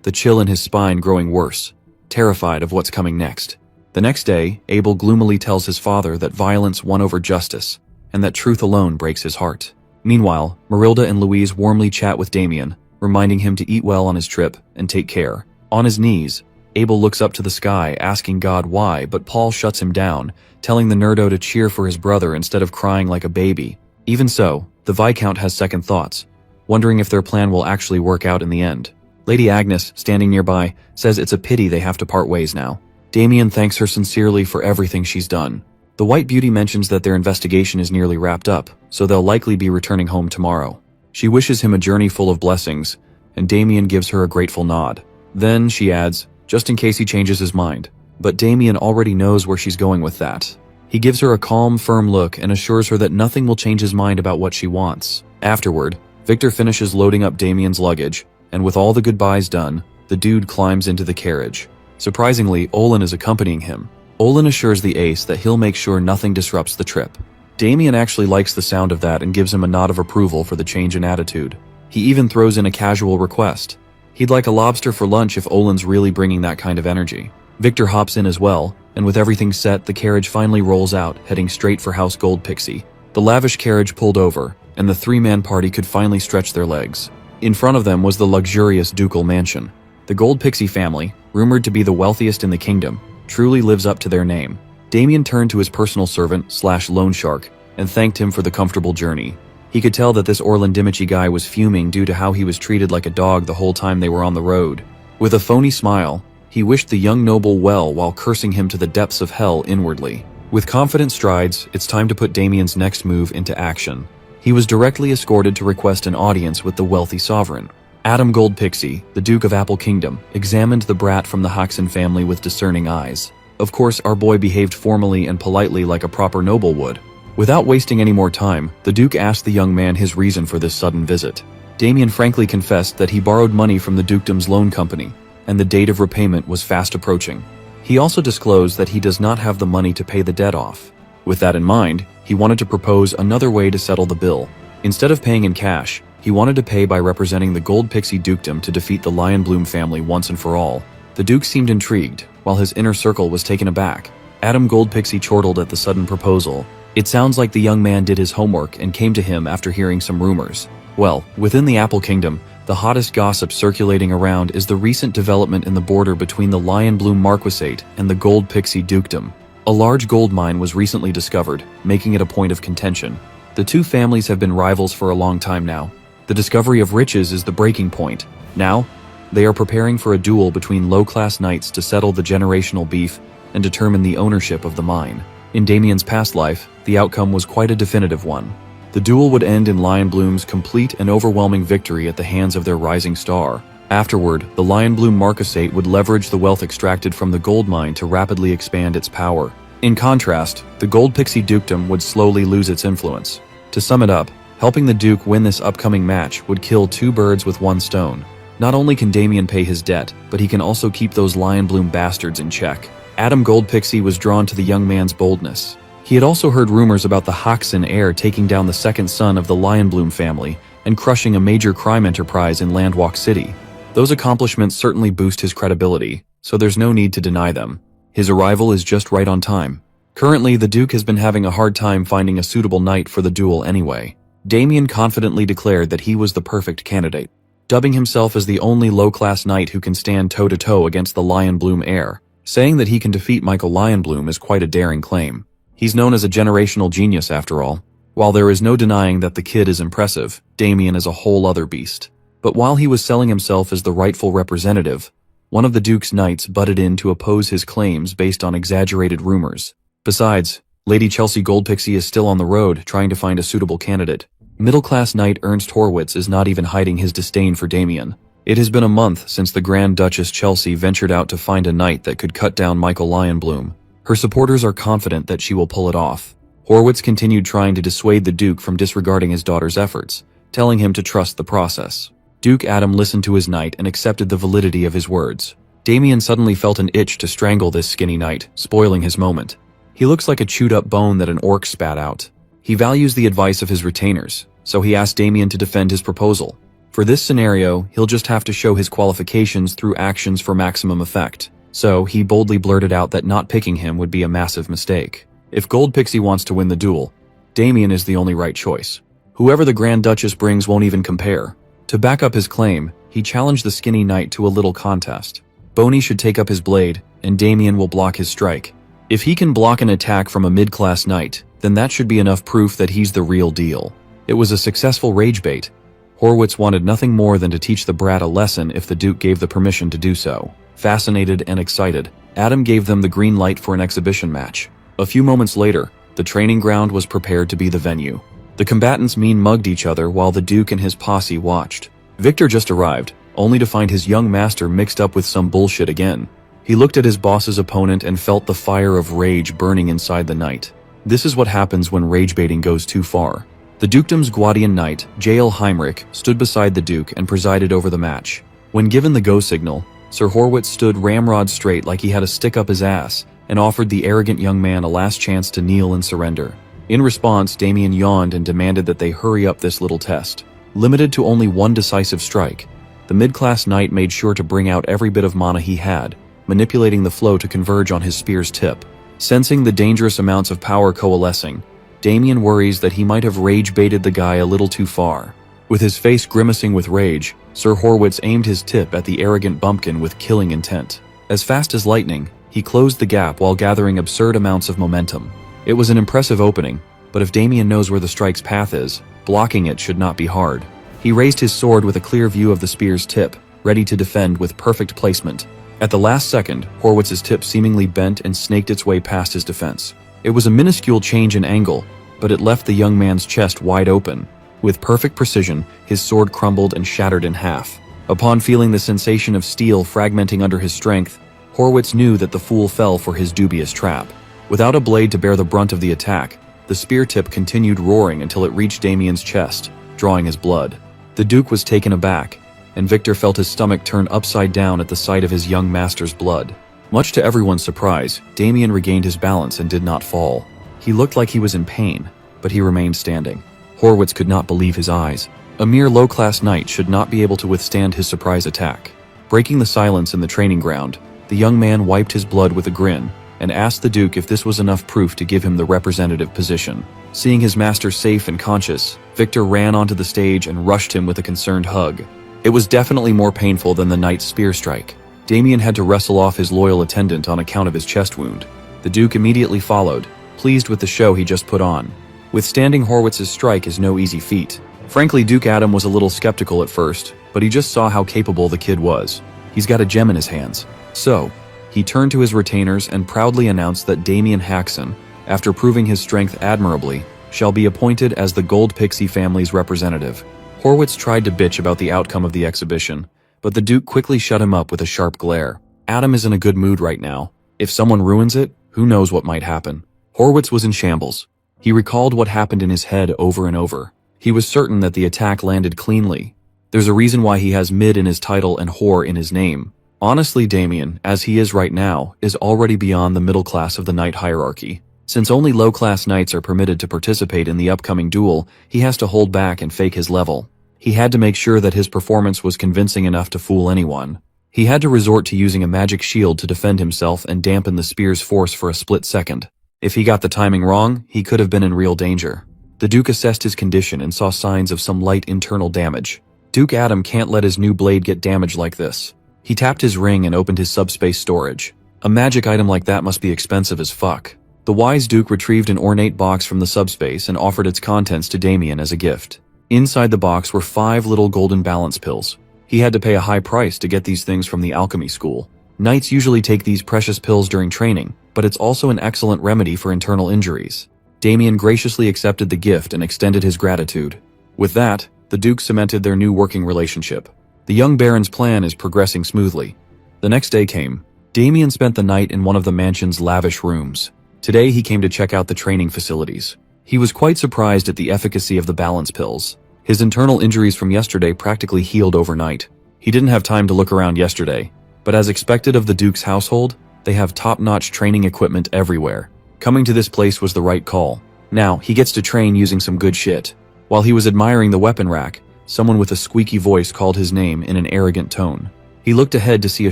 the chill in his spine growing worse, terrified of what's coming next. The next day, Abel gloomily tells his father that violence won over justice, and that truth alone breaks his heart. Meanwhile, Marilda and Louise warmly chat with Damien, reminding him to eat well on his trip and take care. On his knees, Abel looks up to the sky, asking God why, but Paul shuts him down, telling the nerdo to cheer for his brother instead of crying like a baby. Even so, the Viscount has second thoughts, wondering if their plan will actually work out in the end. Lady Agnes, standing nearby, says it's a pity they have to part ways now. Damien thanks her sincerely for everything she's done. The White Beauty mentions that their investigation is nearly wrapped up, so they'll likely be returning home tomorrow. She wishes him a journey full of blessings, and Damien gives her a grateful nod. Then, she adds, just in case he changes his mind. But Damien already knows where she's going with that. He gives her a calm, firm look and assures her that nothing will change his mind about what she wants. Afterward, Victor finishes loading up Damien's luggage, and with all the goodbyes done, the dude climbs into the carriage. Surprisingly, Olin is accompanying him. Olin assures the ace that he'll make sure nothing disrupts the trip. Damien actually likes the sound of that and gives him a nod of approval for the change in attitude. He even throws in a casual request. He'd like a lobster for lunch if Olin's really bringing that kind of energy. Victor hops in as well, and with everything set, the carriage finally rolls out, heading straight for House Gold Pixie. The lavish carriage pulled over, and the three-man party could finally stretch their legs. In front of them was the luxurious ducal mansion. The Gold Pixie family, rumored to be the wealthiest in the kingdom, truly lives up to their name. Damien turned to his personal servant/loan shark and thanked him for the comfortable journey. He could tell that this Orlandimici guy was fuming due to how he was treated like a dog the whole time they were on the road. With a phony smile, he wished the young noble well while cursing him to the depths of hell inwardly. With confident strides, it's time to put Damien's next move into action. He was directly escorted to request an audience with the wealthy sovereign. Adam Gold Pixie, the Duke of Apple Kingdom, examined the brat from the Haxon family with discerning eyes. Of course, our boy behaved formally and politely like a proper noble would. Without wasting any more time, the Duke asked the young man his reason for this sudden visit. Damien frankly confessed that he borrowed money from the dukedom's loan company, and the date of repayment was fast approaching. He also disclosed that he does not have the money to pay the debt off. With that in mind, he wanted to propose another way to settle the bill. Instead of paying in cash, he wanted to pay by representing the Gold Pixie dukedom to defeat the Lionbloom family once and for all. The Duke seemed intrigued, while his inner circle was taken aback. Adam Gold Pixie chortled at the sudden proposal. It sounds like the young man did his homework and came to him after hearing some rumors. Well, within the Apple Kingdom, the hottest gossip circulating around is the recent development in the border between the Lionbloom Marquisate and the Gold Pixie dukedom. A large gold mine was recently discovered, making it a point of contention. The two families have been rivals for a long time now. The discovery of riches is the breaking point. Now, they are preparing for a duel between low-class knights to settle the generational beef and determine the ownership of the mine. In Damien's past life, the outcome was quite a definitive one. The duel would end in Lionbloom's complete and overwhelming victory at the hands of their rising star. Afterward, the Lionbloom Marquisate would leverage the wealth extracted from the gold mine to rapidly expand its power. In contrast, the Gold Pixie dukedom would slowly lose its influence. To sum it up, helping the Duke win this upcoming match would kill two birds with one stone. Not only can Damien pay his debt, but he can also keep those Lionbloom bastards in check. Adam Gold Pixie was drawn to the young man's boldness. He had also heard rumors about the Haxon heir taking down the second son of the Lionbloom family and crushing a major crime enterprise in Landwalk City. Those accomplishments certainly boost his credibility, so there's no need to deny them. His arrival is just right on time. Currently, the Duke has been having a hard time finding a suitable knight for the duel anyway. Damien confidently declared that he was the perfect candidate, dubbing himself as the only low-class knight who can stand toe-to-toe against the Lionbloom heir. Saying that he can defeat Michael Lionbloom is quite a daring claim. He's known as a generational genius after all. While there is no denying that the kid is impressive, Damien is a whole other beast. But while he was selling himself as the rightful representative, one of the Duke's knights butted in to oppose his claims based on exaggerated rumors. Besides, Lady Chelsea Gold Pixie is still on the road trying to find a suitable candidate. Middle-class knight Ernst Horwitz is not even hiding his disdain for Damien. It has been a month since the Grand Duchess Chelsea ventured out to find a knight that could cut down Michael Lionbloom. Her supporters are confident that she will pull it off. Horwitz continued trying to dissuade the Duke from disregarding his daughter's efforts, telling him to trust the process. Duke Adam listened to his knight and accepted the validity of his words. Damien suddenly felt an itch to strangle this skinny knight, spoiling his moment. He looks like a chewed-up bone that an orc spat out. He values the advice of his retainers, so he asked Damien to defend his proposal. For this scenario, he'll just have to show his qualifications through actions for maximum effect. So, he boldly blurted out that not picking him would be a massive mistake. If Gold Pixie wants to win the duel, Damien is the only right choice. Whoever the Grand Duchess brings won't even compare. To back up his claim, he challenged the skinny knight to a little contest. Boney should take up his blade, and Damien will block his strike. If he can block an attack from a mid-class knight, then that should be enough proof that he's the real deal. It was a successful rage bait. Horwitz wanted nothing more than to teach the brat a lesson if the Duke gave the permission to do so. Fascinated and excited, Adam gave them the green light for an exhibition match. A few moments later, the training ground was prepared to be the venue. The combatants mean-mugged each other while the Duke and his posse watched. Victor just arrived, only to find his young master mixed up with some bullshit again. He looked at his boss's opponent and felt the fire of rage burning inside the knight. This is what happens when rage baiting goes too far. The dukedom's Guardian Knight, J.L. Heinrich, stood beside the Duke and presided over the match. When given the go signal, Sir Horwitz stood ramrod straight like he had a stick up his ass and offered the arrogant young man a last chance to kneel and surrender. In response, Damien yawned and demanded that they hurry up this little test. Limited to only one decisive strike, the mid-class knight made sure to bring out every bit of mana he had, manipulating the flow to converge on his spear's tip. Sensing the dangerous amounts of power coalescing, Damien worries that he might have rage-baited the guy a little too far. With his face grimacing with rage, Sir Horwitz aimed his tip at the arrogant bumpkin with killing intent. As fast as lightning, he closed the gap while gathering absurd amounts of momentum. It was an impressive opening, but if Damien knows where the strike's path is, blocking it should not be hard. He raised his sword with a clear view of the spear's tip, ready to defend with perfect placement. At the last second, Horwitz's tip seemingly bent and snaked its way past his defense. It was a minuscule change in angle, but it left the young man's chest wide open. With perfect precision, his sword crumbled and shattered in half. Upon feeling the sensation of steel fragmenting under his strength, Horwitz knew that the fool fell for his dubious trap. Without a blade to bear the brunt of the attack, the spear tip continued roaring until it reached Damien's chest, drawing his blood. The Duke was taken aback, and Victor felt his stomach turn upside down at the sight of his young master's blood. Much to everyone's surprise, Damien regained his balance and did not fall. He looked like he was in pain, but he remained standing. Horwitz could not believe his eyes. A mere low-class knight should not be able to withstand his surprise attack. Breaking the silence in the training ground, the young man wiped his blood with a grin and asked the Duke if this was enough proof to give him the representative position. Seeing his master safe and conscious, Victor ran onto the stage and rushed him with a concerned hug. It was definitely more painful than the knight's spear strike. Damien had to wrestle off his loyal attendant on account of his chest wound. The Duke immediately followed, pleased with the show he just put on. Withstanding Horwitz's strike is no easy feat. Frankly, Duke Adam was a little skeptical at first, but he just saw how capable the kid was. He's got a gem in his hands. So, he turned to his retainers and proudly announced that Damien Haxon, after proving his strength admirably, shall be appointed as the Gold Pixie family's representative. Horwitz tried to bitch about the outcome of the exhibition, but the Duke quickly shut him up with a sharp glare. Adam is in a good mood right now. If someone ruins it, who knows what might happen. Horwitz was in shambles. He recalled what happened in his head over and over. He was certain that the attack landed cleanly. There's a reason why he has mid in his title and whore in his name. Honestly, Damien, as he is right now, is already beyond the middle class of the knight hierarchy. Since only low-class knights are permitted to participate in the upcoming duel, he has to hold back and fake his level. He had to make sure that his performance was convincing enough to fool anyone. He had to resort to using a magic shield to defend himself and dampen the spear's force for a split second. If he got the timing wrong, he could have been in real danger. The Duke assessed his condition and saw signs of some light internal damage. Duke Adam can't let his new blade get damaged like this. He tapped his ring and opened his subspace storage. A magic item like that must be expensive as fuck. The wise Duke retrieved an ornate box from the subspace and offered its contents to Damien as a gift. Inside the box were 5 little golden balance pills. He had to pay a high price to get these things from the alchemy school. Knights usually take these precious pills during training, but it's also an excellent remedy for internal injuries. Damien graciously accepted the gift and extended his gratitude. With that, the Duke cemented their new working relationship. The young Baron's plan is progressing smoothly. The next day came. Damien spent the night in one of the mansion's lavish rooms. Today he came to check out the training facilities. He was quite surprised at the efficacy of the balance pills. His internal injuries from yesterday practically healed overnight. He didn't have time to look around yesterday, but as expected of the Duke's household, they have top-notch training equipment everywhere. Coming to this place was the right call. Now, he gets to train using some good shit. While he was admiring the weapon rack, someone with a squeaky voice called his name in an arrogant tone. He looked ahead to see a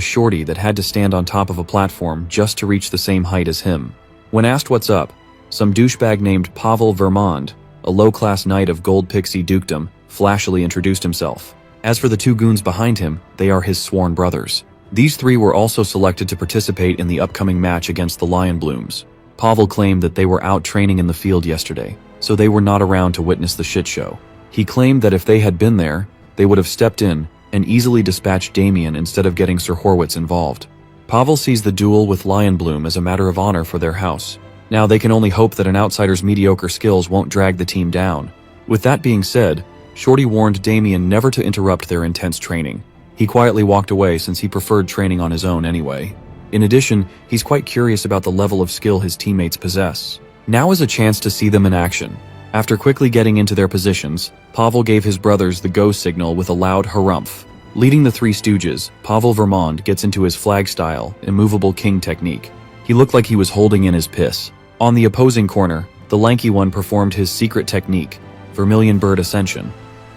shorty that had to stand on top of a platform just to reach the same height as him. When asked what's up, some douchebag named Pavel Vermond, a low-class knight of Gold Pixie Dukedom, flashily introduced himself. As for the 2 goons behind him, they are his sworn brothers. These 3 were also selected to participate in the upcoming match against the Lion Blooms. Pavel claimed that they were out training in the field yesterday, so they were not around to witness the shit show. He claimed that if they had been there, they would have stepped in and easily dispatched Damien instead of getting Sir Horwitz involved. Pavel sees the duel with Lion Bloom as a matter of honor for their house. Now they can only hope that an outsider's mediocre skills won't drag the team down. With that being said, Shorty warned Damien never to interrupt their intense training. He quietly walked away since he preferred training on his own anyway. In addition, he's quite curious about the level of skill his teammates possess. Now is a chance to see them in action. After quickly getting into their positions, Pavel gave his brothers the go signal with a loud harumph. Leading the 3 stooges, Pavel Vermond gets into his flag-style, immovable king technique. He looked like he was holding in his piss. On the opposing corner, the lanky one performed his secret technique, Vermilion Bird Ascension.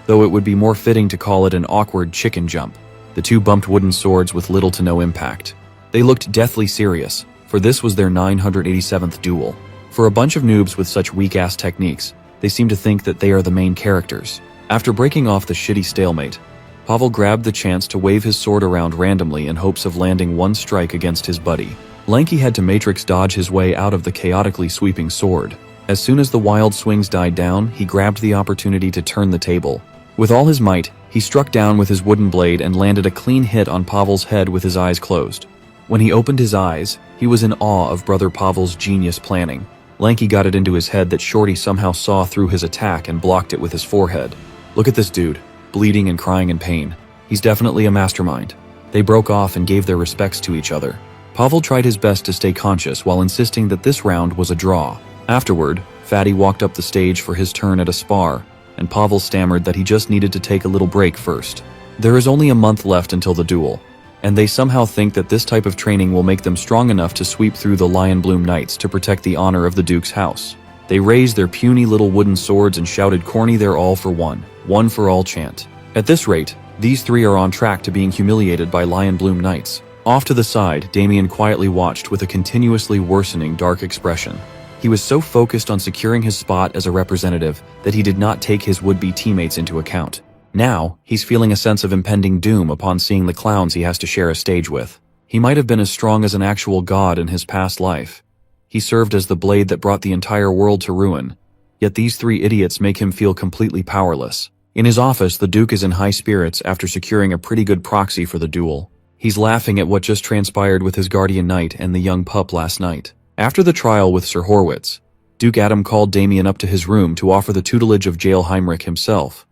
though it would be more fitting to call it an awkward chicken jump. The two bumped wooden swords with little to no impact. They looked deathly serious, for this was their 987th duel. For a bunch of noobs with such weak-ass techniques, they seem to think that they are the main characters. After breaking off the shitty stalemate, Pavel grabbed the chance to wave his sword around randomly in hopes of landing one strike against his buddy. Lanky had to matrix dodge his way out of the chaotically sweeping sword. As soon as the wild swings died down, he grabbed the opportunity to turn the table. With all his might, he struck down with his wooden blade and landed a clean hit on Pavel's head with his eyes closed. When he opened his eyes, he was in awe of brother Pavel's genius planning. Lanky got it into his head that Shorty somehow saw through his attack and blocked it with his forehead. Look at this dude, bleeding and crying in pain. He's definitely a mastermind. They broke off and gave their respects to each other. Pavel tried his best to stay conscious while insisting that this round was a draw. Afterward, Fatty walked up the stage for his turn at a spar, and Pavel stammered that he just needed to take a little break first. There is only a month left until the duel, and they somehow think that this type of training will make them strong enough to sweep through the Lion Bloom Knights to protect the honor of the Duke's house. They raised their puny little wooden swords and shouted corny "They're all for one for all" chant. At this rate, these three are on track to being humiliated by Lion Bloom Knights. Off to the side, Damien quietly watched with a continuously worsening dark expression. He was so focused on securing his spot as a representative that he did not take his would-be teammates into account. Now, he's feeling a sense of impending doom upon seeing the clowns he has to share a stage with. He might have been as strong as an actual god in his past life. He served as the blade that brought the entire world to ruin. Yet these three idiots make him feel completely powerless. In his office, the Duke is in high spirits after securing a pretty good proxy for the duel. He's laughing at what just transpired with his guardian knight and the young pup last night. After the trial with Sir Horwitz, Duke Adam called Damien up to his room to offer the tutelage of Jail Heinrich himself.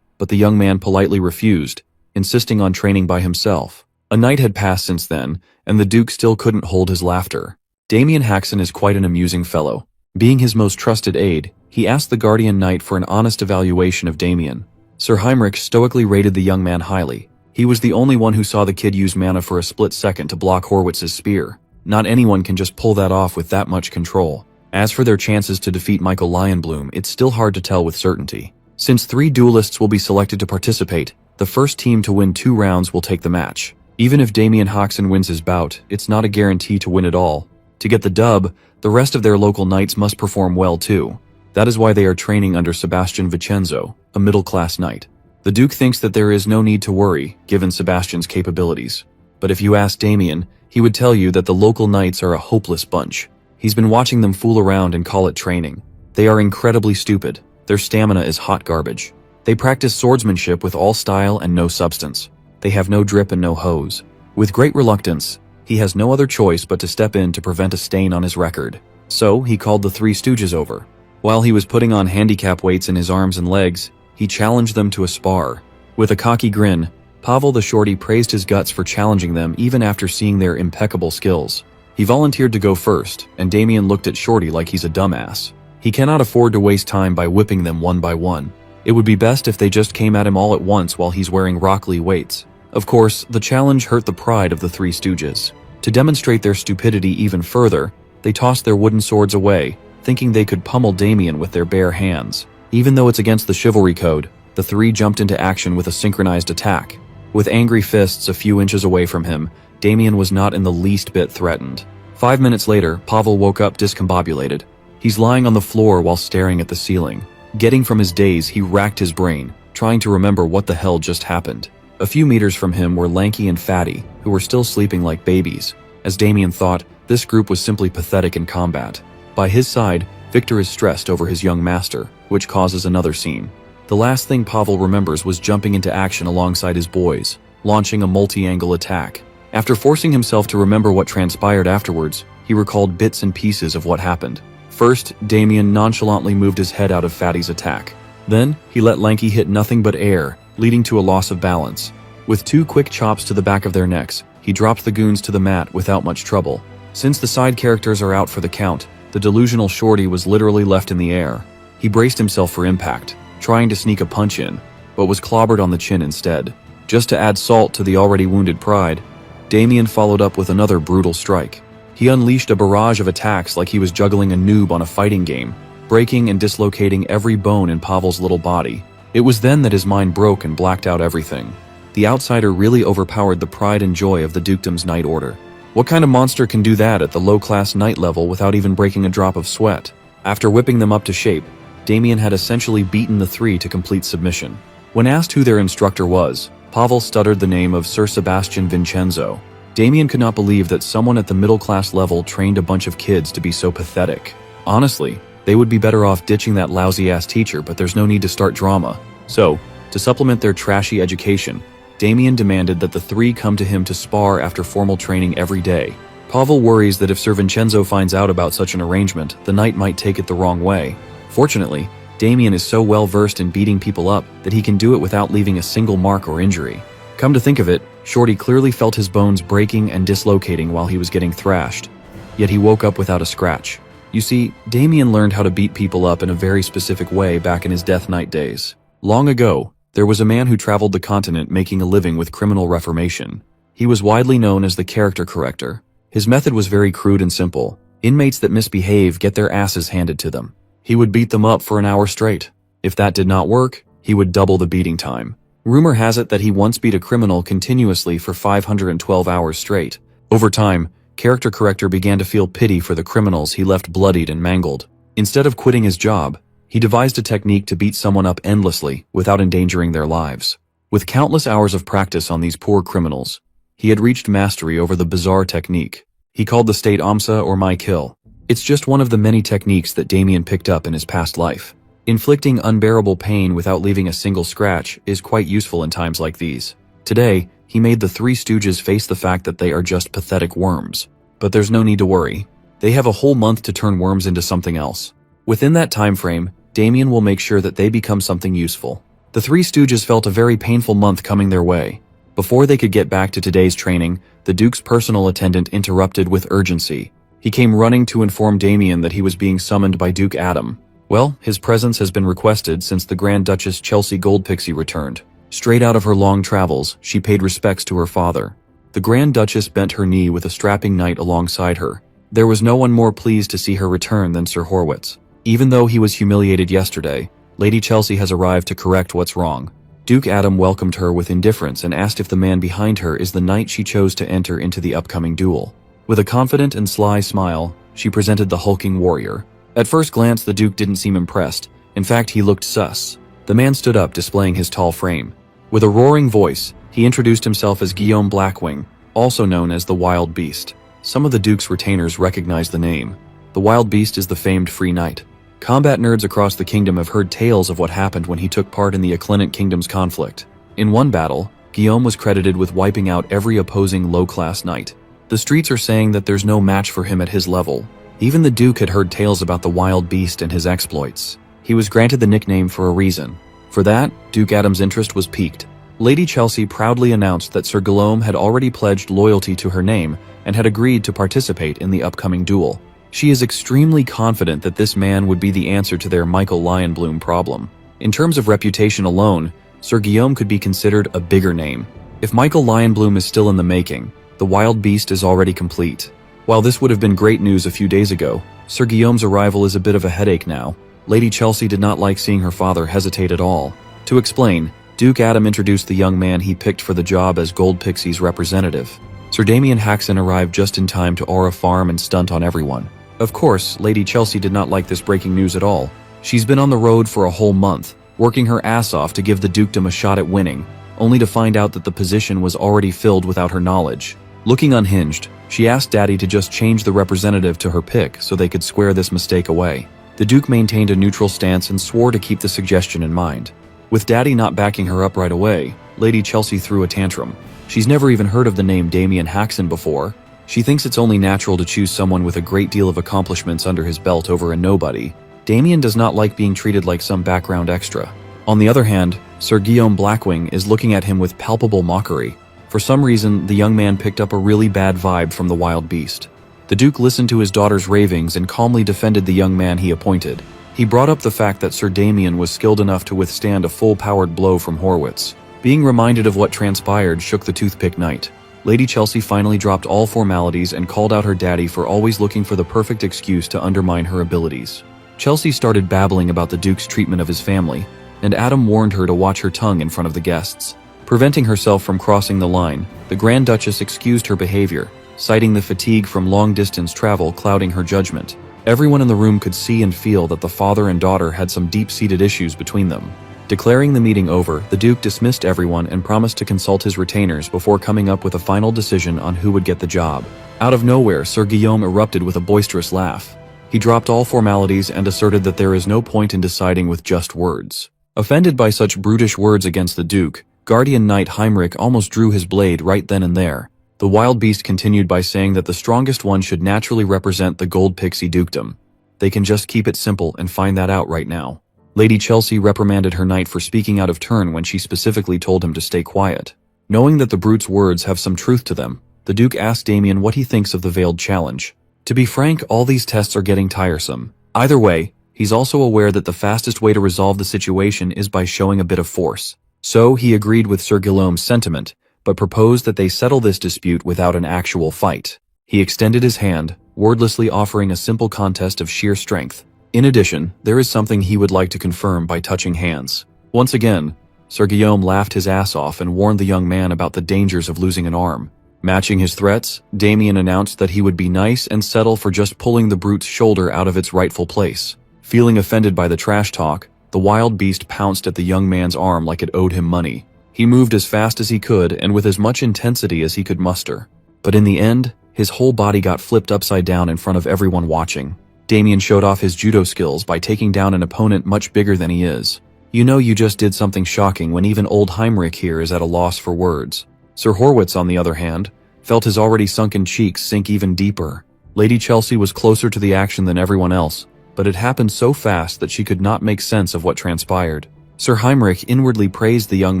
But the young man politely refused, insisting on training by himself. A night had passed since then, and the Duke still couldn't hold his laughter. Damien Haxon is quite an amusing fellow. Being his most trusted aide, he asked the Guardian Knight for an honest evaluation of Damien. Sir Heinrich stoically rated the young man highly. He was the only one who saw the kid use mana for a split second to block Horwitz's spear. Not anyone can just pull that off with that much control. As for their chances to defeat Michael Lionbloom, it's still hard to tell with certainty. Since 3 duelists will be selected to participate, the first team to win 2 rounds will take the match. Even if Damien Haxon wins his bout, it's not a guarantee to win it all. To get the dub, the rest of their local knights must perform well too. That is why they are training under Sebastian Vincenzo, a middle-class knight. The Duke thinks that there is no need to worry, given Sebastian's capabilities. But if you ask Damien, he would tell you that the local knights are a hopeless bunch. He's been watching them fool around and call it training. They are incredibly stupid. Their stamina is hot garbage. They practice swordsmanship with all style and no substance. They have no drip and no hose. With great reluctance, he has no other choice but to step in to prevent a stain on his record. So, he called the 3 Stooges over. While he was putting on handicap weights in his arms and legs, he challenged them to a spar. With a cocky grin, Pavel the Shorty praised his guts for challenging them even after seeing their impeccable skills. He volunteered to go first, and Damien looked at Shorty like he's a dumbass. He cannot afford to waste time by whipping them one by one. It would be best if they just came at him all at once while he's wearing Rock Lee weights. Of course, the challenge hurt the pride of the 3 Stooges. To demonstrate their stupidity even further, they tossed their wooden swords away, thinking they could pummel Damien with their bare hands. Even though it's against the chivalry code, the 3 jumped into action with a synchronized attack. With angry fists a few inches away from him, Damien was not in the least bit threatened. 5 minutes later, Pavel woke up discombobulated. He's lying on the floor while staring at the ceiling. Getting from his daze, he racked his brain, trying to remember what the hell just happened. A few meters from him were Lanky and Fatty, who were still sleeping like babies. As Damien thought, this group was simply pathetic in combat. By his side, Victor is stressed over his young master, which causes another scene. The last thing Pavel remembers was jumping into action alongside his boys, launching a multi-angle attack. After forcing himself to remember what transpired afterwards, he recalled bits and pieces of what happened. First, Damien nonchalantly moved his head out of Fatty's attack. Then, he let Lanky hit nothing but air, leading to a loss of balance. With 2 quick chops to the back of their necks, he dropped the goons to the mat without much trouble. Since the side characters are out for the count, the delusional Shorty was literally left in the air. He braced himself for impact, trying to sneak a punch in, but was clobbered on the chin instead. Just to add salt to the already wounded pride, Damien followed up with another brutal strike. He unleashed a barrage of attacks like he was juggling a noob on a fighting game, breaking and dislocating every bone in Pavel's little body. It was then that his mind broke and blacked out everything. The outsider really overpowered the pride and joy of the dukedom's night order. What kind of monster can do that at the low-class night level without even breaking a drop of sweat? After whipping them up to shape, Damien had essentially beaten the three to complete submission. When asked who their instructor was, Pavel stuttered the name of Sir Sebastian Vincenzo. Damien could not believe that someone at the middle-class level trained a bunch of kids to be so pathetic. Honestly, they would be better off ditching that lousy-ass teacher, but there's no need to start drama. So, to supplement their trashy education, Damien demanded that the three come to him to spar after formal training every day. Pavel worries that if Sir Vincenzo finds out about such an arrangement, the knight might take it the wrong way. Fortunately, Damien is so well versed in beating people up that he can do it without leaving a single mark or injury. Come to think of it, Shorty clearly felt his bones breaking and dislocating while he was getting thrashed. Yet he woke up without a scratch. You see, Damien learned how to beat people up in a very specific way back in his Death Knight days. Long ago, there was a man who traveled the continent making a living with criminal reformation. He was widely known as the character corrector. His method was very crude and simple. Inmates that misbehave get their asses handed to them. He would beat them up for an hour straight. If that did not work, he would double the beating time. Rumor has it that he once beat a criminal continuously for 512 hours straight. Over time, Character Corrector began to feel pity for the criminals he left bloodied and mangled. Instead of quitting his job, he devised a technique to beat someone up endlessly without endangering their lives. With countless hours of practice on these poor criminals, he had reached mastery over the bizarre technique. He called the state Amsa or My Kill. It's just one of the many techniques that Damien picked up in his past life. Inflicting unbearable pain without leaving a single scratch is quite useful in times like these. Today, he made the Three Stooges face the fact that they are just pathetic worms. But there's no need to worry. They have a whole month to turn worms into something else. Within that time frame, Damien will make sure that they become something useful. The Three Stooges felt a very painful month coming their way. Before they could get back to today's training, the Duke's personal attendant interrupted with urgency. He came running to inform Damien that he was being summoned by Duke Adam. Well, his presence has been requested since the Grand Duchess Chelsea Goldpixie returned. Straight out of her long travels, she paid respects to her father. The Grand Duchess bent her knee with a strapping knight alongside her. There was no one more pleased to see her return than Sir Horwitz. Even though he was humiliated yesterday, Lady Chelsea has arrived to correct what's wrong. Duke Adam welcomed her with indifference and asked if the man behind her is the knight she chose to enter into the upcoming duel. With a confident and sly smile, she presented the hulking warrior. At first glance, the Duke didn't seem impressed. In fact, he looked sus. The man stood up, displaying his tall frame. With a roaring voice, he introduced himself as Guillaume Blackwing, also known as the Wild Beast. Some of the Duke's retainers recognized the name. The Wild Beast is the famed Free Knight. Combat nerds across the kingdom have heard tales of what happened when he took part in the Acclinant Kingdom's conflict. In one battle, Guillaume was credited with wiping out every opposing low-class knight. The streets are saying that there's no match for him at his level. Even the Duke had heard tales about the Wild Beast and his exploits. He was granted the nickname for a reason. For that, Duke Adam's interest was piqued. Lady Chelsea proudly announced that Sir Guillaume had already pledged loyalty to her name and had agreed to participate in the upcoming duel. She is extremely confident that this man would be the answer to their Michael Lionbloom problem. In terms of reputation alone, Sir Guillaume could be considered a bigger name. If Michael Lionbloom is still in the making, the Wild Beast is already complete. While this would have been great news a few days ago, Sir Guillaume's arrival is a bit of a headache now. Lady Chelsea did not like seeing her father hesitate at all. To explain, Duke Adam introduced the young man he picked for the job as Goldpixie's representative. Sir Damien Haxon arrived just in time to aura farm and stunt on everyone. Of course, Lady Chelsea did not like this breaking news at all. She's been on the road for a whole month, working her ass off to give the dukedom a shot at winning, only to find out that the position was already filled without her knowledge. Looking unhinged, she asked Daddy to just change the representative to her pick so they could square this mistake away. The Duke maintained a neutral stance and swore to keep the suggestion in mind. With Daddy not backing her up right away, Lady Chelsea threw a tantrum. She's never even heard of the name Damien Haxon before. She thinks it's only natural to choose someone with a great deal of accomplishments under his belt over a nobody. Damien does not like being treated like some background extra. On the other hand, Sir Guillaume Blackwing is looking at him with palpable mockery. For some reason, the young man picked up a really bad vibe from the Wild Beast. The Duke listened to his daughter's ravings and calmly defended the young man he appointed. He brought up the fact that Sir Damien was skilled enough to withstand a full-powered blow from Horwitz. Being reminded of what transpired shook the Toothpick Knight. Lady Chelsea finally dropped all formalities and called out her daddy for always looking for the perfect excuse to undermine her abilities. Chelsea started babbling about the Duke's treatment of his family, and Adam warned her to watch her tongue in front of the guests. Preventing herself from crossing the line, the Grand Duchess excused her behavior, citing the fatigue from long-distance travel clouding her judgment. Everyone in the room could see and feel that the father and daughter had some deep-seated issues between them. Declaring the meeting over, the Duke dismissed everyone and promised to consult his retainers before coming up with a final decision on who would get the job. Out of nowhere, Sir Guillaume erupted with a boisterous laugh. He dropped all formalities and asserted that there is no point in deciding with just words. Offended by such brutish words against the Duke, Guardian Knight Heinrich almost drew his blade right then and there. The wild beast continued by saying that the strongest one should naturally represent the Gold Pixie Dukedom. They can just keep it simple and find that out right now. Lady Chelsea reprimanded her knight for speaking out of turn when she specifically told him to stay quiet. Knowing that the brute's words have some truth to them, the Duke asked Damien what he thinks of the veiled challenge. To be frank, all these tests are getting tiresome. Either way, he's also aware that the fastest way to resolve the situation is by showing a bit of force. So he agreed with Sir Guillaume's sentiment, but proposed that they settle this dispute without an actual fight. He extended his hand, wordlessly offering a simple contest of sheer strength. In addition, there is something he would like to confirm by touching hands. Once again, Sir Guillaume laughed his ass off and warned the young man about the dangers of losing an arm. Matching his threats, Damien announced that he would be nice and settle for just pulling the brute's shoulder out of its rightful place. Feeling offended by the trash talk, the wild beast pounced at the young man's arm like it owed him money. He moved as fast as he could and with as much intensity as he could muster. But in the end, his whole body got flipped upside down in front of everyone watching. Damien showed off his judo skills by taking down an opponent much bigger than he is. You know you just did something shocking when even old Heinrich here is at a loss for words. Sir Horwitz, on the other hand, felt his already sunken cheeks sink even deeper. Lady Chelsea was closer to the action than everyone else, but it happened so fast that she could not make sense of what transpired. Sir Heinrich inwardly praised the young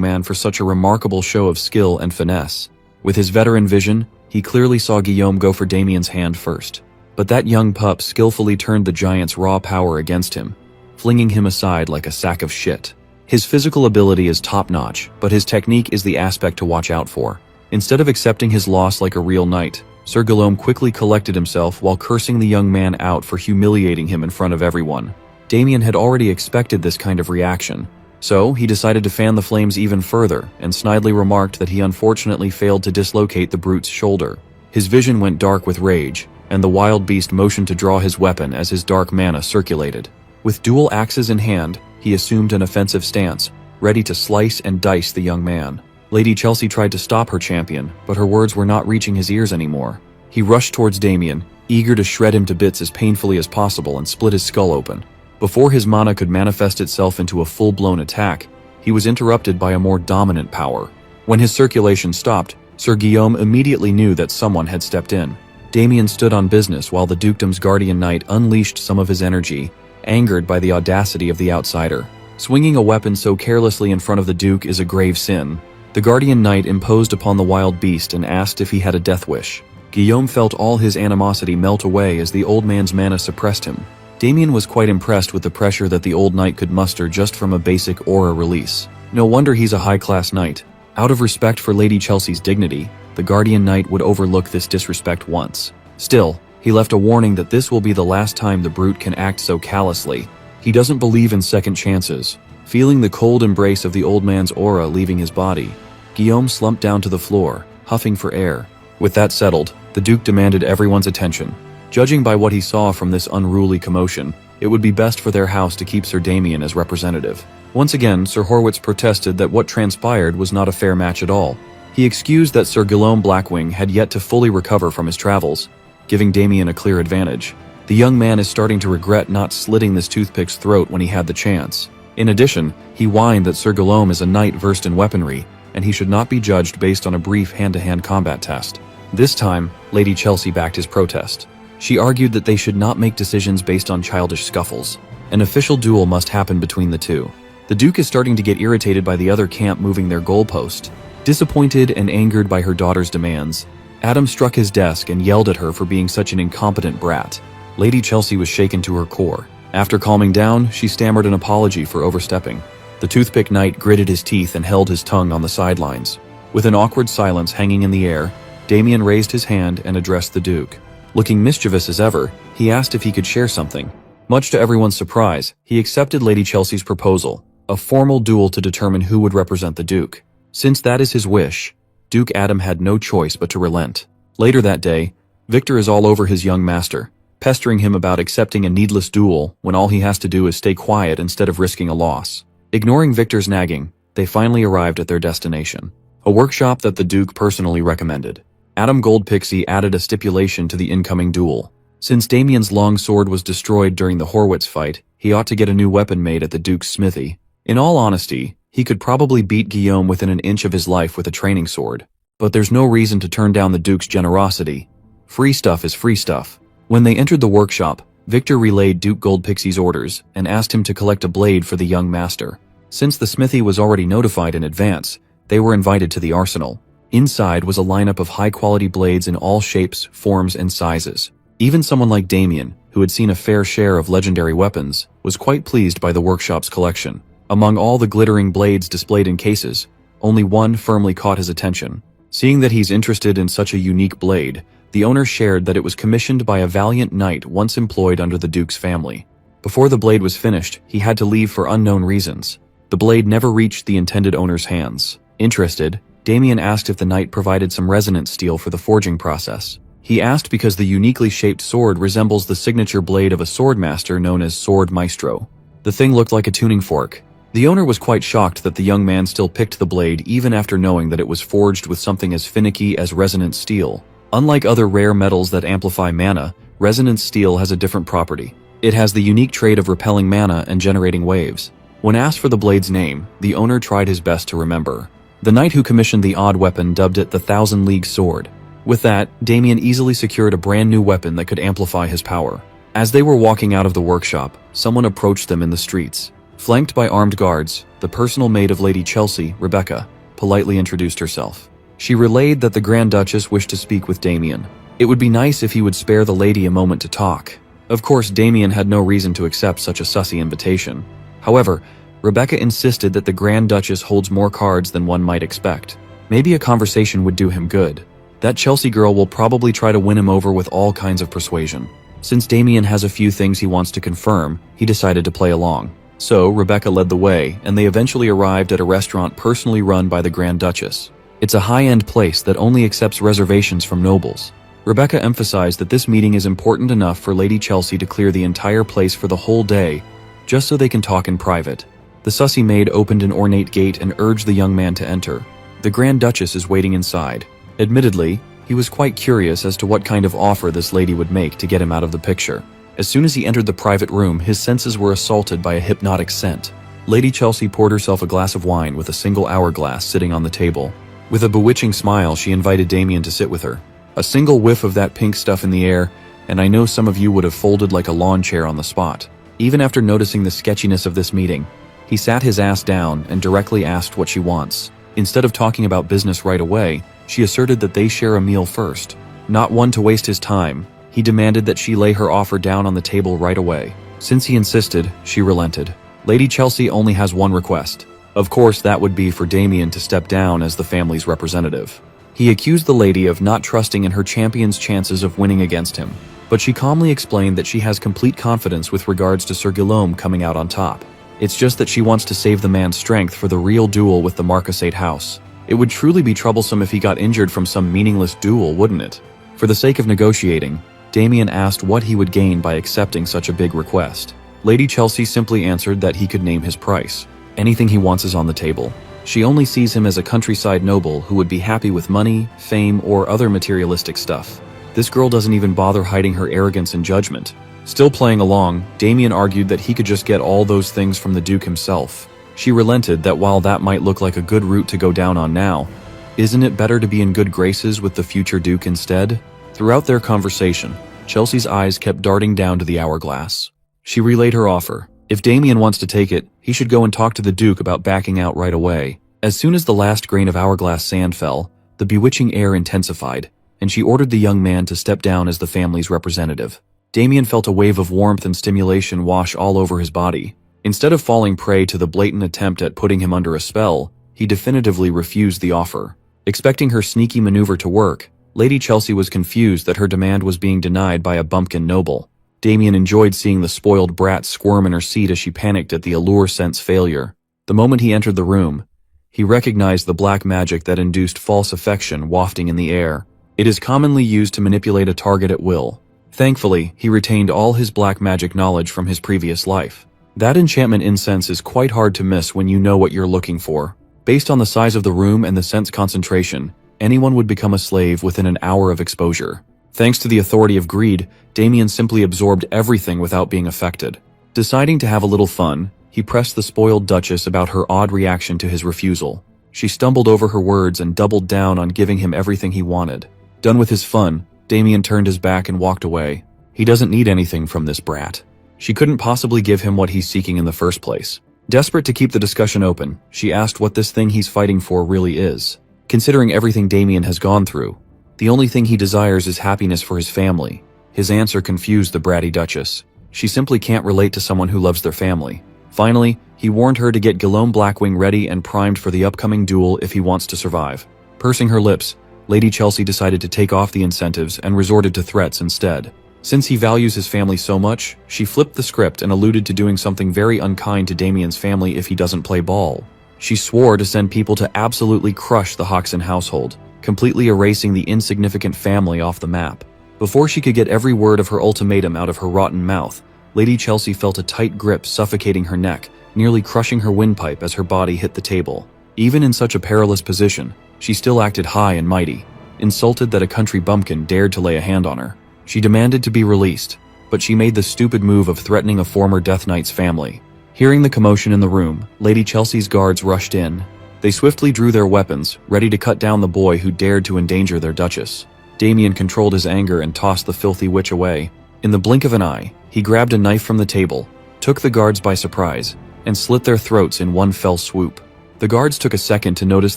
man for such a remarkable show of skill and finesse. With his veteran vision, he clearly saw Guillaume go for Damien's hand first. But that young pup skillfully turned the giant's raw power against him, flinging him aside like a sack of shit. His physical ability is top-notch, but his technique is the aspect to watch out for. Instead of accepting his loss like a real knight, Sir Guillaume quickly collected himself while cursing the young man out for humiliating him in front of everyone. Damien had already expected this kind of reaction, so he decided to fan the flames even further and snidely remarked that he unfortunately failed to dislocate the brute's shoulder. His vision went dark with rage, and the wild beast motioned to draw his weapon as his dark mana circulated. With dual axes in hand, he assumed an offensive stance, ready to slice and dice the young man. Lady Chelsea tried to stop her champion, but her words were not reaching his ears anymore. He rushed towards Damien, eager to shred him to bits as painfully as possible and split his skull open. Before his mana could manifest itself into a full-blown attack, he was interrupted by a more dominant power. When his circulation stopped, Sir Guillaume immediately knew that someone had stepped in. Damien stood on business while the dukedom's guardian knight unleashed some of his energy, angered by the audacity of the outsider. Swinging a weapon so carelessly in front of the duke is a grave sin. The guardian knight imposed upon the wild beast and asked if he had a death wish. Guillaume felt all his animosity melt away as the old man's mana suppressed him. Damien was quite impressed with the pressure that the old knight could muster just from a basic aura release. No wonder he's a high-class knight. Out of respect for Lady Chelsea's dignity, the guardian knight would overlook this disrespect once. Still, he left a warning that this will be the last time the brute can act so callously. He doesn't believe in second chances. Feeling the cold embrace of the old man's aura leaving his body, Guillaume slumped down to the floor, huffing for air. With that settled, the duke demanded everyone's attention. Judging by what he saw from this unruly commotion, it would be best for their house to keep Sir Damien as representative. Once again, Sir Horwitz protested that what transpired was not a fair match at all. He excused that Sir Guillaume Blackwing had yet to fully recover from his travels, giving Damien a clear advantage. The young man is starting to regret not slitting this toothpick's throat when he had the chance. In addition, he whined that Sir Guillaume is a knight versed in weaponry, and he should not be judged based on a brief hand-to-hand combat test. This time, Lady Chelsea backed his protest. She argued that they should not make decisions based on childish scuffles. An official duel must happen between the two. The Duke is starting to get irritated by the other camp moving their goalpost. Disappointed and angered by her daughter's demands, Adam struck his desk and yelled at her for being such an incompetent brat. Lady Chelsea was shaken to her core. After calming down, she stammered an apology for overstepping. The toothpick knight gritted his teeth and held his tongue on the sidelines. With an awkward silence hanging in the air, Damien raised his hand and addressed the Duke. Looking mischievous as ever, he asked if he could share something. Much to everyone's surprise, he accepted Lady Chelsea's proposal, a formal duel to determine who would represent the Duke. Since that is his wish, Duke Adam had no choice but to relent. Later that day, Victor is all over his young master, pestering him about accepting a needless duel when all he has to do is stay quiet instead of risking a loss. Ignoring Victor's nagging, they finally arrived at their destination, a workshop that the Duke personally recommended. Adam Goldpixie added a stipulation to the incoming duel. Since Damien's long sword was destroyed during the Horwitz fight, he ought to get a new weapon made at the Duke's smithy. In all honesty, he could probably beat Guillaume within an inch of his life with a training sword. But there's no reason to turn down the Duke's generosity. Free stuff is free stuff. When they entered the workshop, Victor relayed Duke Goldpixie's orders and asked him to collect a blade for the young master. Since the smithy was already notified in advance, they were invited to the arsenal. Inside was a lineup of high-quality blades in all shapes, forms, and sizes. Even someone like Damien, who had seen a fair share of legendary weapons, was quite pleased by the workshop's collection. Among all the glittering blades displayed in cases, only one firmly caught his attention. Seeing that he's interested in such a unique blade, the owner shared that it was commissioned by a valiant knight once employed under the Duke's family. Before the blade was finished, he had to leave for unknown reasons. The blade never reached the intended owner's hands. Interested, Damien asked if the knight provided some resonance steel for the forging process. He asked because the uniquely shaped sword resembles the signature blade of a swordmaster known as Sword Maestro. The thing looked like a tuning fork. The owner was quite shocked that the young man still picked the blade even after knowing that it was forged with something as finicky as resonance steel. Unlike other rare metals that amplify mana, resonance steel has a different property. It has the unique trait of repelling mana and generating waves. When asked for the blade's name, the owner tried his best to remember. The knight who commissioned the odd weapon dubbed it the Thousand League Sword. With that, Damien easily secured a brand new weapon that could amplify his power. As they were walking out of the workshop, someone approached them in the streets. Flanked by armed guards, the personal maid of Lady Chelsea, Rebecca, politely introduced herself. She relayed that the Grand Duchess wished to speak with Damien. It would be nice if he would spare the lady a moment to talk. Of course, Damien had no reason to accept such a sussy invitation. However, Rebecca insisted that the Grand Duchess holds more cards than one might expect. Maybe a conversation would do him good. That Chelsea girl will probably try to win him over with all kinds of persuasion. Since Damien has a few things he wants to confirm, he decided to play along. So, Rebecca led the way, and they eventually arrived at a restaurant personally run by the Grand Duchess. It's a high-end place that only accepts reservations from nobles. Rebecca emphasized that this meeting is important enough for Lady Chelsea to clear the entire place for the whole day, just so they can talk in private. The sussy maid opened an ornate gate and urged the young man to enter. The Grand Duchess is waiting inside. Admittedly, he was quite curious as to what kind of offer this lady would make to get him out of the picture. As soon as he entered the private room, his senses were assaulted by a hypnotic scent. Lady Chelsea poured herself a glass of wine with a single hourglass sitting on the table. With a bewitching smile, she invited Damien to sit with her. A single whiff of that pink stuff in the air, and I know some of you would have folded like a lawn chair on the spot. Even after noticing the sketchiness of this meeting, he sat his ass down and directly asked what she wants. Instead of talking about business right away, she asserted that they share a meal first. Not one to waste his time, he demanded that she lay her offer down on the table right away. Since he insisted, she relented. Lady Chelsea only has one request. Of course, that would be for Damien to step down as the family's representative. He accused the lady of not trusting in her champion's chances of winning against him, but she calmly explained that she has complete confidence with regards to Sir Guillaume coming out on top. It's just that she wants to save the man's strength for the real duel with the Marquisate house. It would truly be troublesome if he got injured from some meaningless duel, wouldn't it? For the sake of negotiating, Damien asked what he would gain by accepting such a big request. Lady Chelsea simply answered that he could name his price. Anything he wants is on the table. She only sees him as a countryside noble who would be happy with money, fame, or other materialistic stuff. This girl doesn't even bother hiding her arrogance and judgment. Still playing along, Damien argued that he could just get all those things from the Duke himself. She relented that while that might look like a good route to go down on now, isn't it better to be in good graces with the future Duke instead? Throughout their conversation, Chelsea's eyes kept darting down to the hourglass. She relayed her offer. If Damien wants to take it, he should go and talk to the Duke about backing out right away. As soon as the last grain of hourglass sand fell, the bewitching air intensified, and she ordered the young man to step down as the family's representative. Damien felt a wave of warmth and stimulation wash all over his body. Instead of falling prey to the blatant attempt at putting him under a spell, he definitively refused the offer. Expecting her sneaky maneuver to work, Lady Chelsea was confused that her demand was being denied by a bumpkin noble. Damien enjoyed seeing the spoiled brat squirm in her seat as she panicked at the allure scent's failure. The moment he entered the room, he recognized the black magic that induced false affection wafting in the air. It is commonly used to manipulate a target at will. Thankfully, he retained all his black magic knowledge from his previous life. That enchantment incense is quite hard to miss when you know what you're looking for. Based on the size of the room and the scent's concentration, anyone would become a slave within an hour of exposure. Thanks to the authority of greed, Damien simply absorbed everything without being affected. Deciding to have a little fun, he pressed the spoiled Duchess about her odd reaction to his refusal. She stumbled over her words and doubled down on giving him everything he wanted. Done with his fun, Damien turned his back and walked away. He doesn't need anything from this brat. She couldn't possibly give him what he's seeking in the first place. Desperate to keep the discussion open, she asked what this thing he's fighting for really is. Considering everything Damien has gone through, the only thing he desires is happiness for his family. His answer confused the bratty Duchess. She simply can't relate to someone who loves their family. Finally, he warned her to get Guillaume Blackwing ready and primed for the upcoming duel if he wants to survive. Pursing her lips, Lady Chelsea decided to take off the incentives and resorted to threats instead. Since he values his family so much, she flipped the script and alluded to doing something very unkind to Damien's family if he doesn't play ball. She swore to send people to absolutely crush the Hoxton household, completely erasing the insignificant family off the map. Before she could get every word of her ultimatum out of her rotten mouth, Lady Chelsea felt a tight grip suffocating her neck, nearly crushing her windpipe as her body hit the table. Even in such a perilous position, she still acted high and mighty, insulted that a country bumpkin dared to lay a hand on her. She demanded to be released, but she made the stupid move of threatening a former Death Knight's family. Hearing the commotion in the room, Lady Chelsea's guards rushed in. They swiftly drew their weapons, ready to cut down the boy who dared to endanger their Duchess. Damien controlled his anger and tossed the filthy witch away. In the blink of an eye, he grabbed a knife from the table, took the guards by surprise, and slit their throats in one fell swoop. The guards took a second to notice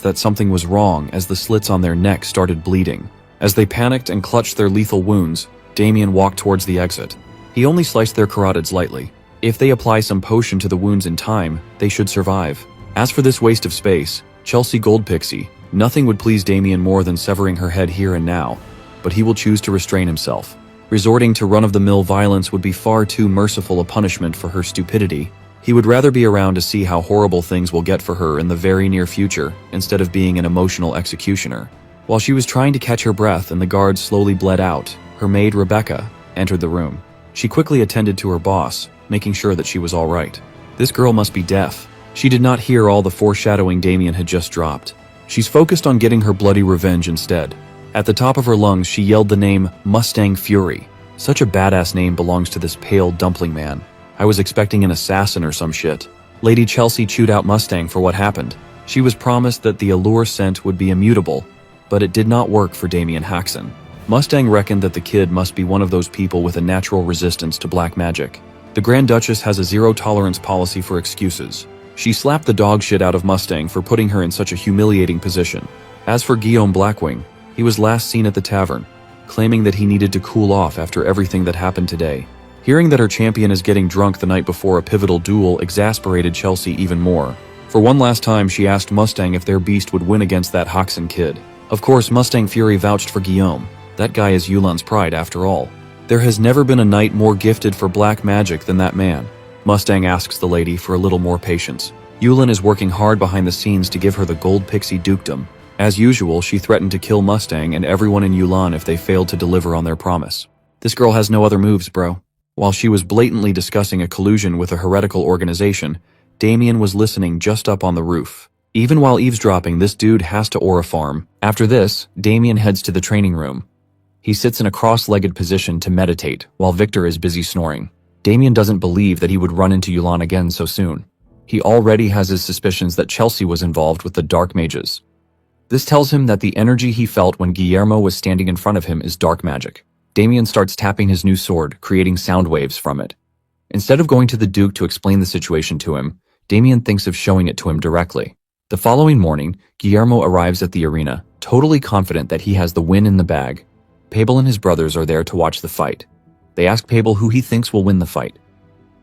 that something was wrong as the slits on their necks started bleeding. As they panicked and clutched their lethal wounds, Damien walked towards the exit. He only sliced their carotids lightly. If they apply some potion to the wounds in time, they should survive. As for this waste of space, Chelsea Goldpixie, nothing would please Damien more than severing her head here and now, but he will choose to restrain himself. Resorting to run-of-the-mill violence would be far too merciful a punishment for her stupidity. He would rather be around to see how horrible things will get for her in the very near future, instead of being an emotional executioner. While she was trying to catch her breath and the guards slowly bled out, her maid Rebecca entered the room. She quickly attended to her boss, making sure that she was all right. This girl must be deaf. She did not hear all the foreshadowing Damien had just dropped. She's focused on getting her bloody revenge instead. At the top of her lungs, she yelled the name Mustang Fury. Such a badass name belongs to this pale dumpling man. I was expecting an assassin or some shit. Lady Chelsea chewed out Mustang for what happened. She was promised that the allure scent would be immutable, but it did not work for Damien Haxon. Mustang reckoned that the kid must be one of those people with a natural resistance to black magic. The Grand Duchess has a zero-tolerance policy for excuses. She slapped the dog shit out of Mustang for putting her in such a humiliating position. As for Guillaume Blackwing, he was last seen at the tavern, claiming that he needed to cool off after everything that happened today. Hearing that her champion is getting drunk the night before a pivotal duel exasperated Chelsea even more. For one last time, she asked Mustang if their beast would win against that Hoxton kid. Of course, Mustang Fury vouched for Guillaume. That guy is Yulan's pride, after all. There has never been a knight more gifted for black magic than that man. Mustang asks the lady for a little more patience. Yulan is working hard behind the scenes to give her the gold pixie dukedom. As usual, she threatened to kill Mustang and everyone in Yulan if they failed to deliver on their promise. This girl has no other moves, bro. While she was blatantly discussing a collusion with a heretical organization, Damien was listening just up on the roof. Even while eavesdropping, this dude has to aura farm. After this, Damien heads to the training room. He sits in a cross-legged position to meditate while Victor is busy snoring. Damien doesn't believe that he would run into Yulan again so soon. He already has his suspicions that Chelsea was involved with the dark mages. This tells him that the energy he felt when Guillermo was standing in front of him is dark magic. Damien starts tapping his new sword, creating sound waves from it. Instead of going to the Duke to explain the situation to him, Damien thinks of showing it to him directly. The following morning, Guillermo arrives at the arena, totally confident that he has the win in the bag. Pabel and his brothers are there to watch the fight. They ask Pabel who he thinks will win the fight.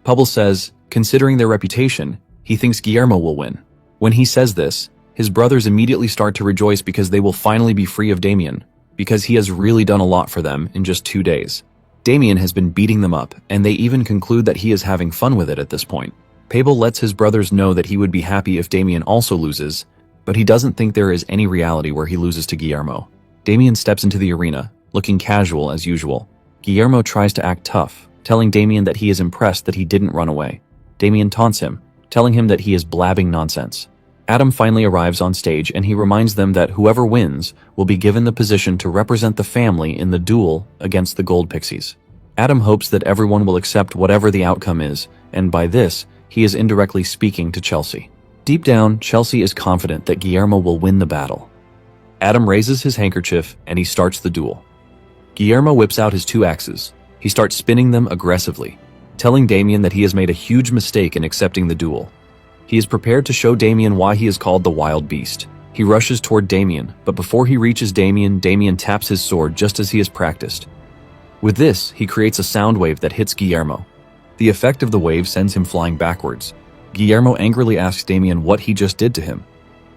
Pabel says, considering their reputation, he thinks Guillermo will win. When he says this, his brothers immediately start to rejoice because they will finally be free of Damien, because he has really done a lot for them in just 2 days. Damien has been beating them up, and they even conclude that he is having fun with it at this point. Pabel lets his brothers know that he would be happy if Damien also loses, but he doesn't think there is any reality where he loses to Guillermo. Damien steps into the arena, looking casual as usual. Guillermo tries to act tough, telling Damien that he is impressed that he didn't run away. Damien taunts him, telling him that he is blabbing nonsense. Adam finally arrives on stage and he reminds them that whoever wins will be given the position to represent the family in the duel against the Gold Pixies. Adam hopes that everyone will accept whatever the outcome is, and by this, he is indirectly speaking to Chelsea. Deep down, Chelsea is confident that Guillermo will win the battle. Adam raises his handkerchief and he starts the duel. Guillermo whips out his 2 axes. He starts spinning them aggressively, telling Damien that he has made a huge mistake in accepting the duel. He is prepared to show Damien why he is called the Wild Beast. He rushes toward Damien, but before he reaches Damien, Damien taps his sword just as he has practiced. With this, he creates a sound wave that hits Guillermo. The effect of the wave sends him flying backwards. Guillermo angrily asks Damien what he just did to him.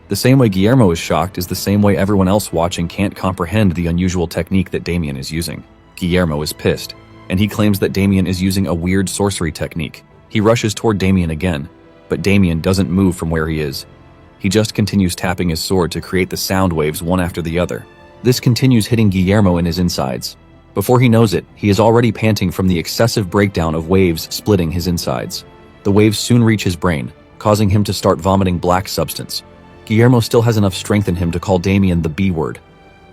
The same way Guillermo is shocked is the same way everyone else watching can't comprehend the unusual technique that Damien is using. Guillermo is pissed, and he claims that Damien is using a weird sorcery technique. He rushes toward Damien again, but Damien doesn't move from where he is. He just continues tapping his sword to create the sound waves one after the other. This continues hitting Guillermo in his insides. Before he knows it, he is already panting from the excessive breakdown of waves splitting his insides. The waves soon reach his brain, causing him to start vomiting black substance. Guillermo still has enough strength in him to call Damien the B word.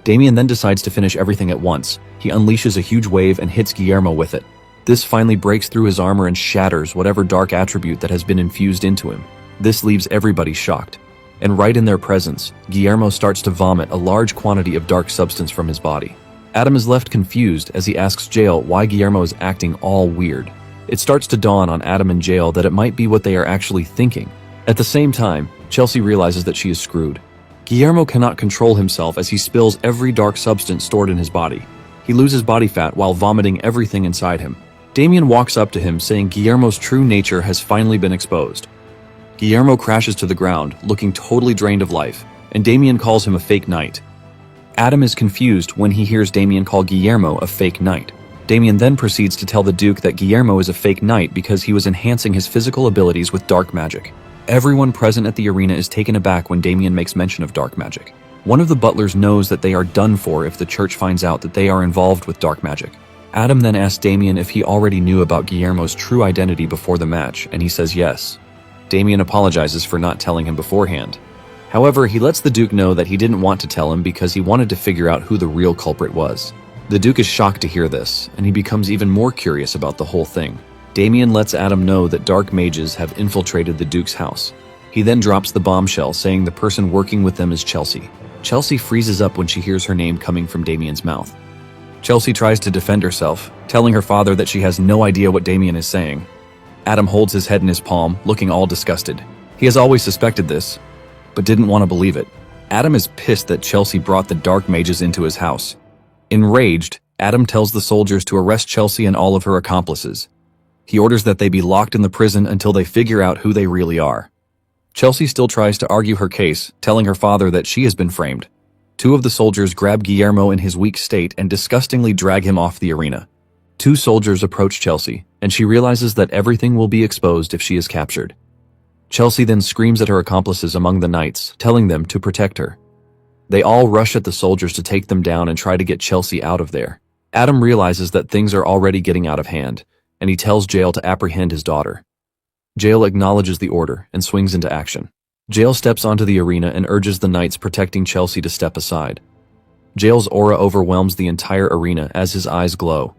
Damien then decides to finish everything at once. He unleashes a huge wave and hits Guillermo with it. This finally breaks through his armor and shatters whatever dark attribute that has been infused into him. This leaves everybody shocked. And right in their presence, Guillermo starts to vomit a large quantity of dark substance from his body. Adam is left confused as he asks Jael why Guillermo is acting all weird. It starts to dawn on Adam and Jael that it might be what they are actually thinking. At the same time, Chelsea realizes that she is screwed. Guillermo cannot control himself as he spills every dark substance stored in his body. He loses body fat while vomiting everything inside him. Damien walks up to him saying Guillermo's true nature has finally been exposed. Guillermo crashes to the ground, looking totally drained of life, and Damien calls him a fake knight. Adam is confused when he hears Damien call Guillermo a fake knight. Damien then proceeds to tell the Duke that Guillermo is a fake knight because he was enhancing his physical abilities with dark magic. Everyone present at the arena is taken aback when Damien makes mention of dark magic. One of the butlers knows that they are done for if the church finds out that they are involved with dark magic. Adam then asks Damien if he already knew about Guillermo's true identity before the match, and he says yes. Damien apologizes for not telling him beforehand. However, he lets the Duke know that he didn't want to tell him because he wanted to figure out who the real culprit was. The Duke is shocked to hear this, and he becomes even more curious about the whole thing. Damien lets Adam know that dark mages have infiltrated the Duke's house. He then drops the bombshell saying the person working with them is Chelsea. Chelsea freezes up when she hears her name coming from Damien's mouth. Chelsea tries to defend herself, telling her father that she has no idea what Damien is saying. Adam holds his head in his palm, looking all disgusted. He has always suspected this, but didn't want to believe it. Adam is pissed that Chelsea brought the dark mages into his house. Enraged, Adam tells the soldiers to arrest Chelsea and all of her accomplices. He orders that they be locked in the prison until they figure out who they really are. Chelsea still tries to argue her case, telling her father that she has been framed. 2 of the soldiers grab Guillermo in his weak state and disgustingly drag him off the arena. 2 soldiers approach Chelsea, and she realizes that everything will be exposed if she is captured. Chelsea then screams at her accomplices among the knights, telling them to protect her. They all rush at the soldiers to take them down and try to get Chelsea out of there. Adam realizes that things are already getting out of hand, and he tells Jael to apprehend his daughter. Jael acknowledges the order and swings into action. Jael steps onto the arena and urges the knights protecting Chelsea to step aside. Jael's aura overwhelms the entire arena as his eyes glow.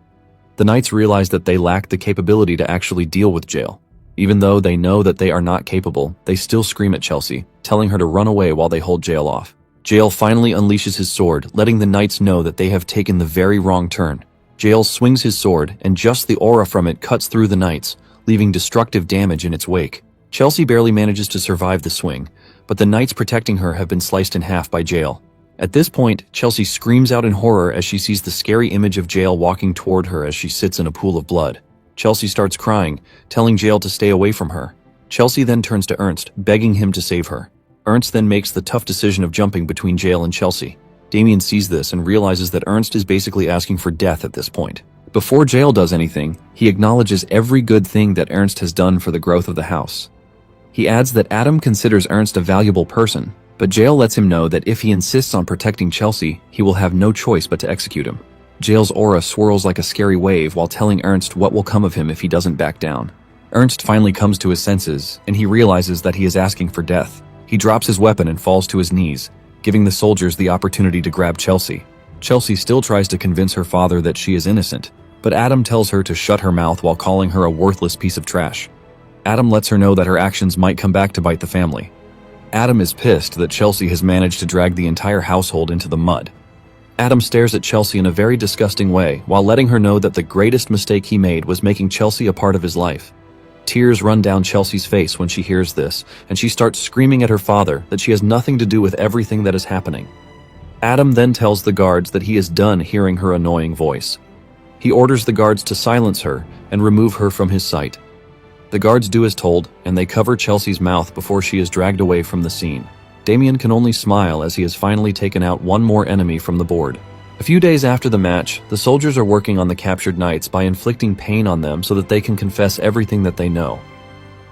The knights realize that they lack the capability to actually deal with Jael. Even though they know that they are not capable, they still scream at Chelsea, telling her to run away while they hold Jael off. Jael finally unleashes his sword, letting the knights know that they have taken the very wrong turn. Jael swings his sword, and just the aura from it cuts through the knights, leaving destructive damage in its wake. Chelsea barely manages to survive the swing, but the knights protecting her have been sliced in half by Jael. At this point, Chelsea screams out in horror as she sees the scary image of Jael walking toward her as she sits in a pool of blood. Chelsea starts crying, telling Jael to stay away from her. Chelsea then turns to Ernst, begging him to save her. Ernst then makes the tough decision of jumping between Jael and Chelsea. Damien sees this and realizes that Ernst is basically asking for death at this point. Before Jael does anything, he acknowledges every good thing that Ernst has done for the growth of the house. He adds that Adam considers Ernst a valuable person, but Jael lets him know that if he insists on protecting Chelsea, he will have no choice but to execute him. Jael's aura swirls like a scary wave while telling Ernst what will come of him if he doesn't back down. Ernst finally comes to his senses, and he realizes that he is asking for death. He drops his weapon and falls to his knees, giving the soldiers the opportunity to grab Chelsea. Chelsea still tries to convince her father that she is innocent, but Adam tells her to shut her mouth while calling her a worthless piece of trash. Adam lets her know that her actions might come back to bite the family. Adam is pissed that Chelsea has managed to drag the entire household into the mud. Adam stares at Chelsea in a very disgusting way while letting her know that the greatest mistake he made was making Chelsea a part of his life. Tears run down Chelsea's face when she hears this, and she starts screaming at her father that she has nothing to do with everything that is happening. Adam then tells the guards that he is done hearing her annoying voice. He orders the guards to silence her and remove her from his sight. The guards do as told, and they cover Chelsea's mouth before she is dragged away from the scene. Damien can only smile as he has finally taken out one more enemy from the board. A few days after the match, the soldiers are working on the captured knights by inflicting pain on them so that they can confess everything that they know.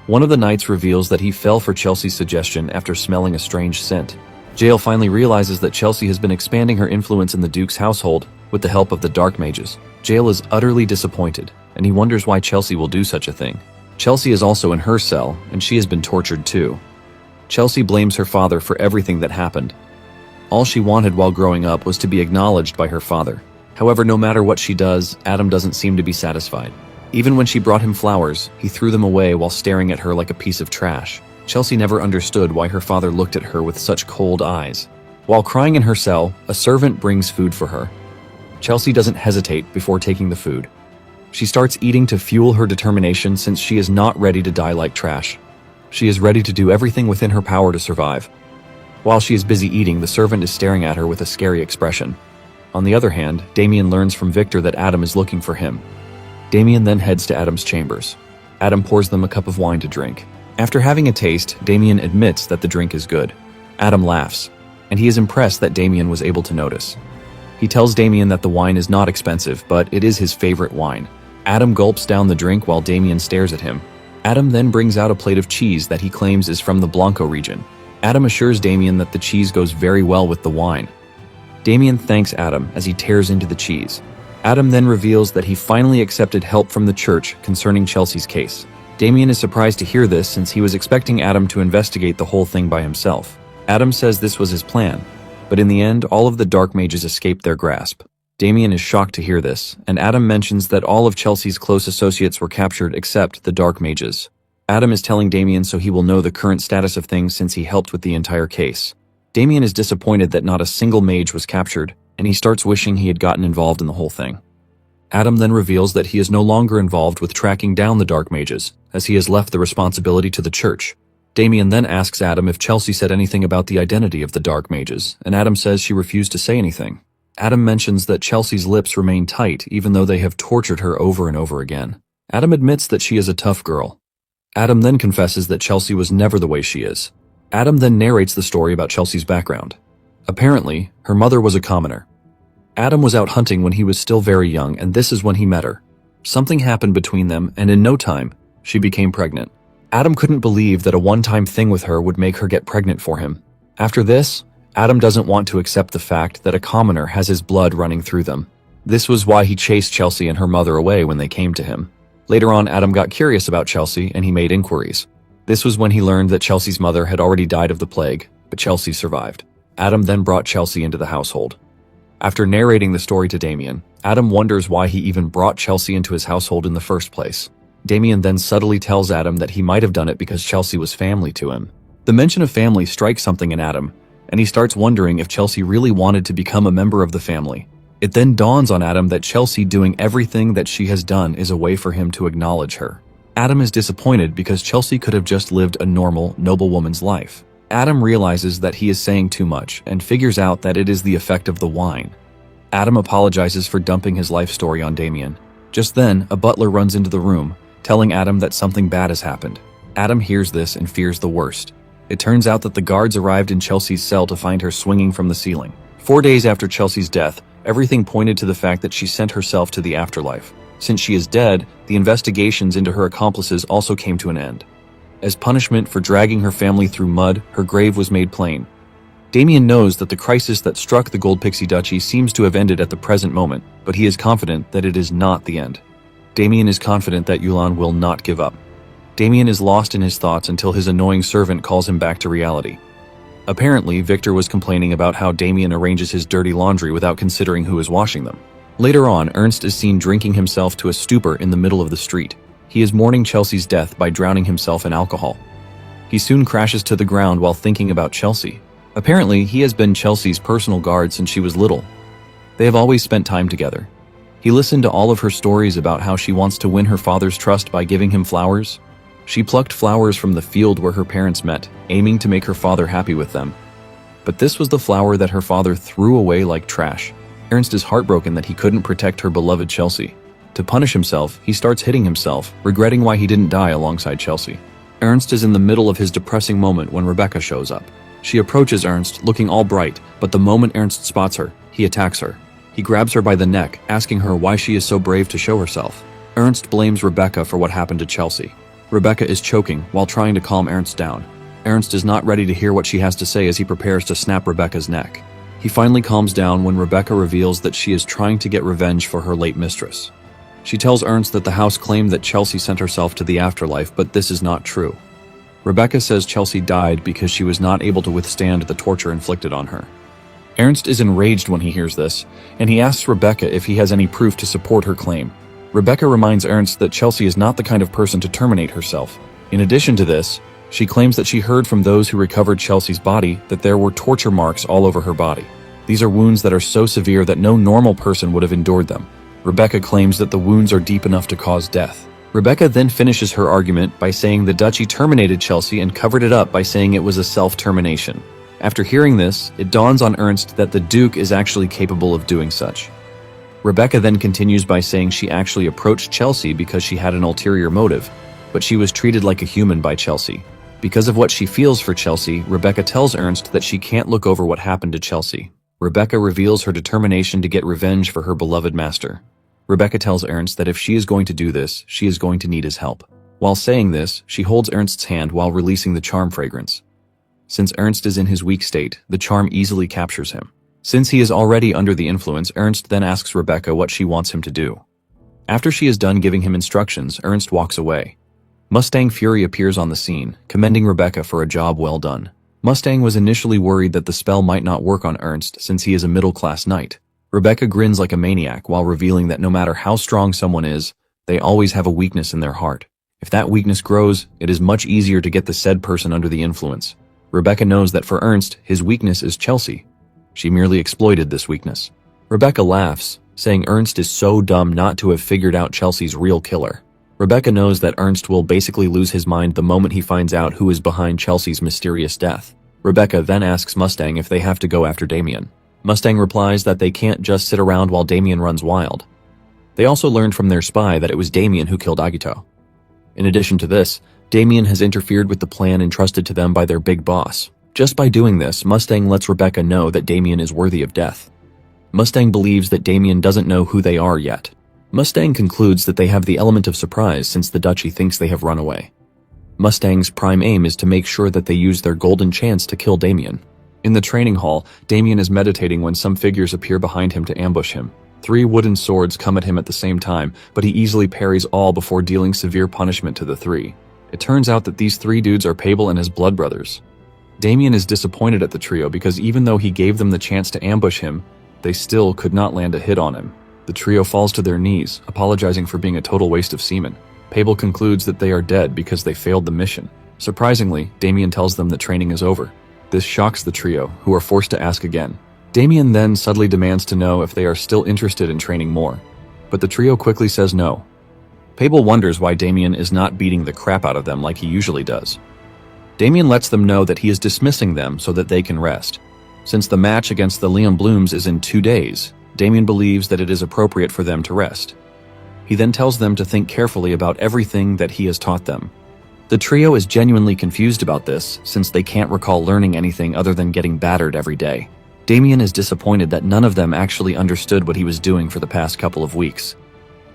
One of the knights reveals that he fell for Chelsea's suggestion after smelling a strange scent. Jael finally realizes that Chelsea has been expanding her influence in the Duke's household with the help of the Dark Mages. Jael is utterly disappointed, and he wonders why Chelsea will do such a thing. Chelsea is also in her cell, and she has been tortured too. Chelsea blames her father for everything that happened. All she wanted while growing up was to be acknowledged by her father. However, no matter what she does, Adam doesn't seem to be satisfied. Even when she brought him flowers, he threw them away while staring at her like a piece of trash. Chelsea never understood why her father looked at her with such cold eyes. While crying in her cell, a servant brings food for her. Chelsea doesn't hesitate before taking the food. She starts eating to fuel her determination since she is not ready to die like trash. She is ready to do everything within her power to survive. While she is busy eating, the servant is staring at her with a scary expression. On the other hand, Damien learns from Victor that Adam is looking for him. Damien then heads to Adam's chambers. Adam pours them a cup of wine to drink. After having a taste, Damien admits that the drink is good. Adam laughs, and he is impressed that Damien was able to notice. He tells Damien that the wine is not expensive, but it is his favorite wine. Adam gulps down the drink while Damien stares at him. Adam then brings out a plate of cheese that he claims is from the Blanco region. Adam assures Damien that the cheese goes very well with the wine. Damien thanks Adam as he tears into the cheese. Adam then reveals that he finally accepted help from the church concerning Chelsea's case. Damien is surprised to hear this since he was expecting Adam to investigate the whole thing by himself. Adam says this was his plan, but in the end, all of the Dark Mages escaped their grasp. Damien is shocked to hear this, and Adam mentions that all of Chelsea's close associates were captured except the Dark Mages. Adam is telling Damien so he will know the current status of things since he helped with the entire case. Damien is disappointed that not a single mage was captured, and he starts wishing he had gotten involved in the whole thing. Adam then reveals that he is no longer involved with tracking down the Dark Mages, as he has left the responsibility to the church. Damien then asks Adam if Chelsea said anything about the identity of the Dark Mages, and Adam says she refused to say anything. Adam mentions that Chelsea's lips remain tight even though they have tortured her over and over again. Adam admits that she is a tough girl. Adam then confesses that Chelsea was never the way she is. Adam then narrates the story about Chelsea's background. Apparently, her mother was a commoner. Adam was out hunting when he was still very young, and this is when he met her. Something happened between them, and in no time, she became pregnant. Adam couldn't believe that a one-time thing with her would make her get pregnant for him. After this, Adam doesn't want to accept the fact that a commoner has his blood running through them. This was why he chased Chelsea and her mother away when they came to him. Later on, Adam got curious about Chelsea and he made inquiries. This was when he learned that Chelsea's mother had already died of the plague, but Chelsea survived. Adam then brought Chelsea into the household. After narrating the story to Damien, Adam wonders why he even brought Chelsea into his household in the first place. Damien then subtly tells Adam that he might have done it because Chelsea was family to him. The mention of family strikes something in Adam, and he starts wondering if Chelsea really wanted to become a member of the family. It then dawns on Adam that Chelsea doing everything that she has done is a way for him to acknowledge her. Adam is disappointed because Chelsea could have just lived a normal, noble woman's life. Adam realizes that he is saying too much and figures out that it is the effect of the wine. Adam apologizes for dumping his life story on Damien. Just then, a butler runs into the room, telling Adam that something bad has happened. Adam hears this and fears the worst. It turns out that the guards arrived in Chelsea's cell to find her swinging from the ceiling. 4 days after Chelsea's death, Everything pointed to the fact that she sent herself to the afterlife. Since she is dead, the investigations into her accomplices also came to an end. As punishment for dragging her family through mud, her grave was made plain. Damien knows that the crisis that struck the Gold Pixie Duchy seems to have ended at the present moment, but he is confident that it is not the end. Damien is confident that Yulan will not give up. Damien is lost in his thoughts until his annoying servant calls him back to reality. Apparently, Victor was complaining about how Damien arranges his dirty laundry without considering who is washing them. Later on, Ernst is seen drinking himself to a stupor in the middle of the street. He is mourning Chelsea's death by drowning himself in alcohol. He soon crashes to the ground while thinking about Chelsea. Apparently, he has been Chelsea's personal guard since she was little. They have always spent time together. He listened to all of her stories about how she wants to win her father's trust by giving him flowers. She plucked flowers from the field where her parents met, aiming to make her father happy with them. But this was the flower that her father threw away like trash. Ernst is heartbroken that he couldn't protect her beloved Chelsea. To punish himself, he starts hitting himself, regretting why he didn't die alongside Chelsea. Ernst is in the middle of his depressing moment when Rebecca shows up. She approaches Ernst, looking all bright, but the moment Ernst spots her, he attacks her. He grabs her by the neck, asking her why she is so brave to show herself. Ernst blames Rebecca for what happened to Chelsea. Rebecca is choking while trying to calm Ernst down. Ernst is not ready to hear what she has to say as he prepares to snap Rebecca's neck. He finally calms down when Rebecca reveals that she is trying to get revenge for her late mistress. She tells Ernst that the house claimed that Chelsea sent herself to the afterlife, but this is not true. Rebecca says Chelsea died because she was not able to withstand the torture inflicted on her. Ernst is enraged when he hears this, and he asks Rebecca if he has any proof to support her claim. Rebecca reminds Ernst that Chelsea is not the kind of person to terminate herself. In addition to this, she claims that she heard from those who recovered Chelsea's body that there were torture marks all over her body. These are wounds that are so severe that no normal person would have endured them. Rebecca claims that the wounds are deep enough to cause death. Rebecca then finishes her argument by saying the duchy terminated Chelsea and covered it up by saying it was a self-termination. After hearing this, it dawns on Ernst that the Duke is actually capable of doing such. Rebecca then continues by saying she actually approached Chelsea because she had an ulterior motive, but she was treated like a human by Chelsea. Because of what she feels for Chelsea, Rebecca tells Ernst that she can't look over what happened to Chelsea. Rebecca reveals her determination to get revenge for her beloved master. Rebecca tells Ernst that if she is going to do this, she is going to need his help. While saying this, she holds Ernst's hand while releasing the charm fragrance. Since Ernst is in his weak state, the charm easily captures him. Since he is already under the influence, Ernst then asks Rebecca what she wants him to do. After she is done giving him instructions, Ernst walks away. Mustang Fury appears on the scene, commending Rebecca for a job well done. Mustang was initially worried that the spell might not work on Ernst since he is a middle-class knight. Rebecca grins like a maniac while revealing that no matter how strong someone is, they always have a weakness in their heart. If that weakness grows, it is much easier to get the said person under the influence. Rebecca knows that for Ernst, his weakness is Chelsea. She merely exploited this weakness. Rebecca laughs, saying Ernst is so dumb not to have figured out Chelsea's real killer. Rebecca knows that Ernst will basically lose his mind the moment he finds out who is behind Chelsea's mysterious death. Rebecca then asks Mustang if they have to go after Damien. Mustang replies that they can't just sit around while Damien runs wild. They also learned from their spy that it was Damien who killed Agito. In addition to this, Damien has interfered with the plan entrusted to them by their big boss. Just by doing this, Mustang lets Rebecca know that Damien is worthy of death. Mustang believes that Damien doesn't know who they are yet. Mustang concludes that they have the element of surprise since the duchy thinks they have run away. Mustang's prime aim is to make sure that they use their golden chance to kill Damien. In the training hall, Damien is meditating when some figures appear behind him to ambush him. 3 wooden swords come at him at the same time, but he easily parries all before dealing severe punishment to the 3. It turns out that these 3 dudes are Pable and his blood brothers. Damien is disappointed at the trio because even though he gave them the chance to ambush him, they still could not land a hit on him. The trio falls to their knees, apologizing for being a total waste of semen. Pable concludes that they are dead because they failed the mission. Surprisingly, Damien tells them that training is over. This shocks the trio, who are forced to ask again. Damien then subtly demands to know if they are still interested in training more, but the trio quickly says no. Pable wonders why Damien is not beating the crap out of them like he usually does. Damien lets them know that he is dismissing them so that they can rest. Since the match against the Leon Blooms is in 2 days, Damien believes that it is appropriate for them to rest. He then tells them to think carefully about everything that he has taught them. The trio is genuinely confused about this, since they can't recall learning anything other than getting battered every day. Damien is disappointed that none of them actually understood what he was doing for the past couple of weeks.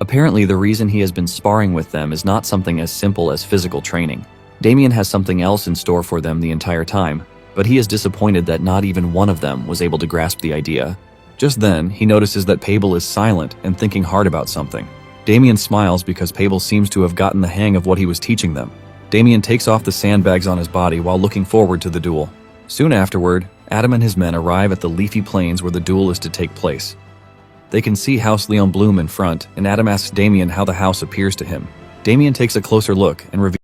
Apparently, the reason he has been sparring with them is not something as simple as physical training. Damien has something else in store for them the entire time, but he is disappointed that not even one of them was able to grasp the idea. Just then, he notices that Pable is silent and thinking hard about something. Damien smiles because Pable seems to have gotten the hang of what he was teaching them. Damien takes off the sandbags on his body while looking forward to the duel. Soon afterward, Adam and his men arrive at the leafy plains where the duel is to take place. They can see House Leon Bloom in front, and Adam asks Damien how the house appears to him. Damien takes a closer look and reveals